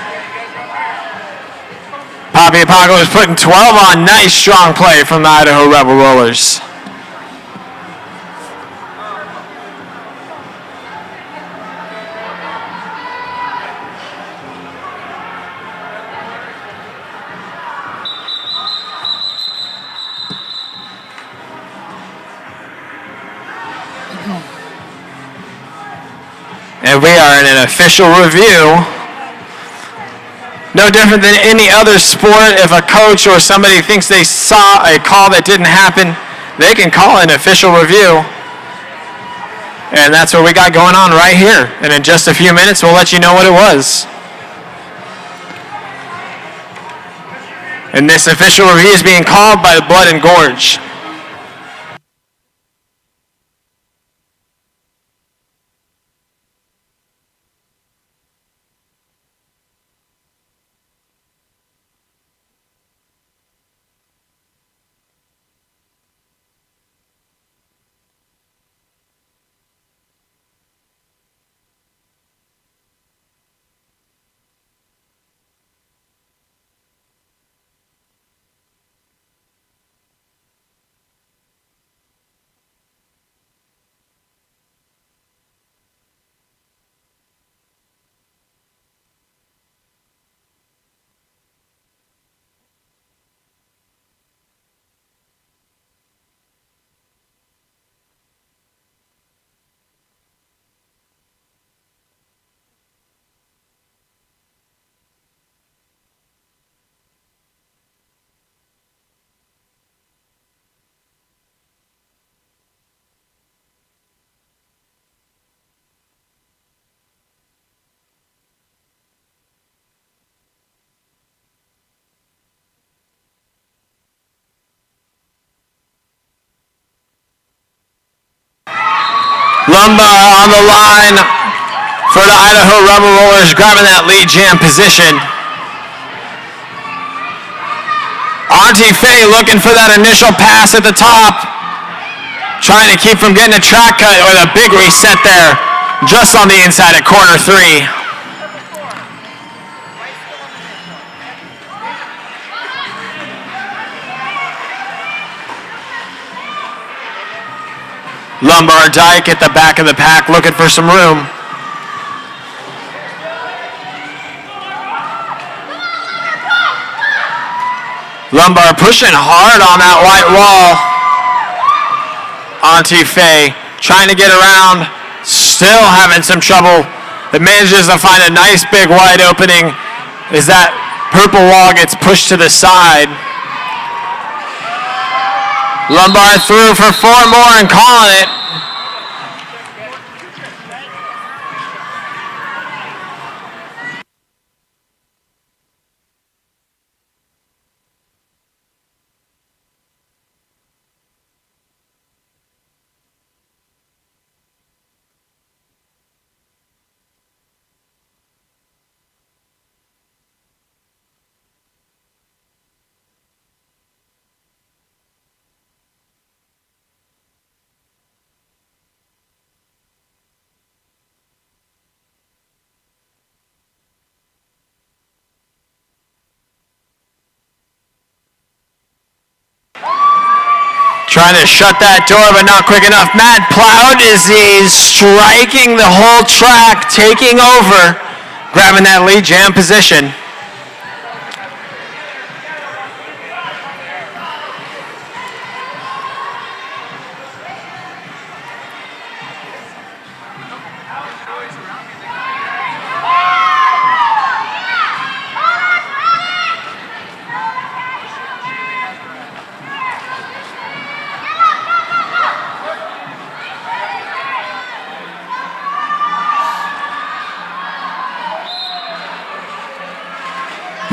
[SPEAKER 5] Poppy Apocalypse putting 12 on. Nice strong play from the Idaho Rebel Rollers. And we are in an official review. No different than any other sport. If a coach or somebody thinks they saw a call that didn't happen, they can call an official review. And that's what we got going on right here. And in just a few minutes, we'll let you know what it was. And this official review is being called by the Bout and Gorge. Lumbar on the line for the Idaho Rubber Rollers, grabbing that lead jam position. Auntie Faye looking for that initial pass at the top. Trying to keep from getting a track cut with a big reset there. Just on the inside at corner 3. Lumbar Dyke at the back of the pack looking for some room. Lumbar pushing hard on that white wall. Auntie Faye trying to get around, still having some trouble. It manages to find a nice big wide opening as that purple wall gets pushed to the side. Lumbar through for 4 more and calling it. Trying to shut that door, but not quick enough. Mad Plow Disease striking the whole track, taking over, grabbing that lead jam position.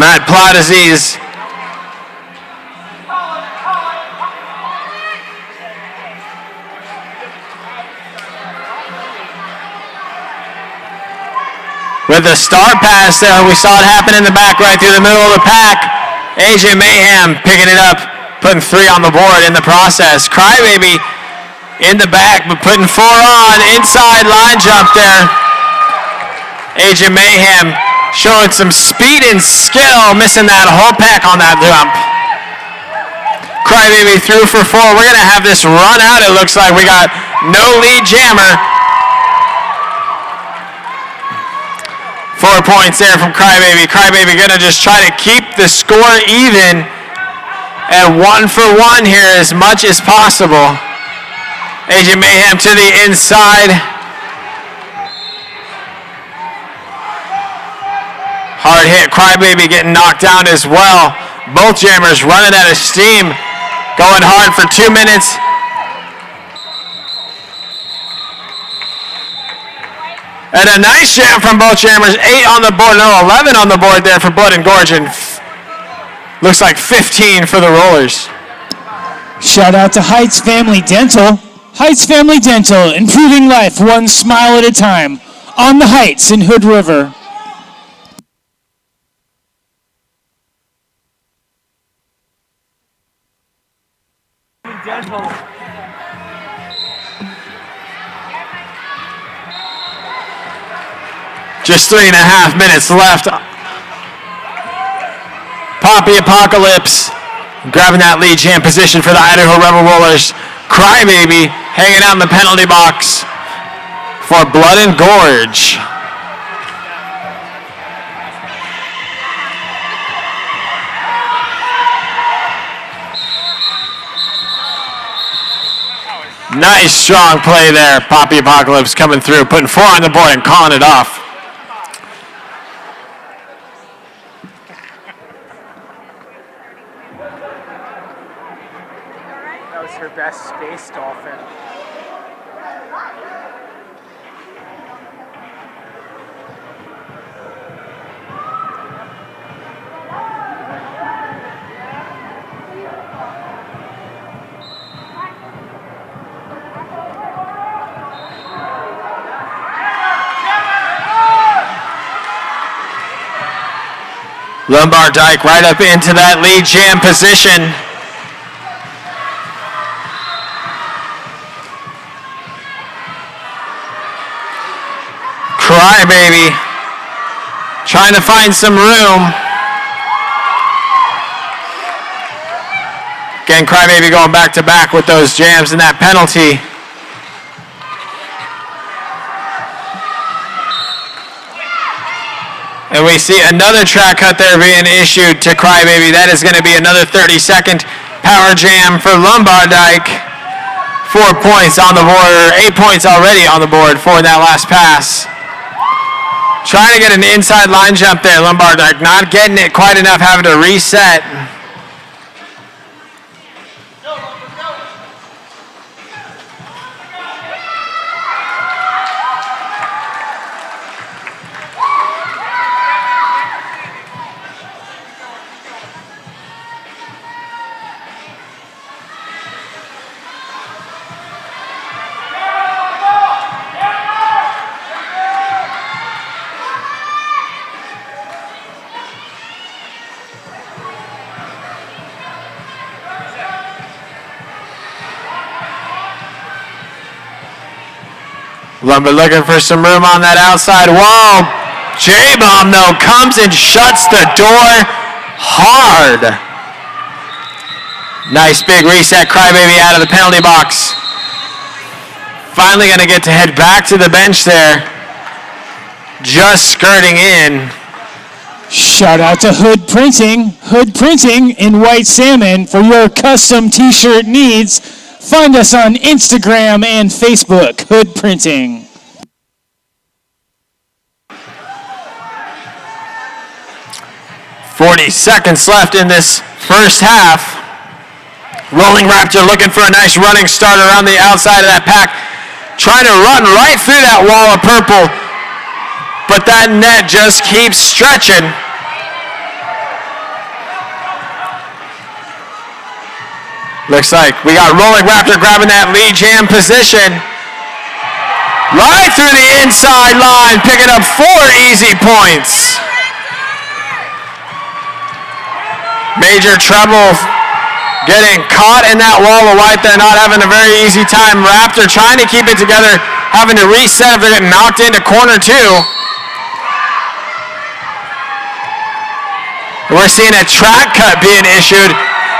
[SPEAKER 5] Mad Plow Disease. With the star pass there, we saw it happen in the back right through the middle of the pack. AJ Mayhem picking it up, putting 3 on the board in the process. Crybaby in the back, but putting 4 on. Inside line jump there. AJ Mayhem showing some speed and skill, missing that whole pack on that jump. Crybaby through for 4. We're going to have this run out, it looks like. We got no lead jammer. 4 points there from Crybaby. Crybaby going to just try to keep the score even and 1 for 1 here as much as possible. AJ Mayhem to the inside. Hard hit, Crybaby getting knocked down as well. Both jammers running out of steam, going hard for 2 minutes. And a nice jam from both jammers. 8 on the board, no, 11 on the board there for Bout and Gorge, and looks like 15 for the Rollers.
[SPEAKER 3] Shout out to Heights Family Dental. Heights Family Dental, improving life one smile at a time. On the Heights in Hood River.
[SPEAKER 4] Dental.
[SPEAKER 5] Just 3.5 minutes left. Poppy Apocalypse grabbing that lead jam position for the Idaho Rebel Rollers. Crybaby hanging out in the penalty box for Bout and Gorge. Nice strong play there. Poppy Apocalypse coming through, putting 4 on the board and calling it off.
[SPEAKER 4] That was her best space dolphin.
[SPEAKER 5] Lombard Dyke right up into that lead jam position. Crybaby trying to find some room. Again, Crybaby going back to back with those jams and that penalty. And we see another track cut there being issued to Crybaby. That is going to be another 30-second power jam for Lombard Dyke. 4 points on the board, or 8 points already on the board for that last pass. Trying to get an inside line jump there, Lombard Dyke not getting it quite enough, having to reset. Lumber looking for some room on that outside wall. J-Bomb, though, comes and shuts the door hard. Nice big reset, Crybaby out of the penalty box. Finally going to get to head back to the bench there. Just skirting in.
[SPEAKER 3] Shout out to Hood Printing. Hood Printing in white salmon for your custom t-shirt needs. Find us on Instagram and Facebook, Hood Printing.
[SPEAKER 5] .40 left in this first half. Rolling Raptor looking for a nice running start around the outside of that pack. Trying to run right through that wall of purple. But that net just keeps stretching. Looks like we got Rolling Raptor grabbing that lead jam position. Right through the inside line, picking up 4 easy points. Major trouble getting caught in that wall of white there, not having a very easy time. Raptor trying to keep it together, having to reset if they're getting knocked into corner 2. We're seeing a track cut being issued.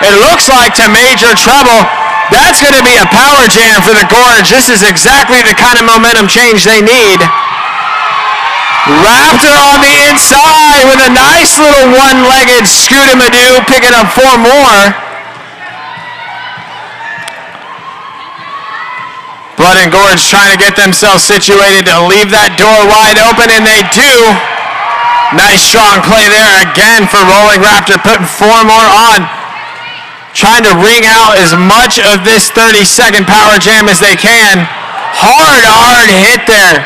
[SPEAKER 5] It looks like to Major Trouble. That's going to be a power jam for the Gorge. This is exactly the kind of momentum change they need. Raptor on the inside with a nice little one-legged Scootamadoo, picking up 4 more. Bout and Gorge trying to get themselves situated to leave that door wide open, and they do. Nice strong play there again for Rolling Raptor, putting 4 more on. Trying to wring out as much of this 30-second power jam as they can. Hard hit there.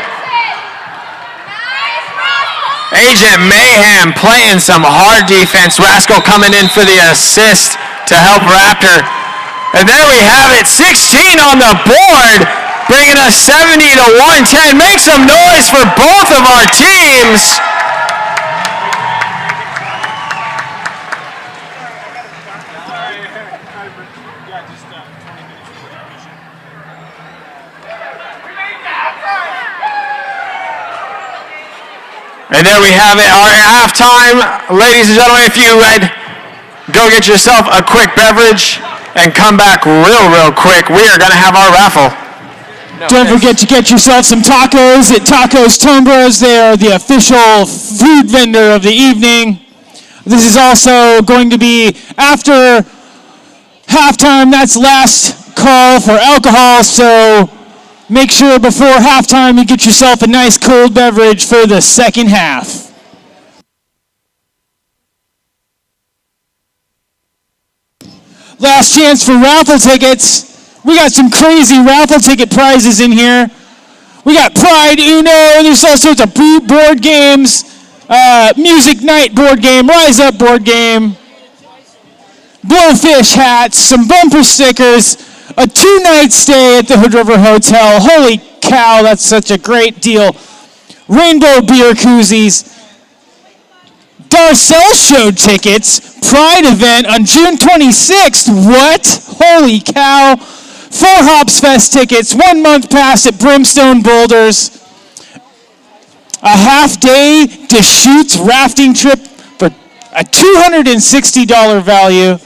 [SPEAKER 5] Agent Mayhem playing some hard defense. Rascal coming in for the assist to help Raptor. And there we have it, 16 on the board, bringing us 70 to 110. Make some noise for both of our teams. And there we have it, our halftime. Ladies and gentlemen, if you would go get yourself a quick beverage and come back real quick, we are going to have our raffle.
[SPEAKER 3] Don't forget to get yourself some tacos at Tacos Tumbras. They are the official food vendor of the evening. This is also going to be after halftime. That's last call for alcohol, so make sure before halftime you get yourself a nice cold beverage for the second half. Last chance for raffle tickets. We got some crazy raffle ticket prizes in here. We got Pride Uno. There's all sorts of board games. Music Night board game. Rise Up board game. Blowfish hats. Some bumper stickers. A 2-night stay at the Hood River Hotel. Holy cow, that's such a great deal. Rainbow beer koozies. Darcel Show tickets. Pride event on June 26th. What? Holy cow. 4 Hops Fest tickets. 1 month pass at Brimstone Boulders. A half-day Deschutes rafting trip for a $260 value.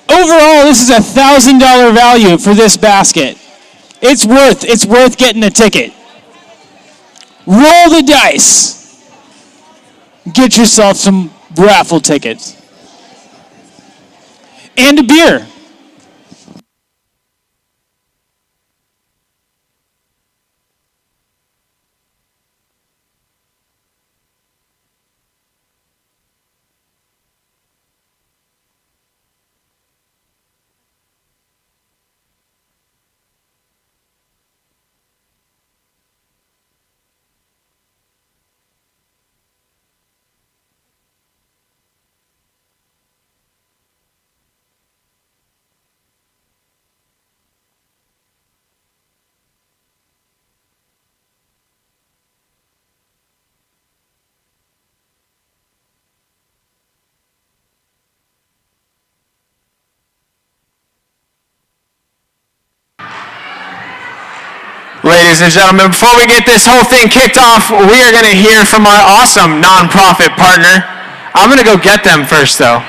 [SPEAKER 3] Overall, this is a $1,000 value for this basket. It's worth getting a ticket. Roll the dice. Get yourself some raffle tickets. And a beer.
[SPEAKER 5] Ladies and gentlemen, before we get this whole thing kicked off, we are going to hear from our awesome nonprofit partner. I'm going to go get them first, though.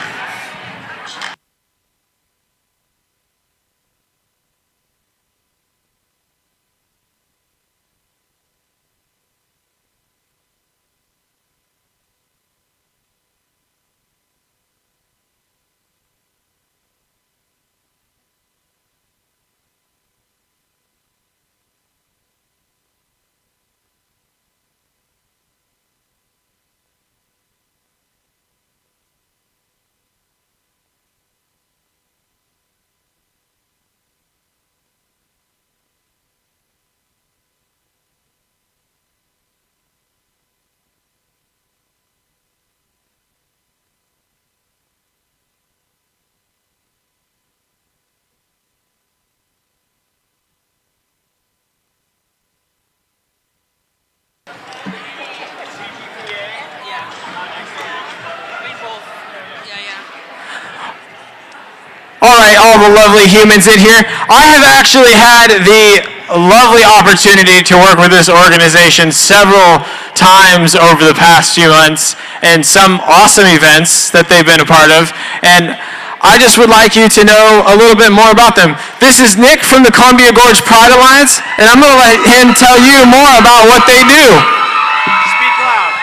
[SPEAKER 5] All right, all the lovely humans in here. I have actually had the lovely opportunity to work with this organization several times over the past few months and some awesome events that they've been a part of. And I just would like you to know a little bit more about them. This is Nick from the Columbia Gorge Pride Alliance, and I'm going to let him tell you more about what they do.
[SPEAKER 1] Speak loud.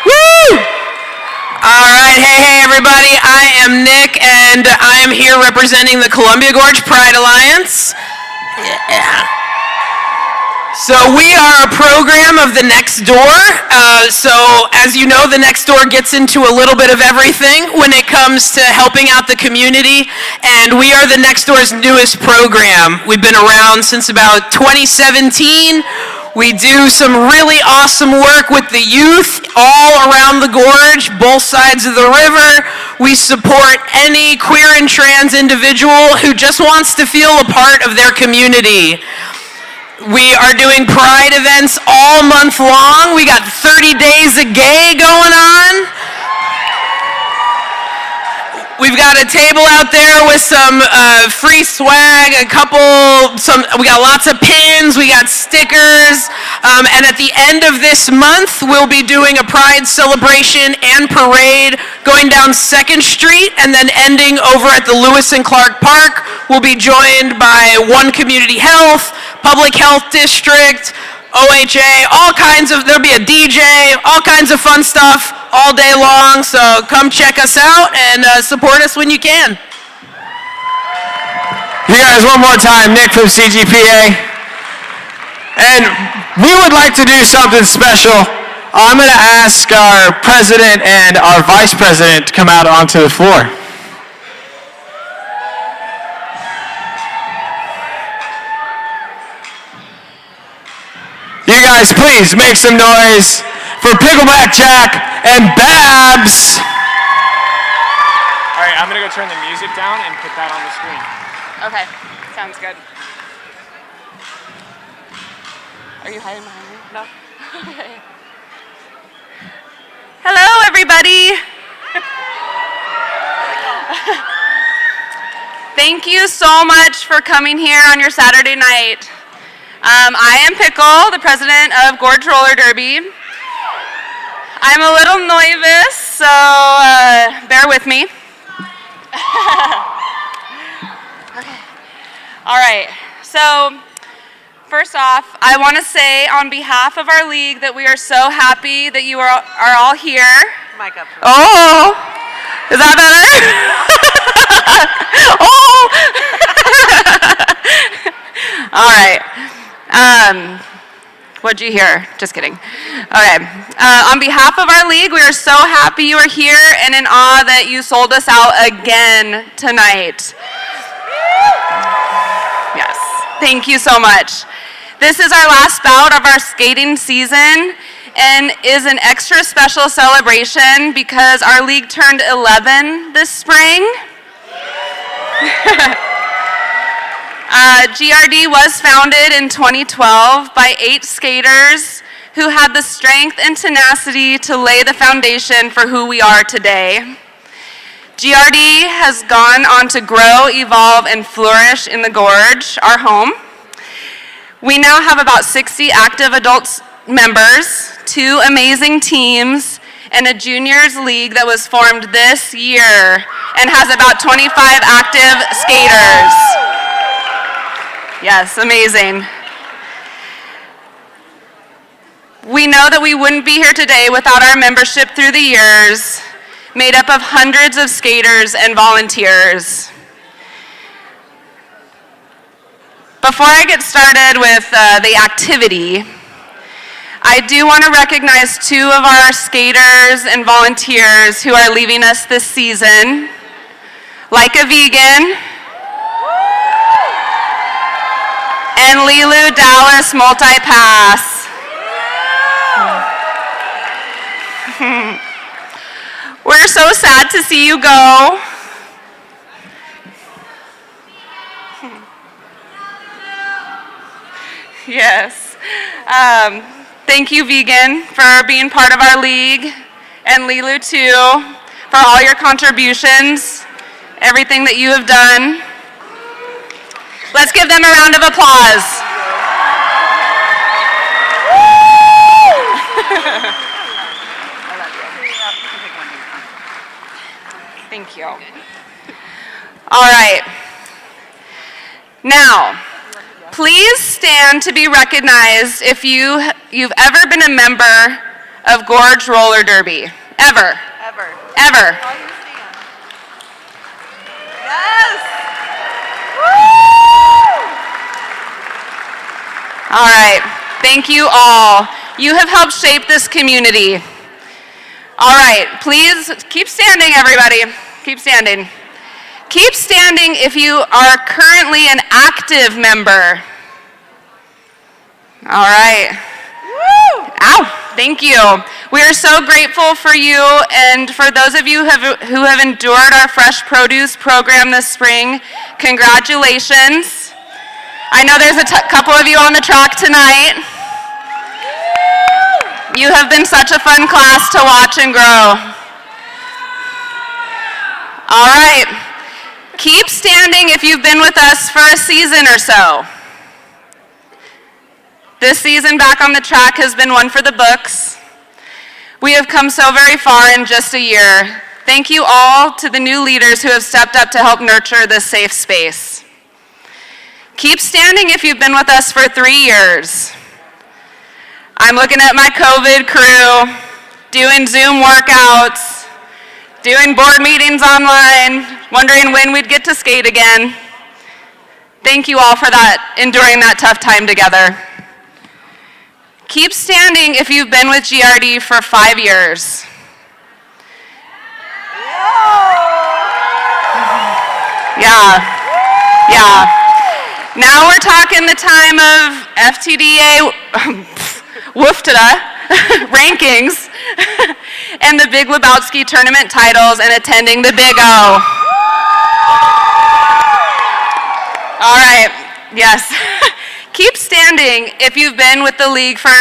[SPEAKER 5] Woo!
[SPEAKER 6] All right, hey everybody, I am Nick and I am here representing the Columbia Gorge Pride Alliance. Yeah. So we are a program of the Next Door. So as you know, the Next Door gets into a little bit of everything when it comes to helping out the community. And we are the Next Door's newest program. We've been around since about 2017. We do some really awesome work with the youth all around the gorge, both sides of the river. We support any queer and trans individual who just wants to feel a part of their community. We are doing Pride events all month long. We got 30 Days of Gay going on. We've got a table out there with some free swag, we got lots of pins, we got stickers, and at the end of this month, we'll be doing a Pride celebration and parade going down 2nd Street and then ending over at the Lewis and Clark Park. We'll be joined by One Community Health, Public Health District, OHA, there'll be a DJ, all kinds of fun stuff all day long, so come check us out and support us when you can.
[SPEAKER 5] You guys, one more time, Nick from CGPA. And we would like to do something special. I'm going to ask our president and our vice president to come out onto the floor. You guys, please make some noise for Pickleback Jack and Babs.
[SPEAKER 1] All right, I'm gonna go turn the music down and put that on the screen.
[SPEAKER 7] Okay, sounds good. Are you hiding behind me? No? Okay. Hello, everybody. Thank you so much for coming here on your Saturday night. I am Pickle, the president of Gorge Roller Derby. I'm a little nervous, so bear with me. Okay. All right, so first off, I want to say on behalf of our league that we are so happy that you are all here.
[SPEAKER 8] Mic up.
[SPEAKER 7] Oh, is that better? Oh! All right. What'd you hear? Just kidding. Okay. On behalf of our league, we are so happy you are here and in awe that you sold us out again tonight. Yes. Thank you so much. This is our last bout of our skating season and is an extra special celebration because our league turned 11 this spring. GRD was founded in 2012 by 8 skaters who had the strength and tenacity to lay the foundation for who we are today. GRD has gone on to grow, evolve, and flourish in the Gorge, our home. We now have about 60 active adult members, 2 amazing teams, and a juniors league that was formed this year and has about 25 active skaters. Yes, amazing. We know that we wouldn't be here today without our membership through the years, made up of hundreds of skaters and volunteers. Before I get started with the activity, I do want to recognize 2 of our skaters and volunteers who are leaving us this season. Like a Vegan, and Lilu Dallas Multi-Pass. We're so sad to see you go. Yes. Thank you, Vegan, for being part of our league, and Lilu too, for all your contributions, everything that you have done. Let's give them a round of applause. Thank you. All right. Now, please stand to be recognized if you've ever been a member of Gorge Roller Derby. Ever.
[SPEAKER 8] Ever.
[SPEAKER 7] Ever.
[SPEAKER 8] All you stand. Yes!
[SPEAKER 7] All right. Thank you all. You have helped shape this community. All right, please keep standing, everybody. Keep standing. Keep standing if you are currently an active member. All right. Woo! Ow, thank you. We are so grateful for you and for those of you who have endured our fresh produce program this spring. Congratulations. I know there's a couple of you on the track tonight. You have been such a fun class to watch and grow. All right. Keep standing if you've been with us for a season or so. This season back on the track has been one for the books. We have come so very far in just a year. Thank you all to the new leaders who have stepped up to help nurture this safe space. Keep standing if you've been with us for 3 years. I'm looking at my COVID crew, doing Zoom workouts, doing board meetings online, wondering when we'd get to skate again. Thank you all for that, enduring that tough time together. Keep standing if you've been with GRD for 5 years. Yeah. Now we're talking the time of FTDA, wooftada, rankings, and the Big Lebowski tournament titles and attending the Big O. All right, yes. Keep standing if you've been with the league for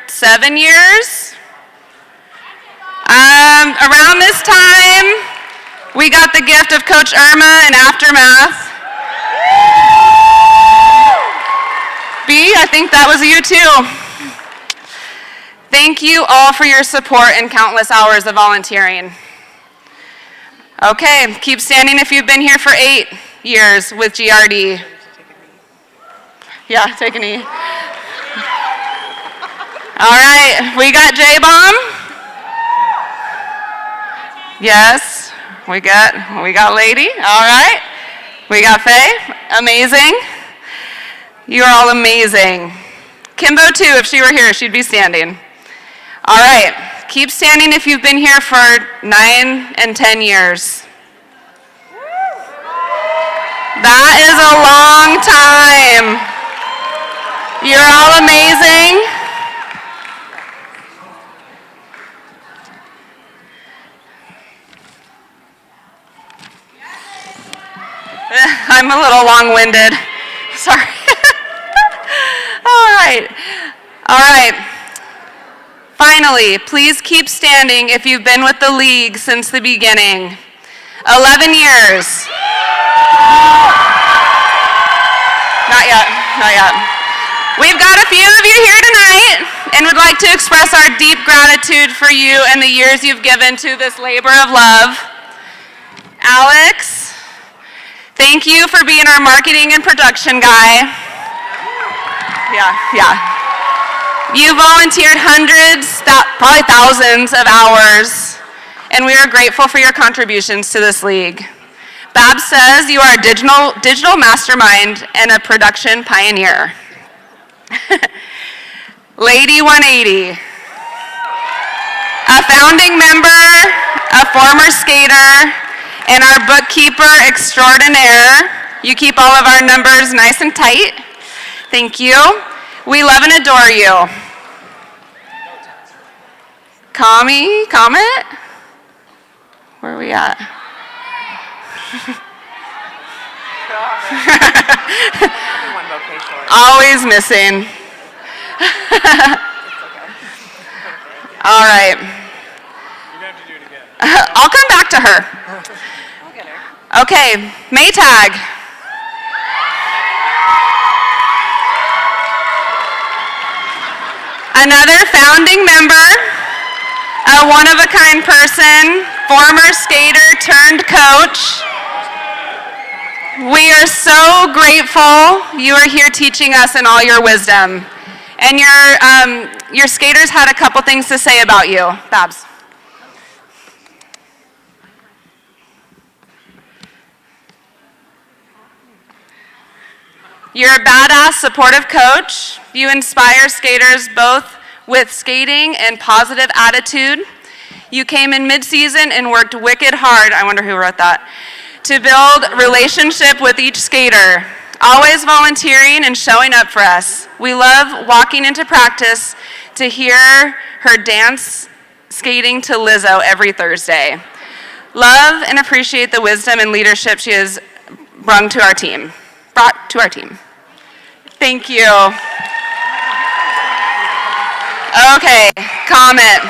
[SPEAKER 7] 7 years. Around this time, we got the gift of Coach Irma and Aftermath. B, I think that was you too. Thank you all for your support and countless hours of volunteering. Okay, keep standing if you've been here for 8 years with GRD. Yeah, take a knee. All right, we got J-Bomb. Yes, we got Lady. All right, we got Faye. Amazing. You are all amazing. Kimbo too, if she were here, she'd be standing. All right, keep standing if you've been here for 9 and 10 years. That is a long time. You're all amazing. I'm a little long-winded. Sorry. All right. Finally, please keep standing if you've been with the league since the beginning. 11 years. Not yet. We've got a few of you here tonight and would like to express our deep gratitude for you and the years you've given to this labor of love. Alex, thank you for being our marketing and production guy. Yeah. You volunteered hundreds, probably thousands of hours, and we are grateful for your contributions to this league. Babs says you are a digital mastermind and a production pioneer. Lady 180, a founding member, a former skater, and our bookkeeper extraordinaire. You keep all of our numbers nice and tight. Thank you. We love and adore you. Comment? Where are we at? Always missing. All right.
[SPEAKER 1] You're gonna have to do it again.
[SPEAKER 7] I'll come back to her.
[SPEAKER 6] I'll get her.
[SPEAKER 7] Okay, Maytag. Another founding member, a one-of-a-kind person, former skater turned coach. We are so grateful you are here teaching us in all your wisdom. And your skaters had a couple things to say about you. Babs. You're a badass, supportive coach. You inspire skaters both with skating and positive attitude. You came in mid-season and worked wicked hard, I wonder who wrote that, to build relationship with each skater, always volunteering and showing up for us. We love walking into practice to hear her dance skating to Lizzo every Thursday. Love and appreciate the wisdom and leadership she has brought to our team. Thank you. Okay, comment.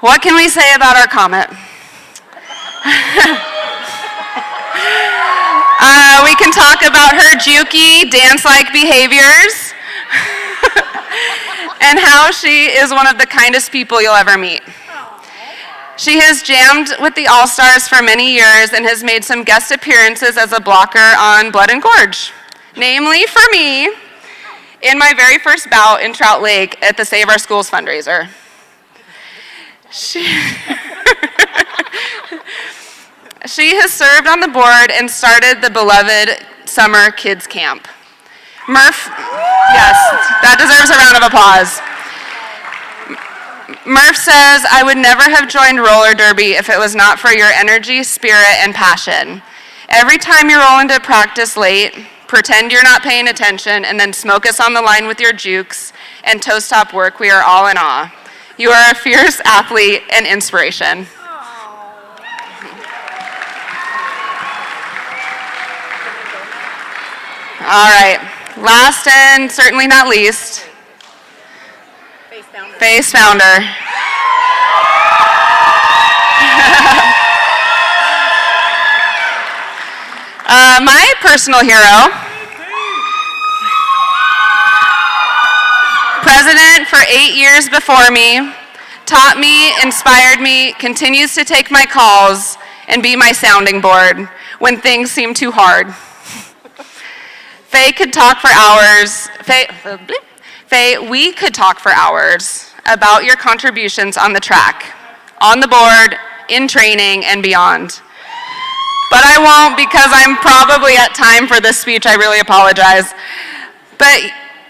[SPEAKER 7] What can we say about our comment? We can talk about her jukey, dance-like behaviors and how she is one of the kindest people you'll ever meet. She has jammed with the All-Stars for many years and has made some guest appearances as a blocker on Blood and Gorge. Namely, for me, in my very first bout in Trout Lake at the Save Our Schools fundraiser. She has served on the board and started the beloved Summer Kids Camp. Murph, yes, that deserves a round of applause. Murph says, I would never have joined roller derby if it was not for your energy, spirit, and passion. Every time you roll into practice late, pretend you're not paying attention, and then smoke us on the line with your jukes and toe-stop work, we are all in awe. You are a fierce athlete and inspiration. All right, last and certainly not least, Face founder. My personal hero, president for 8 years before me, taught me, inspired me, continues to take my calls and be my sounding board when things seem too hard. Faye could talk for hours. Faye, we could talk for hours about your contributions on the track, on the board, in training, and beyond. But I won't because I'm probably at time for this speech. I really apologize. But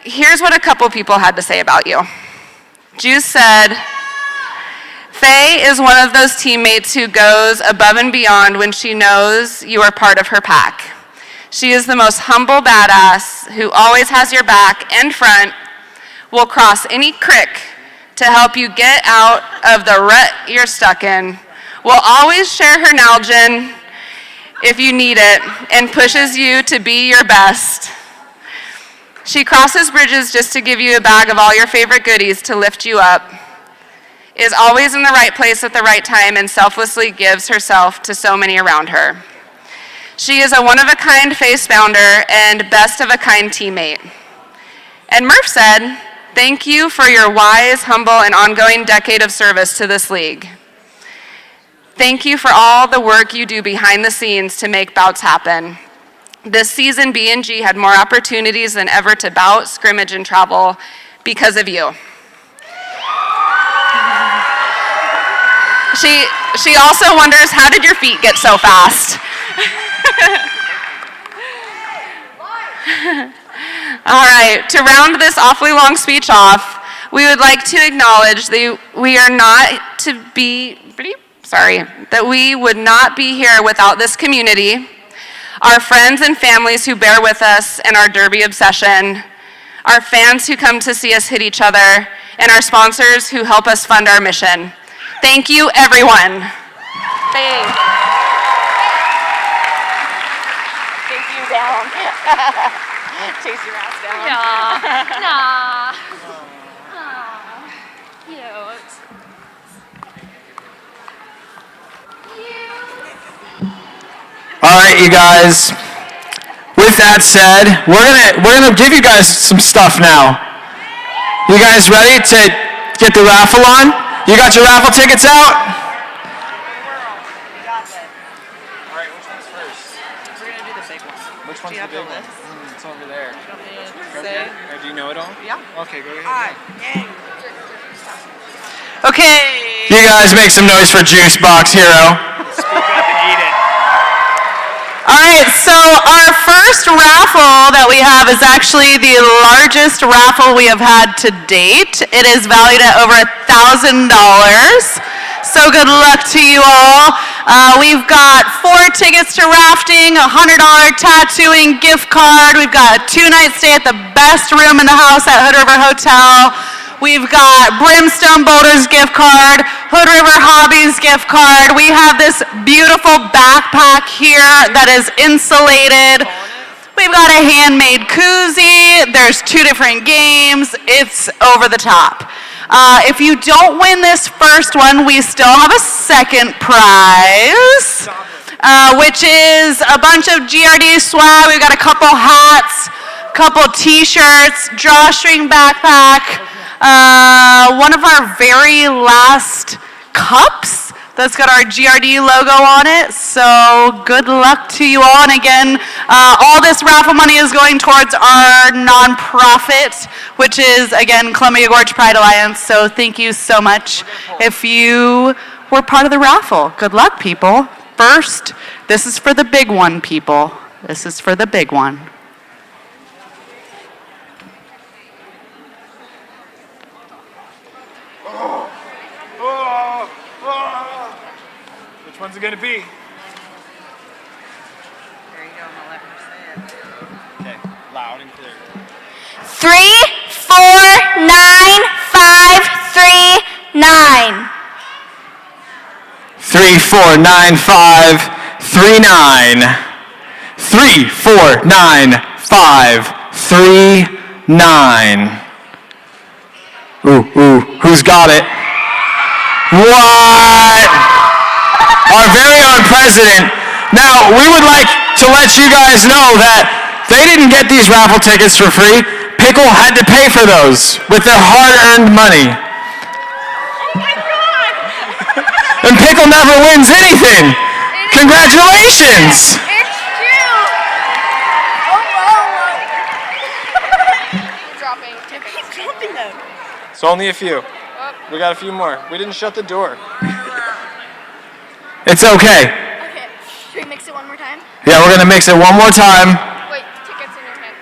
[SPEAKER 7] here's what a couple people had to say about you. Juice said, Faye is one of those teammates who goes above and beyond when she knows you are part of her pack. She is the most humble badass who always has your back and front, will cross any crick to help you get out of the rut you're stuck in, will always share her Nalgene if you need it, and pushes you to be your best. She crosses bridges just to give you a bag of all your favorite goodies to lift you up, is always in the right place at the right time, and selflessly gives herself to so many around her. She is a one-of-a-kind face founder and best-of-a-kind teammate. And Murph said, thank you for your wise, humble, and ongoing decade of service to this league. Thank you for all the work you do behind the scenes to make bouts happen. This season, B&G had more opportunities than ever to bout, scrimmage, and travel because of you. She also wonders, how did your feet get so fast? All right, to round this awfully long speech off, we would like to acknowledge that we would not be here without this community, our friends and families who bear with us in our derby obsession, our fans who come to see us hit each other, and our sponsors who help us fund our mission. Thank you, everyone. Thanks. Chase you down. Chase your ass down.
[SPEAKER 8] Nah. Cute.
[SPEAKER 5] All right, you guys. With that said, we're gonna give you guys some stuff now. You guys ready to get the raffle on? You got your raffle tickets out?
[SPEAKER 1] All right, which one's first?
[SPEAKER 9] We're gonna do the big one.
[SPEAKER 1] Which one's the big one? It's over there.
[SPEAKER 9] Say.
[SPEAKER 1] Do you know it all?
[SPEAKER 9] Yeah.
[SPEAKER 1] Okay, go ahead.
[SPEAKER 6] Okay.
[SPEAKER 5] You guys make some noise for Juice Box Hero.
[SPEAKER 1] Speak up and eat it.
[SPEAKER 7] All right, so our first raffle that we have is actually the largest raffle we have had to date. It is valued at over $1,000. So good luck to you all. We've got 4 tickets to rafting, a $100 tattooing gift card. We've got a 2-night stay at the best room in the house at Hood River Hotel. We've got Brimstone Boulders gift card, Hood River Hobbies gift card. We have this beautiful backpack here that is insulated. We've got a handmade koozie. There's 2 different games. It's over the top. If you don't win this first one, we still have a second prize, which is a bunch of GRD swag. We've got a couple hats, couple t-shirts, drawstring backpack, one of our very last cups that's got our GRD logo on it. So good luck to you all. And again, all this raffle money is going towards our nonprofit, which is, again, Columbia Gorge Pride Alliance. So thank you so much if you were part of the raffle. Good luck, people. First, this is for the big one, people. This is for the big one.
[SPEAKER 1] Which one's it gonna be?
[SPEAKER 9] There you go, I'm gonna let her say it.
[SPEAKER 1] Okay, loud and clear.
[SPEAKER 8] 349539.
[SPEAKER 5] 349539. 349539. Ooh, who's got it? What? Our very own president. Now, we would like to let you guys know that they didn't get these raffle tickets for free. Pickle had to pay for those with their hard-earned money.
[SPEAKER 8] Oh my God!
[SPEAKER 5] And Pickle never wins anything. Congratulations!
[SPEAKER 8] It's true! Dropping tickets. Keep dropping them.
[SPEAKER 1] It's only a few. We got a few more. We didn't shut the door.
[SPEAKER 5] It's okay.
[SPEAKER 8] Okay, should we mix it one more time?
[SPEAKER 5] Yeah, we're gonna mix it one more time.
[SPEAKER 8] Wait, tickets in your hand.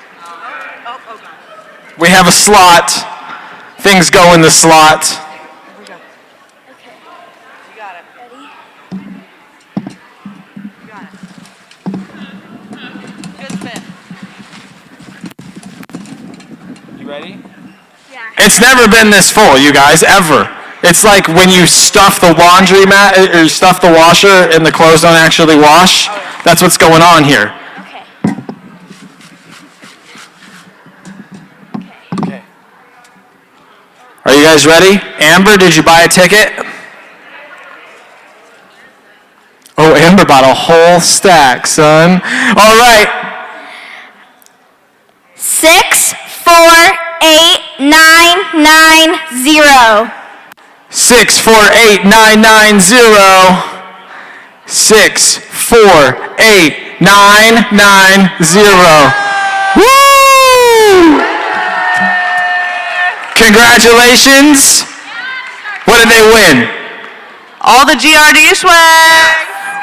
[SPEAKER 5] We have a slot. Things go in the slot.
[SPEAKER 8] Okay,
[SPEAKER 9] You got it.
[SPEAKER 8] ready?
[SPEAKER 9] You got it. Good spin.
[SPEAKER 1] You ready?
[SPEAKER 8] Yeah.
[SPEAKER 5] It's never been this full, you guys, ever. It's like when you stuff the laundry mat, or you stuff the washer and the clothes don't actually wash. That's what's going on here.
[SPEAKER 8] Okay.
[SPEAKER 1] Okay.
[SPEAKER 5] Are you guys ready? Amber, did you buy a ticket? Oh, Amber bought a whole stack, son. All right.
[SPEAKER 8] 648990.
[SPEAKER 5] 648990. 648990. Woo! Congratulations. What did they win?
[SPEAKER 7] All the GRD swag.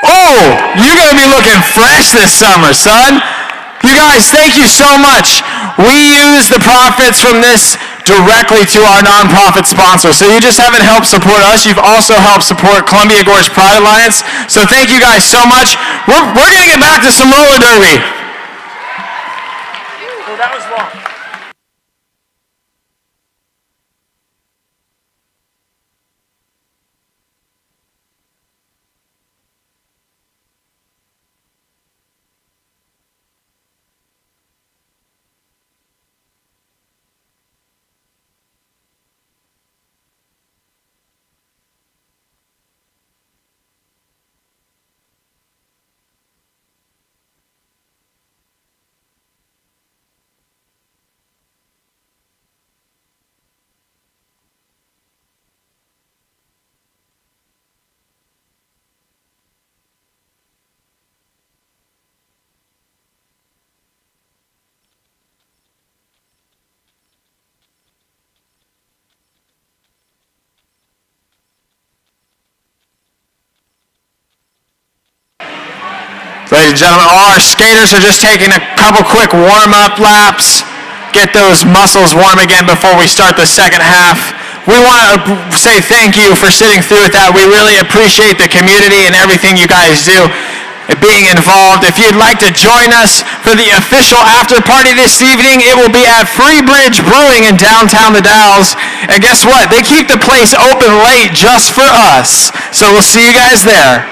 [SPEAKER 5] Oh, you're going to be looking fresh this summer, son. You guys, thank you so much. We use the profits from this directly to our nonprofit sponsor. So you just haven't helped support us. You've also helped support Columbia Gorge Pride Alliance. So thank you guys so much. We're going to get back to some roller derby.
[SPEAKER 1] Well, that was long.
[SPEAKER 5] Ladies and gentlemen, all our skaters are just taking a couple quick warm-up laps. Get those muscles warm again before we start the second half. We want to say thank you for sitting through with that. We really appreciate the community and everything you guys do, being involved. If you'd like to join us for the official after party this evening, it will be at Free Bridge Brewing in downtown The Dalles. And guess what? They keep the place open late just for us. So we'll see you guys there.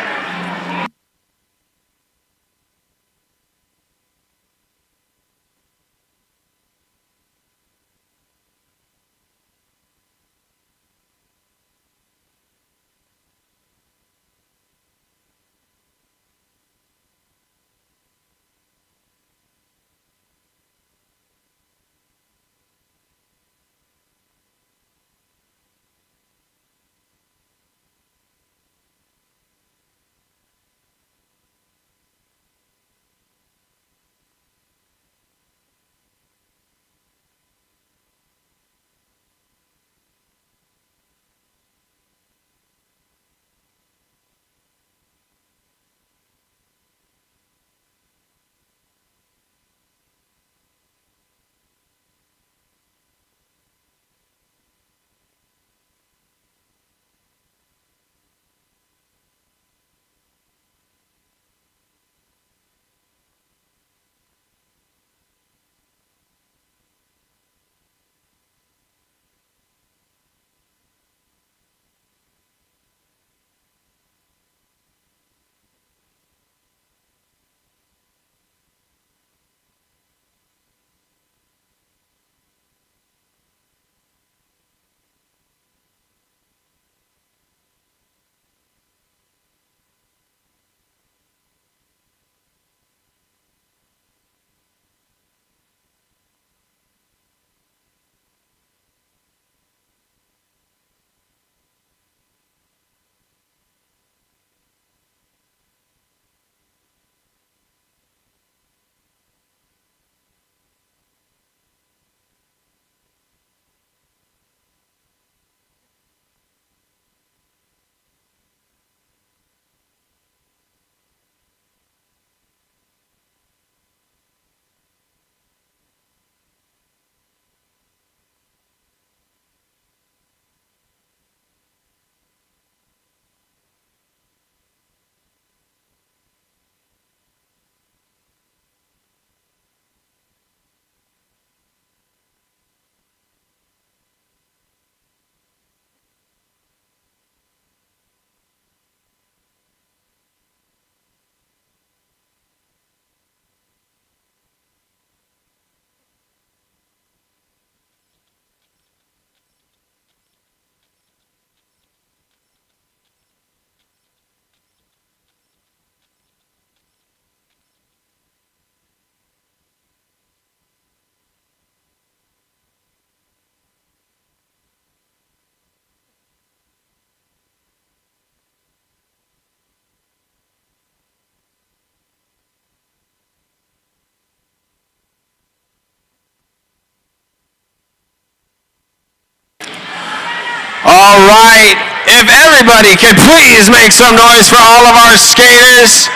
[SPEAKER 5] All right, if everybody could please make some noise for all of our skaters.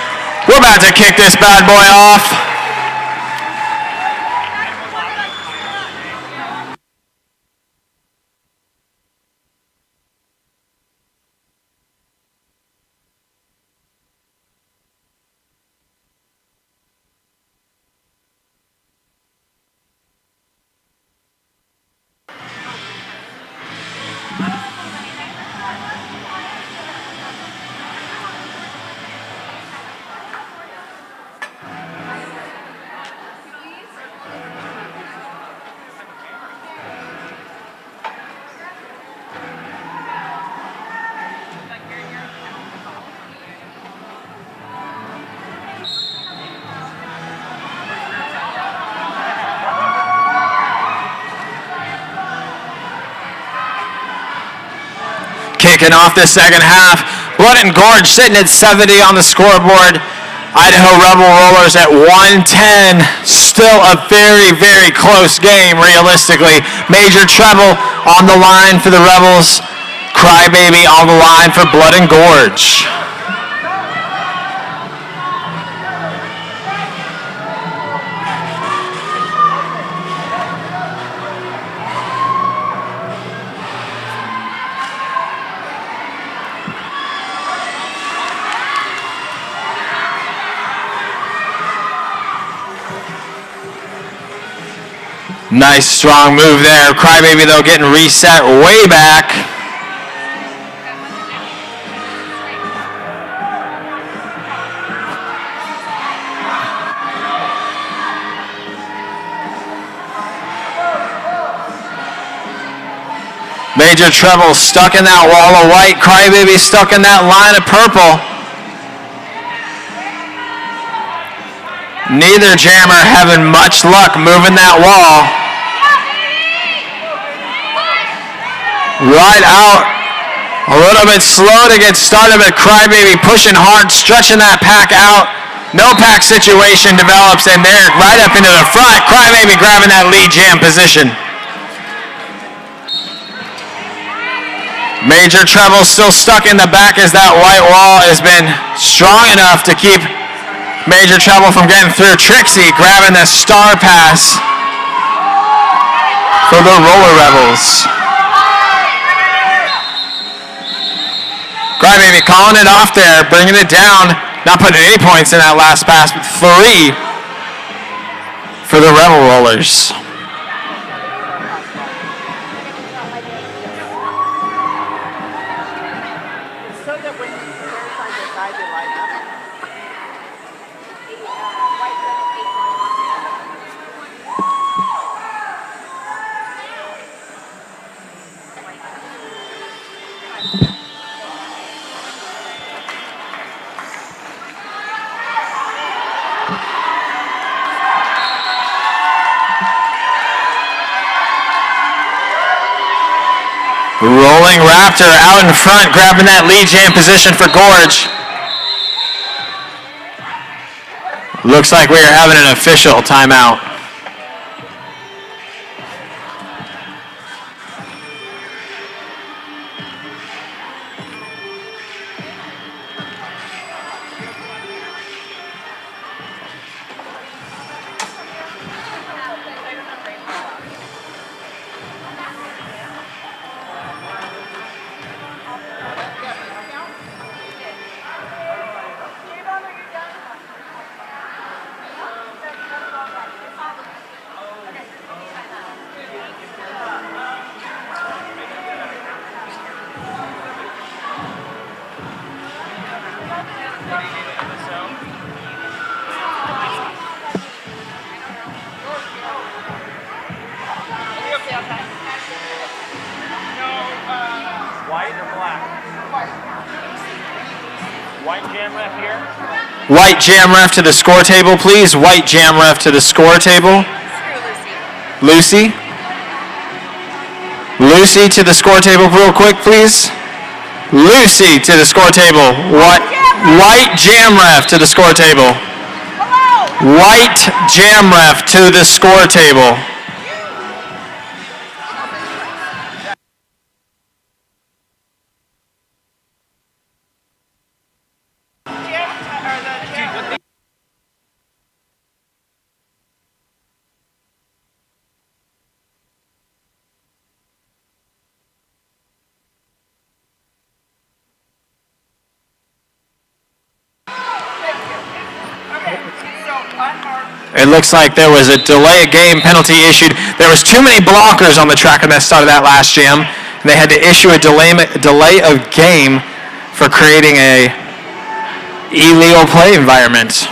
[SPEAKER 5] We're about to kick this bad boy off. Kicking off the second half. Bout and Gorge sitting at 70 on the scoreboard. Idaho Rebel Rollers at 110. Still a very, very close game, realistically. Major treble on the line for the Rebels. Crybaby on the line for Bout and Gorge. Nice strong move there. Crybaby though getting reset way back. Major Treble stuck in that wall of white. Crybaby stuck in that line of purple. Neither jammer having much luck moving that wall. Right out. A little bit slow to get started, but Crybaby pushing hard, stretching that pack out. No pack situation develops, and they're right up into the front. Crybaby grabbing that lead jam position. Major Treble still stuck in the back as that white wall has been strong enough to keep Major Treble from getting through. Trixie grabbing the star pass for the Roller Rebels. Crybaby calling it off there, bringing it down. Not putting any points in that last pass, but 3 for the Rebel Rollers. Rolling Raptor out in front, grabbing that lead jam position for Gorge. Looks like we are having an official timeout. White jam ref to the score table, please. White jam ref to the score table. Lucy. Lucy to the score table real quick, please. Lucy to the score table. White jam ref to the score table. White jam ref to the score table. It looks like there was a delay of game penalty issued. There was too many blockers on the track at the start of that last jam. And they had to issue a delay of game for creating a illegal play environment.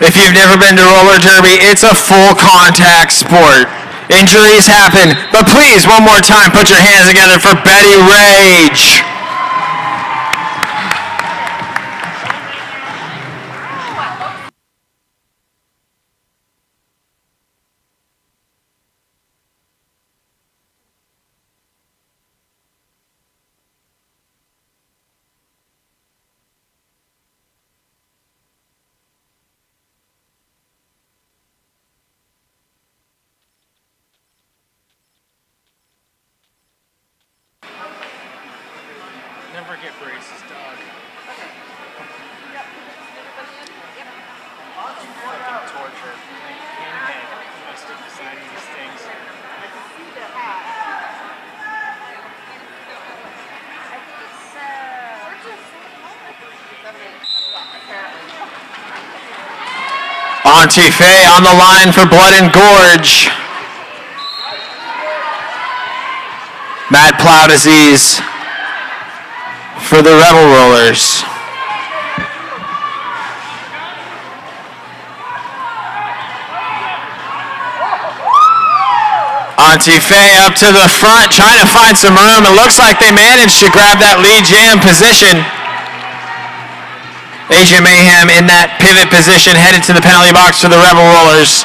[SPEAKER 5] If you've never been to roller derby, it's a full contact sport. Injuries happen, but please, one more time, put your hands together for Betty Rage.
[SPEAKER 1] Never get braces, dog. Fucking torture. Pinhead. I stood beside these things.
[SPEAKER 5] Auntie Faye on the line for Blood and Gorge. Mad Plow Disease for the Rebel Rollers. Auntie Faye up to the front, trying to find some room. It looks like they managed to grab that lead jam position. Agent Mayhem in that pivot position, headed to the penalty box for the Rebel Rollers.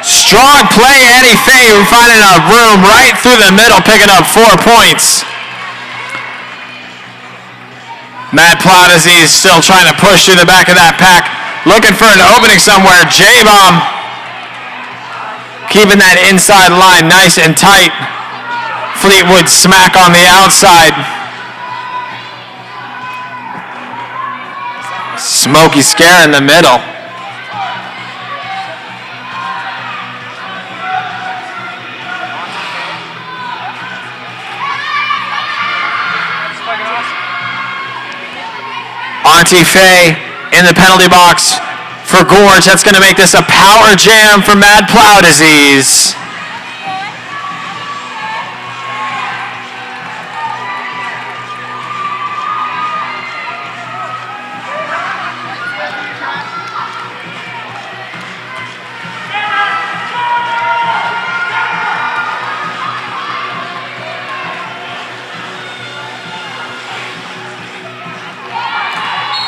[SPEAKER 5] Strong play, Annie Faye finding a room right through the middle, picking up 4 points. Mad Plow Disease still trying to push through the back of that pack, looking for an opening somewhere. J-Bomb keeping that inside line nice and tight. Fleetwood smack on the outside. Smokey Scare in the middle. Auntie Faye in the penalty box for Gorge. That's going to make this a power jam for Mad Plow Disease.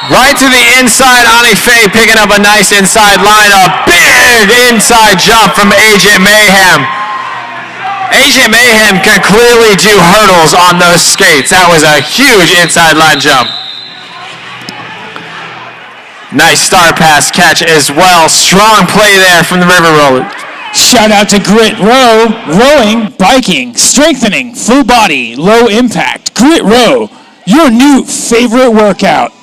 [SPEAKER 5] Right to the inside, Ani Faye picking up a nice inside line. A big inside jump from Agent Mayhem. Agent Mayhem can clearly do hurdles on those skates. That was a huge inside line jump. Nice star pass catch as well. Strong play there from the River Rollers.
[SPEAKER 3] Shout out to Grit Row, rowing, biking, strengthening, full body, low impact. Grit Row, your new favorite workout.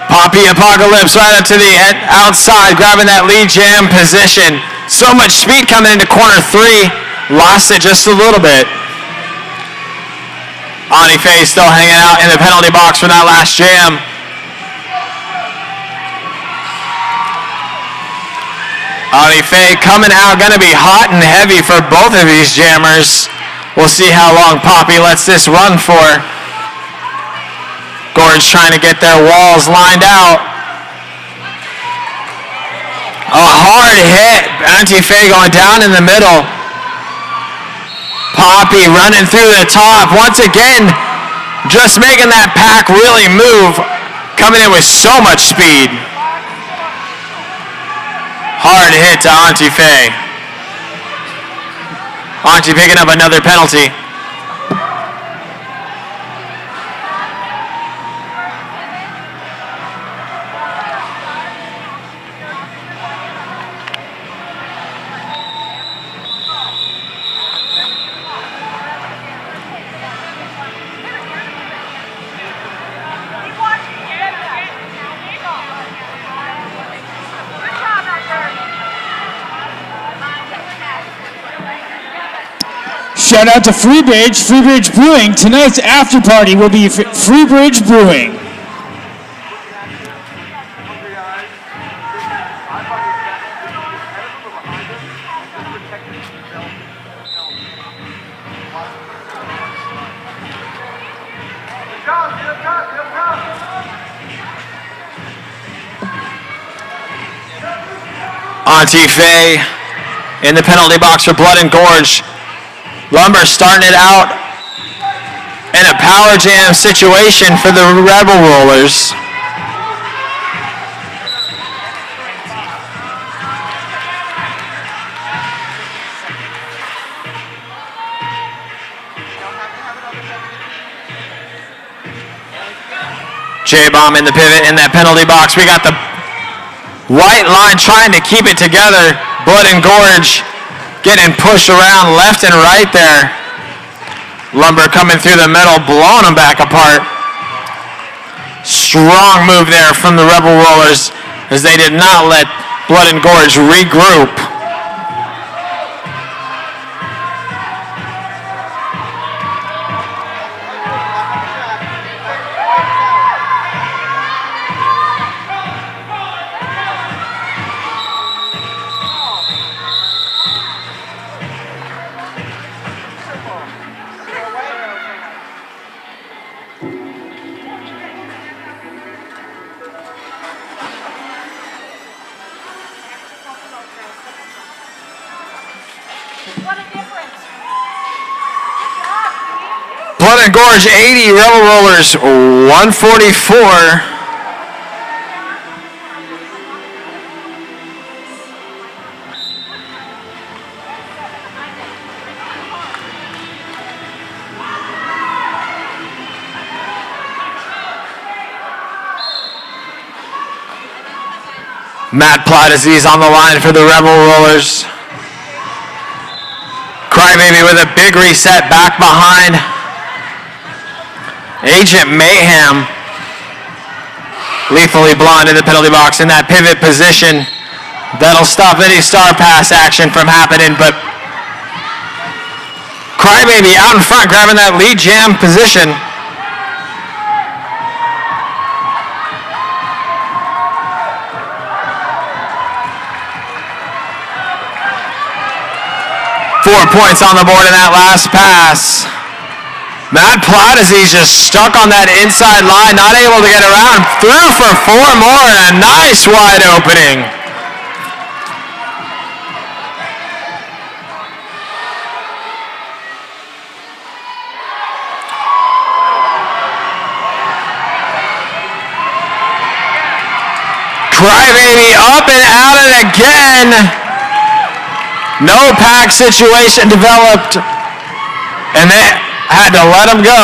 [SPEAKER 5] Poppy Apocalypse right up to the outside, grabbing that lead jam position. So much speed coming into corner 3. Lost it just a little bit. Ani Faye still hanging out in the penalty box for that last jam. Ani Faye coming out, going to be hot and heavy for both of these jammers. We'll see how long Poppy lets this run for. Gorge trying to get their walls lined out. A hard hit. Auntie Faye going down in the middle. Poppy running through the top. Once again, just making that pack really move. Coming in with so much speed. Hard hit to Auntie Faye. Auntie picking up another penalty.
[SPEAKER 3] Shout out to Freebridge, Freebridge Brewing. Tonight's after party will be Freebridge Brewing.
[SPEAKER 5] Auntie Faye in the penalty box for Blood and Gorge. Lumber starting it out in a power jam situation for the Rebel Rollers. J-Bomb in the pivot in that penalty box. We got the white line trying to keep it together. Blood and Gorge getting pushed around left and right there. Lumber coming through the middle, blowing them back apart. Strong move there from the Rebel Rollers as they did not let Blood and Gorge regroup. Blood and Gorge 80, Rebel Rollers 144. Matt Plotizzi's on the line for the Rebel Rollers. Crybaby with a big reset back behind. Agent Mayhem lethally blonde in the penalty box in that pivot position. That'll stop any star pass action from happening, but Crybaby out in front grabbing that lead jam position. .4 points on the board in that last pass. Matt Plotizzi's just stuck on that inside line, not able to get around. Through for 4 more and a nice wide opening. Crybaby up and at it again. No pack situation developed, and they had to let him go.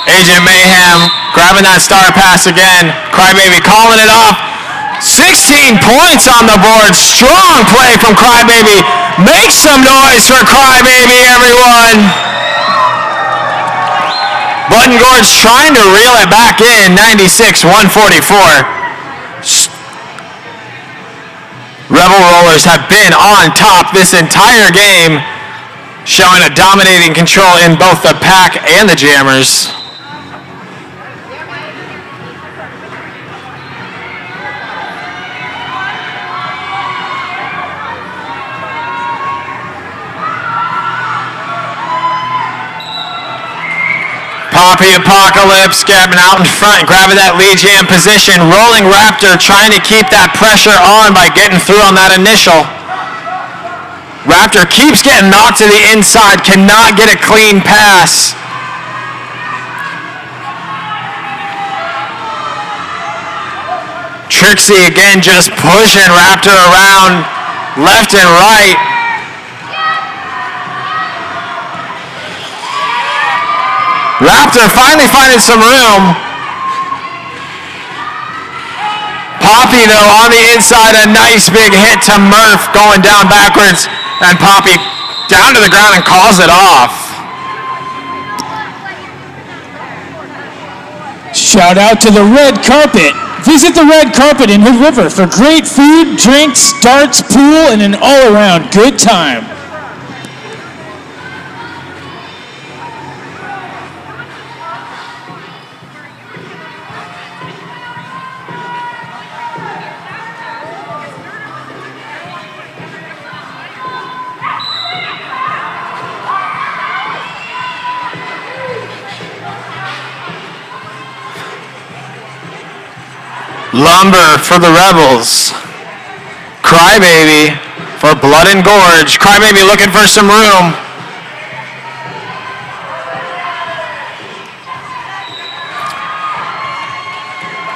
[SPEAKER 5] Agent Mayhem grabbing that star pass again. Crybaby calling it off. 16 points on the board. Strong play from Crybaby. Make some noise for Crybaby, everyone. Blood and Gorge trying to reel it back in. 96-144. Rebel Rollers have been on top this entire game, showing a dominating control in both the pack and the jammers. Poppy Apocalypse grabbing out in front, grabbing that lead jam position. Rolling Raptor trying to keep that pressure on by getting through on that initial. Raptor keeps getting knocked to the inside, cannot get a clean pass. Trixie again just pushing Raptor around left and right. Raptor finally finding some room. Poppy, though, on the inside, a nice big hit to Murph going down backwards, and Poppy down to the ground and calls it off.
[SPEAKER 3] Shout out to the red carpet, Visit the red carpet in Hood River for great food, drinks, darts, pool, and an all-around good time.
[SPEAKER 5] Lumber for the Rebels. Crybaby for Blood and Gorge. Crybaby looking for some room.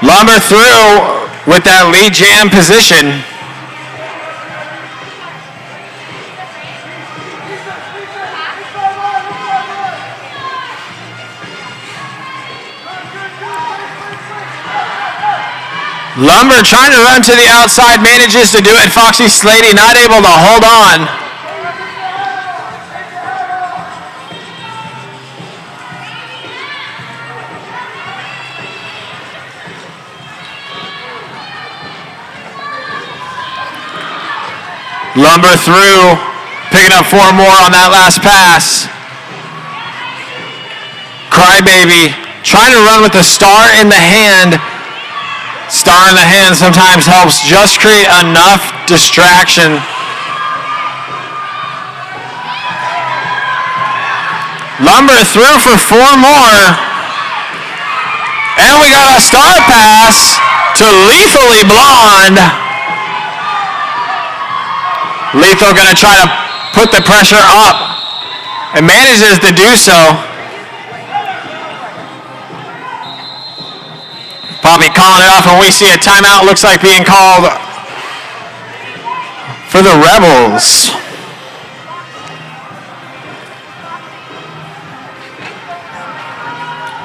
[SPEAKER 5] Lumber through with that lead jam position. Lumber trying to run to the outside, manages to do it. Foxy Slady not able to hold on. Lumber through, picking up 4 more on that last pass. Crybaby trying to run with the star in the hand. Star in the hand sometimes helps just create enough distraction. Lumber through for 4 more. And we got a star pass to Lethally Blonde. Lethal gonna try to put the pressure up and manages to do so. Poppy calling it off, and we see a timeout looks like being called for the Rebels.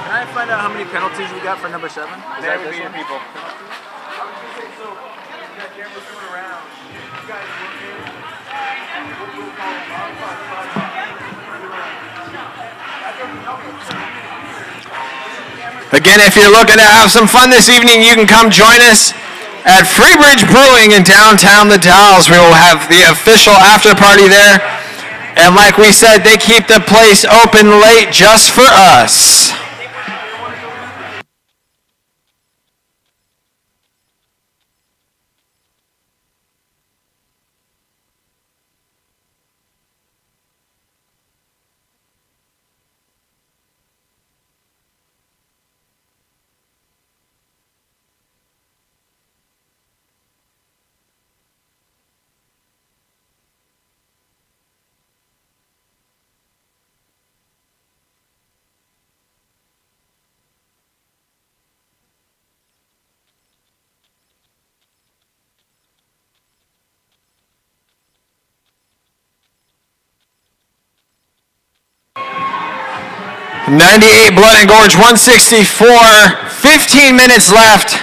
[SPEAKER 10] Can I find out how many penalties we got for number 7? Is that this one? People.
[SPEAKER 5] Again, if you're looking to have some fun this evening, you can come join us at Freebridge Brewing in downtown The Dalles. We will have the official after party there. And like we said, they keep the place open late just for us. .98 Blood and Gorge, 164, 15 minutes left.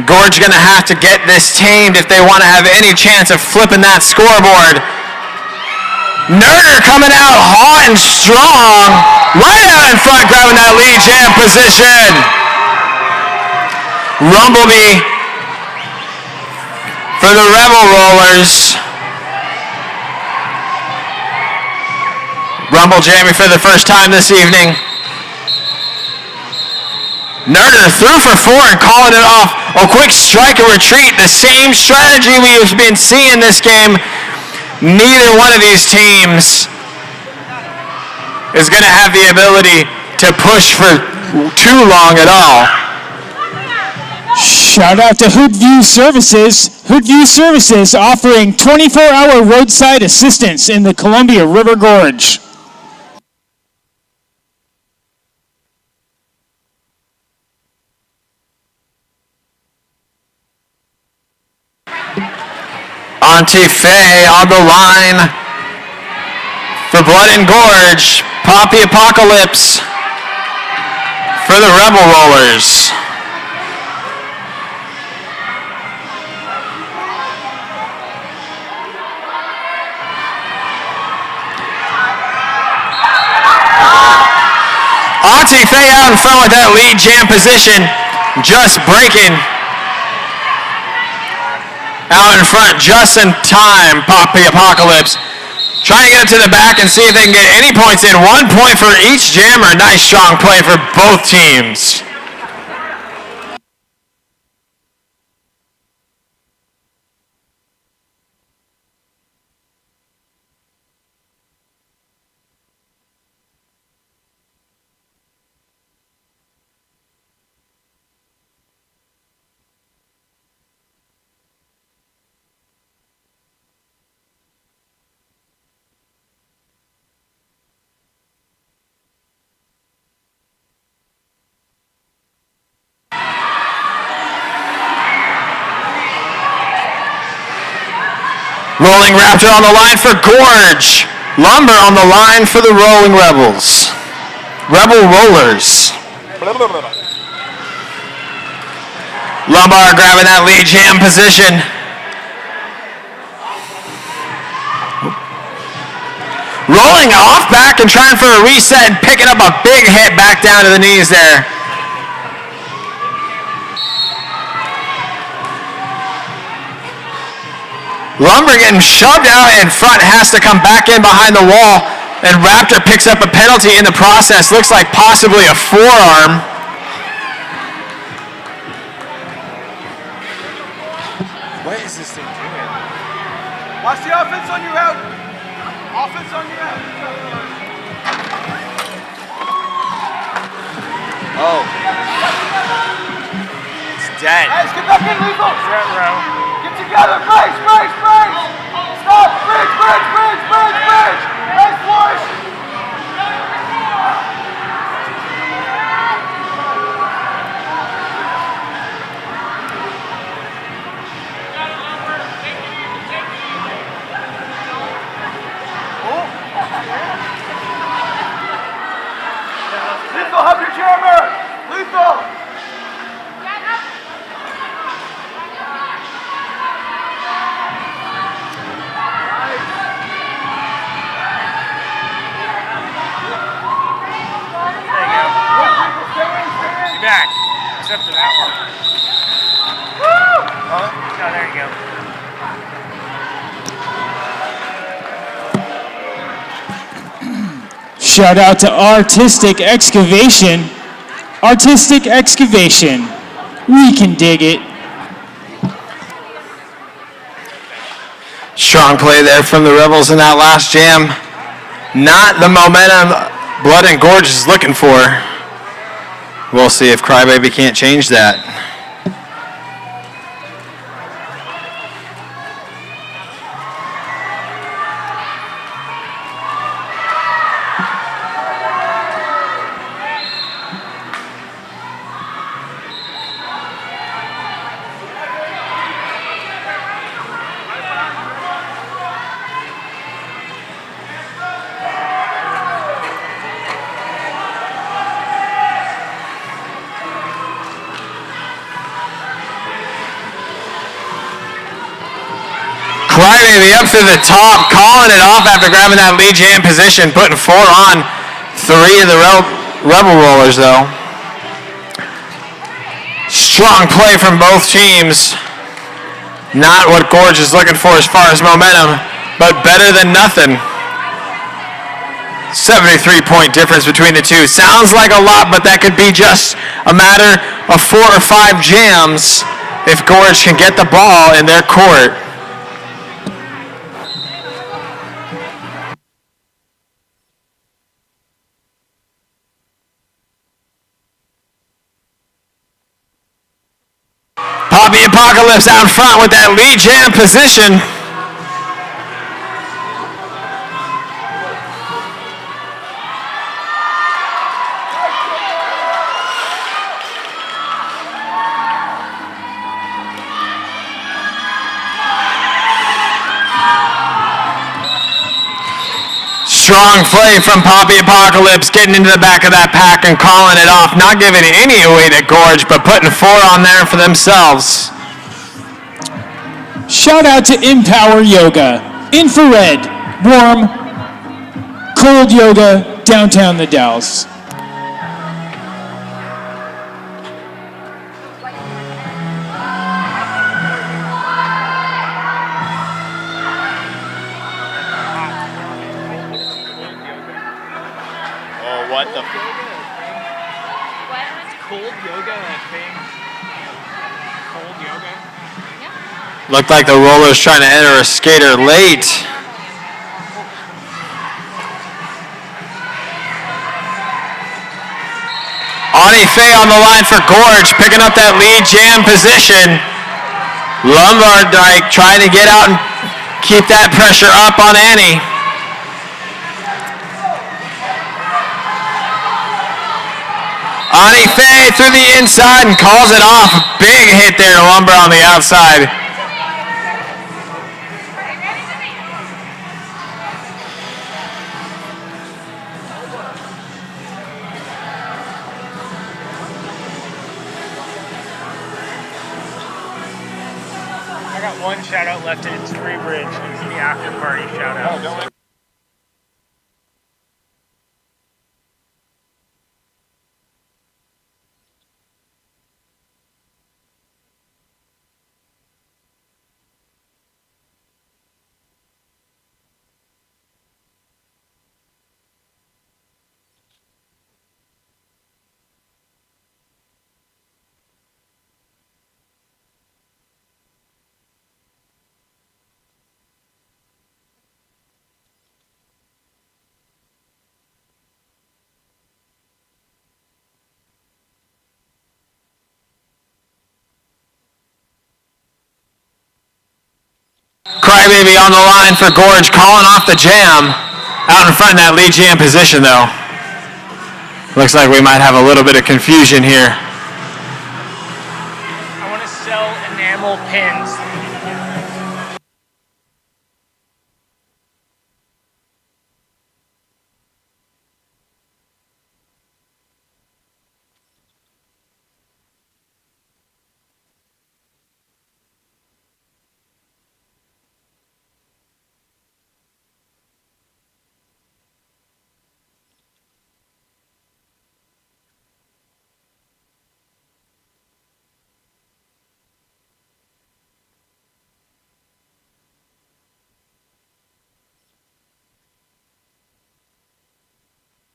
[SPEAKER 5] Gorge gonna have to get this tamed if they want to have any chance of flipping that scoreboard. Nerder coming out hot and strong, right out in front, grabbing that lead jam position. Rumblebee for the Rebel Rollers. Rumble jamming for the first time this evening. Nerder threw for 4 and calling it off. A quick strike and retreat. The same strategy we've been seeing this game. Neither one of these teams is going to have the ability to push for too long at all.
[SPEAKER 3] Shout out to Hoodview Services. Hoodview Services offering 24-hour roadside assistance in the Columbia River Gorge.
[SPEAKER 5] Auntie Faye on the line for Blood and Gorge. Poppy Apocalypse for the Rebel Rollers. Auntie Faye out in front with that lead jam position. just breaking out in front just in time. Poppy Apocalypse trying to get it to the back and see if they can get any points in. 1 point for each jammer. Nice strong play for both teams. Rolling Raptor on the line for Gorge. Lumber on the line for the Rolling Rebels. Rebel Rollers. Lumbar grabbing that lead jam position. Rolling off back and trying for a reset and picking up a big hit back down to the knees there. Lumber getting shoved out in front, has to come back in behind the wall, and Raptor picks up a penalty in the process. Looks like possibly a forearm.
[SPEAKER 10] What is this thing doing?
[SPEAKER 1] Watch the offense on your out. Offense on your out.
[SPEAKER 10] Oh. It's dead.
[SPEAKER 1] Guys, get back in, lethal.
[SPEAKER 10] Front row.
[SPEAKER 1] Get together, brace, brace, brace. Stop, bridge, bridge, bridge, bridge, bridge. Nice flush. Lethal, help your jammer. Lethal.
[SPEAKER 10] Back. Except for that one. Woo! Oh, there you go.
[SPEAKER 3] Shout out to Artistic Excavation. Artistic Excavation. We can dig it.
[SPEAKER 5] Strong play there from the Rebels in that last jam. Not the momentum Blood and Gorge is looking for. We'll see if Crybaby can't change that. Crybaby up to the top, calling it off after grabbing that lead jam position, putting 4 on 3 of the Rebel Rollers though. Strong play from both teams. Not what Gorge is looking for as far as momentum, but better than nothing. 73-point difference between the two. Sounds like a lot, but that could be just a matter of 4 or 5 jams if Gorge can get the ball in their court. Poppy Apocalypse out front with that lead jam position. Strong play from Poppy Apocalypse, getting into the back of that pack and calling it off. Not giving any away to Gorge, but putting 4 on there for themselves.
[SPEAKER 3] Shout out to Empower Yoga. Infrared, warm, cold yoga, downtown the Dalles.
[SPEAKER 10] What the?
[SPEAKER 8] What?
[SPEAKER 10] Cold yoga thing. Cold yoga.
[SPEAKER 5] Looked like the roller's trying to enter a skater late. Ani Fay on the line for Gorge, picking up that lead jam position. Lombardike trying to get out and keep that pressure up on Annie. Ani Fay through the inside and calls it off. Big hit there to Lumber on the outside.
[SPEAKER 10] I got one shout out left, and it's Free Bridge. It's the after party shout out.
[SPEAKER 5] Crybaby on the line for Gorge, calling off the jam. Out in front in that lead jam position, though. Looks like we might have a little bit of confusion here.
[SPEAKER 10] I want to sell enamel pins.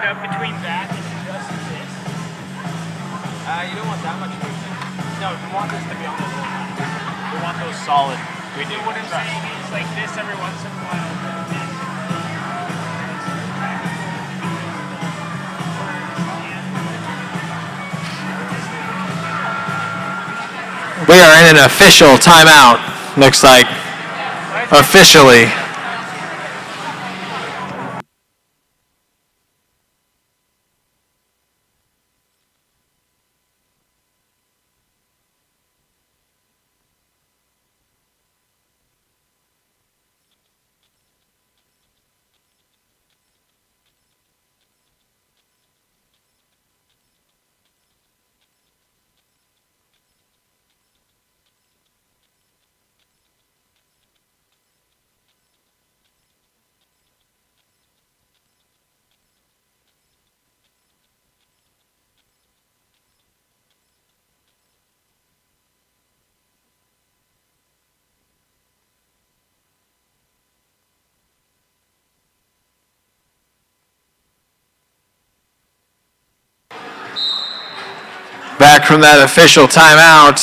[SPEAKER 10] Between that and just this.
[SPEAKER 1] You don't want that much movement.
[SPEAKER 10] No, you want this to be on the roll. We want those solid.
[SPEAKER 1] We do.
[SPEAKER 10] What I'm saying is like this every once in a while.
[SPEAKER 5] We are in an official timeout. Looks like officially. Back from that official timeout.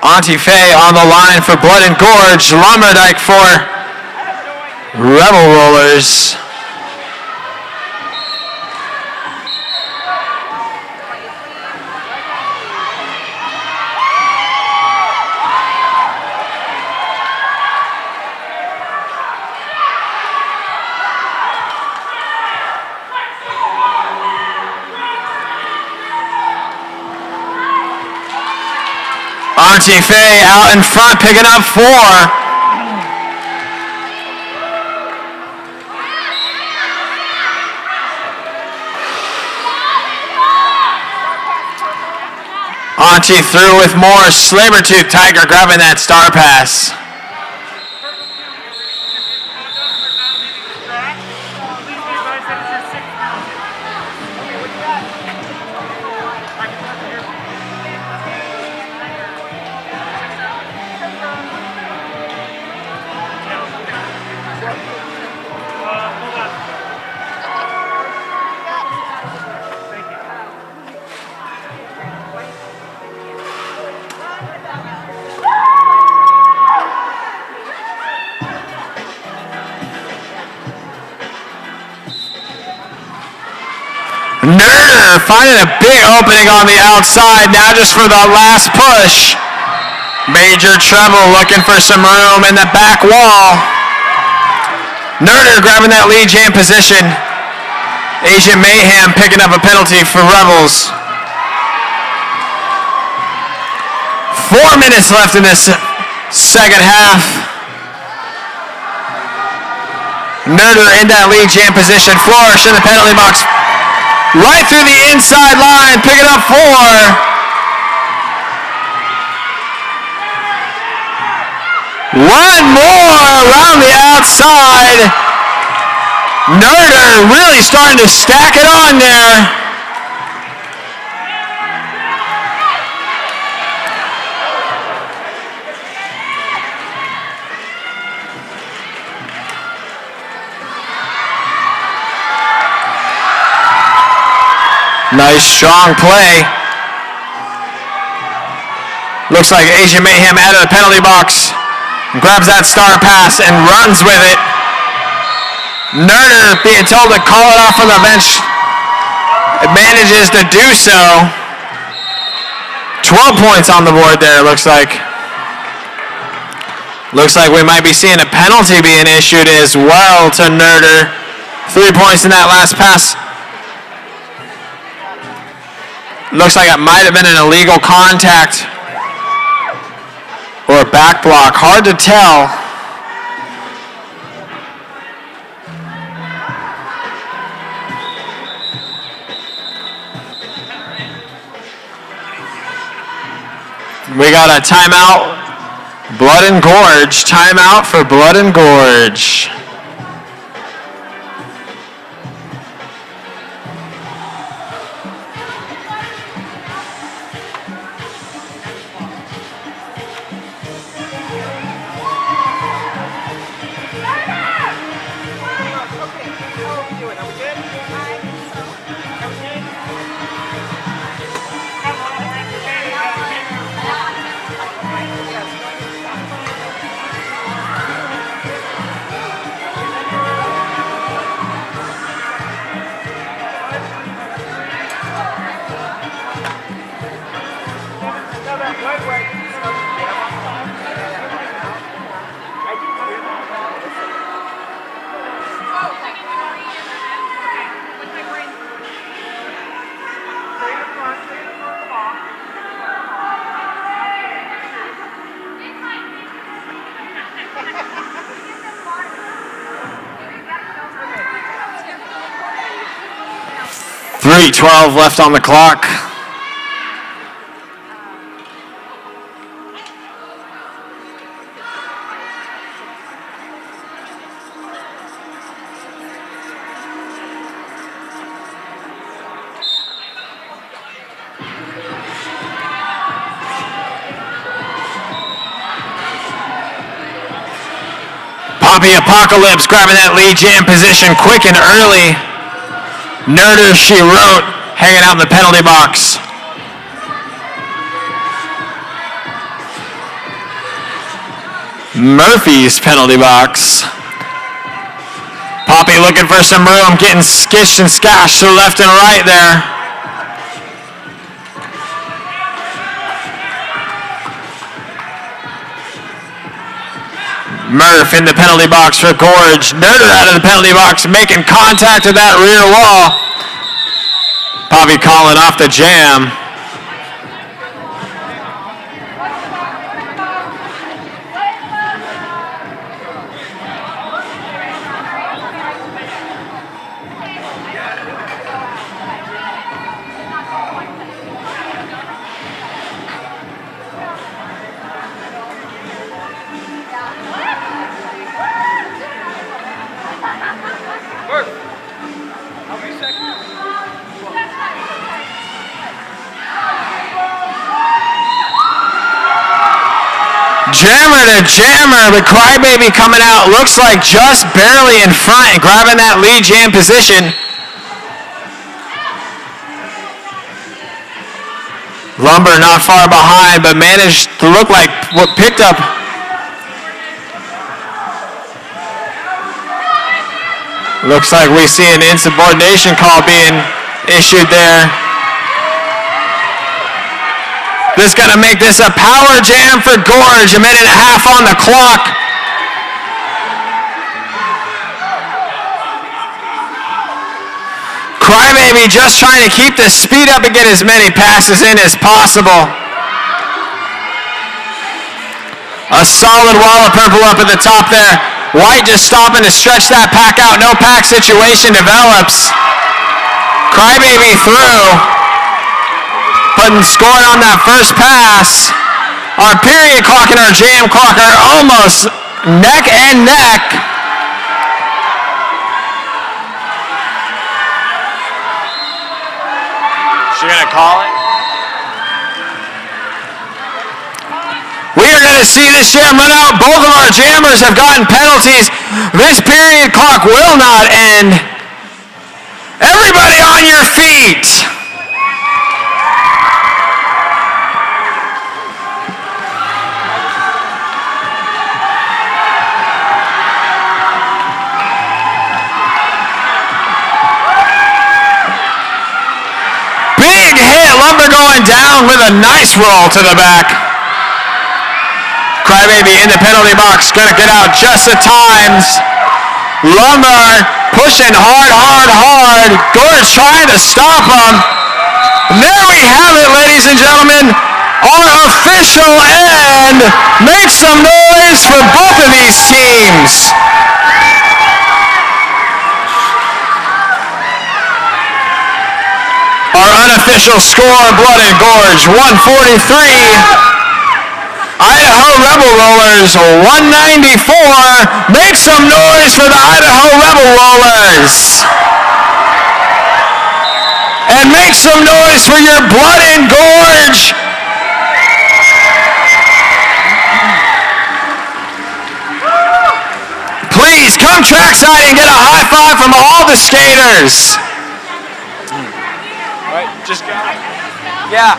[SPEAKER 5] Auntie Faye on the line for Blood and Gorge. Lombardike for Rebel Rollers. Auntie Faye out in front, picking up 4. Auntie through with more. Sabertooth Tiger grabbing that star pass. Nerder finding a big opening on the outside, now just for the last push. Major Treble looking for some room in the back wall. Nerder grabbing that lead jam position. Asian Mayhem picking up a penalty for Rebels. 4 minutes left in this second half. Nerder in that lead jam position. Flourish in the penalty box. Right through the inside line, picking up 4. One more around the outside. Nerder really starting to stack it on there. Nice strong play. Looks like Asian Mayhem out of the penalty box. Grabs that star pass and runs with it. Nerder being told to call it off from the bench. It manages to do so. 12 points on the board there, looks like. Looks like we might be seeing a penalty being issued as well to Nerder. 3 points in that last pass. Looks like it might have been an illegal contact or a back block. Hard to tell. We got a timeout. Blood and Gorge. Timeout for Blood and Gorge. .3:12 left on the clock. Poppy Apocalypse grabbing that lead jam position quick and early. Nerder, she wrote, hanging out in the penalty box. Murphy's penalty box. Poppy looking for some room, getting skished and scashed to the left and right there. Murph in the penalty box for Gorge. Nerder out of the penalty box, making contact with that rear wall. Poppy calling off the jam. Jammer to jammer, but Crybaby coming out, looks like just barely in front and grabbing that lead jam position. Lumber not far behind, but managed to look like what picked up. Looks like we see an insubordination call being issued there. This is going to make this a power jam for Gorge. A minute and a half on the clock. Crybaby just trying to keep the speed up and get as many passes in as possible. A solid wall of purple up at the top there. White just stopping to stretch that pack out. No pack situation develops. Crybaby through. Putting scoring on that first pass. Our period clock and our jam clock are almost neck and neck. She gonna call it? We are going to see this jam run out. Both of our jammers have gotten penalties. This period clock will not end. Everybody on your feet. Big hit. Lumber going down with a nice roll to the back. Crybaby in the penalty box, gonna get out just at times. Lumber pushing hard. Gorge trying to stop him. And there we have it, ladies and gentlemen. Our official end. Make some noise for both of these teams. Our unofficial score, Blood and Gorge, 143. Idaho Rebel Rollers, 194. Make some noise for the Idaho Rebel Rollers. And make some noise for your Blood and Gorge. Please come trackside and get a high five from all the skaters. All right, just go. Yeah.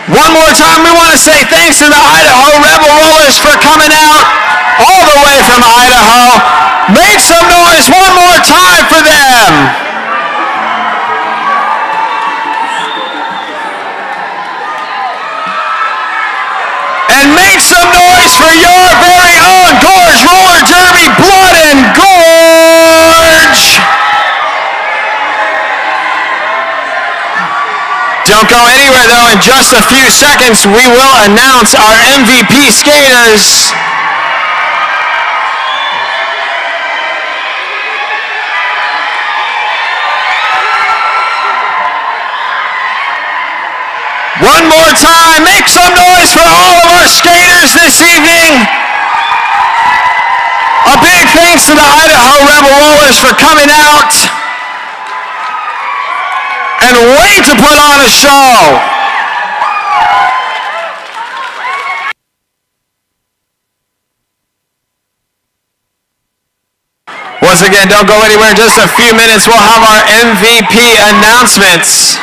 [SPEAKER 5] One more time, we want to say thanks to the Idaho Rebel Rollers for coming out all the way from Idaho. Make some noise one more time for them. And make some noise for your very own Gorge Roller Derby Blood and Gorge. Don't go anywhere though. In just a few seconds, we will announce our MVP skaters. One more time, make some noise for all of our skaters this evening. A big thanks to the Idaho Rebel Rollers for coming out and wait to put on a show. Once again, don't go anywhere. In just a few minutes, we'll have our MVP announcements.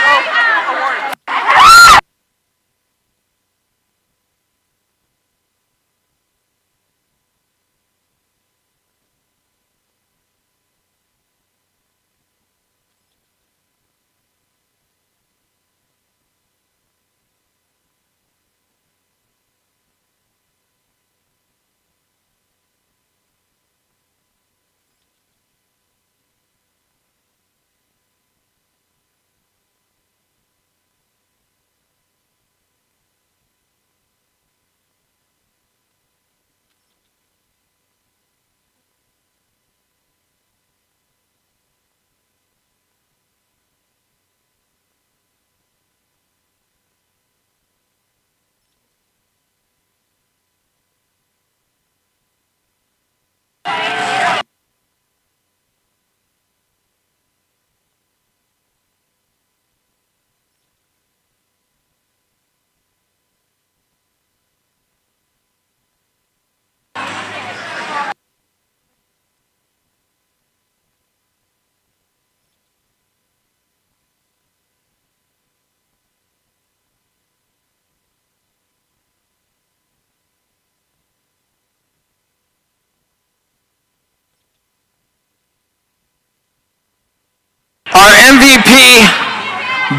[SPEAKER 5] MVP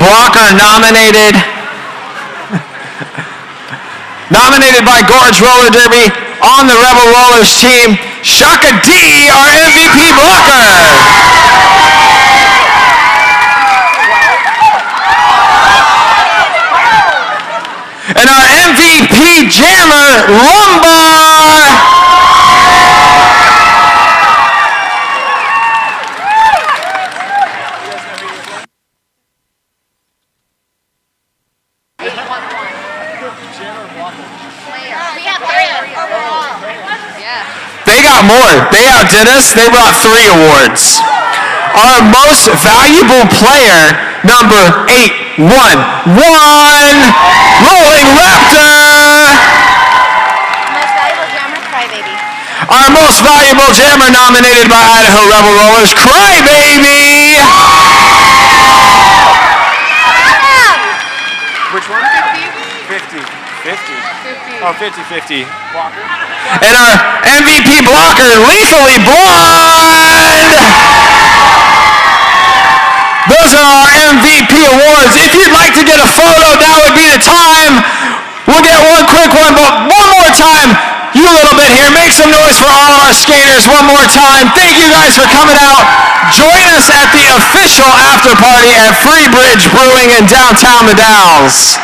[SPEAKER 5] blocker nominated by Gorge Roller Derby on the Rebel Rollers team, Shaka D, our MVP blocker. And our MVP jammer, Lumbar. They got more. They outdid us. They brought 3 awards. Our most valuable player, number 811, Rolling Raptor.
[SPEAKER 8] Most valuable jammer, Crybaby.
[SPEAKER 5] Our most valuable jammer nominated by Idaho Rebel Rollers, Crybaby.
[SPEAKER 10] Which one? 50. 50. Oh, 50-50. Walker.
[SPEAKER 5] And our MVP blocker, Lethally Blonde. Those are our MVP awards. If you'd like to get a photo, now would be the time. We'll get one quick one, but one more time. You a little bit here. Make some noise for all of our skaters one more time. Thank you guys for coming out. Join us at the official after party at Free Bridge Brewing in downtown The Dalles.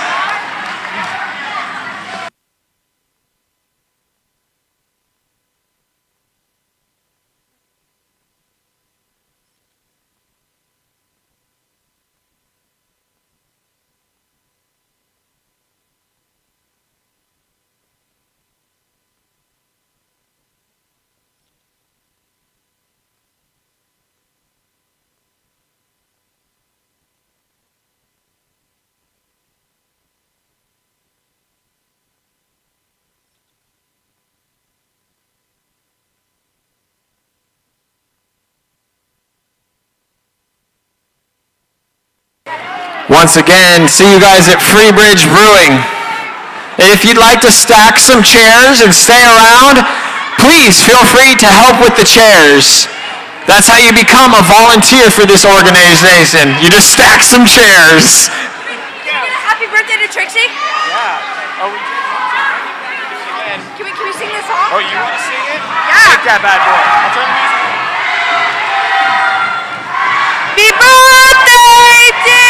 [SPEAKER 5] Once again, see you guys at Free Bridge Brewing. If you'd like to stack some chairs and stay around, please feel free to help with the chairs. That's how you become a volunteer for this organization. You just stack some chairs.
[SPEAKER 8] Happy birthday to Trixie.
[SPEAKER 10] Yeah. Oh, we did.
[SPEAKER 8] Can we sing this song?
[SPEAKER 10] Oh, you want to sing it?
[SPEAKER 8] Yeah.
[SPEAKER 10] Take that bad boy. I'll turn the music on.
[SPEAKER 8] Happy birthday, dear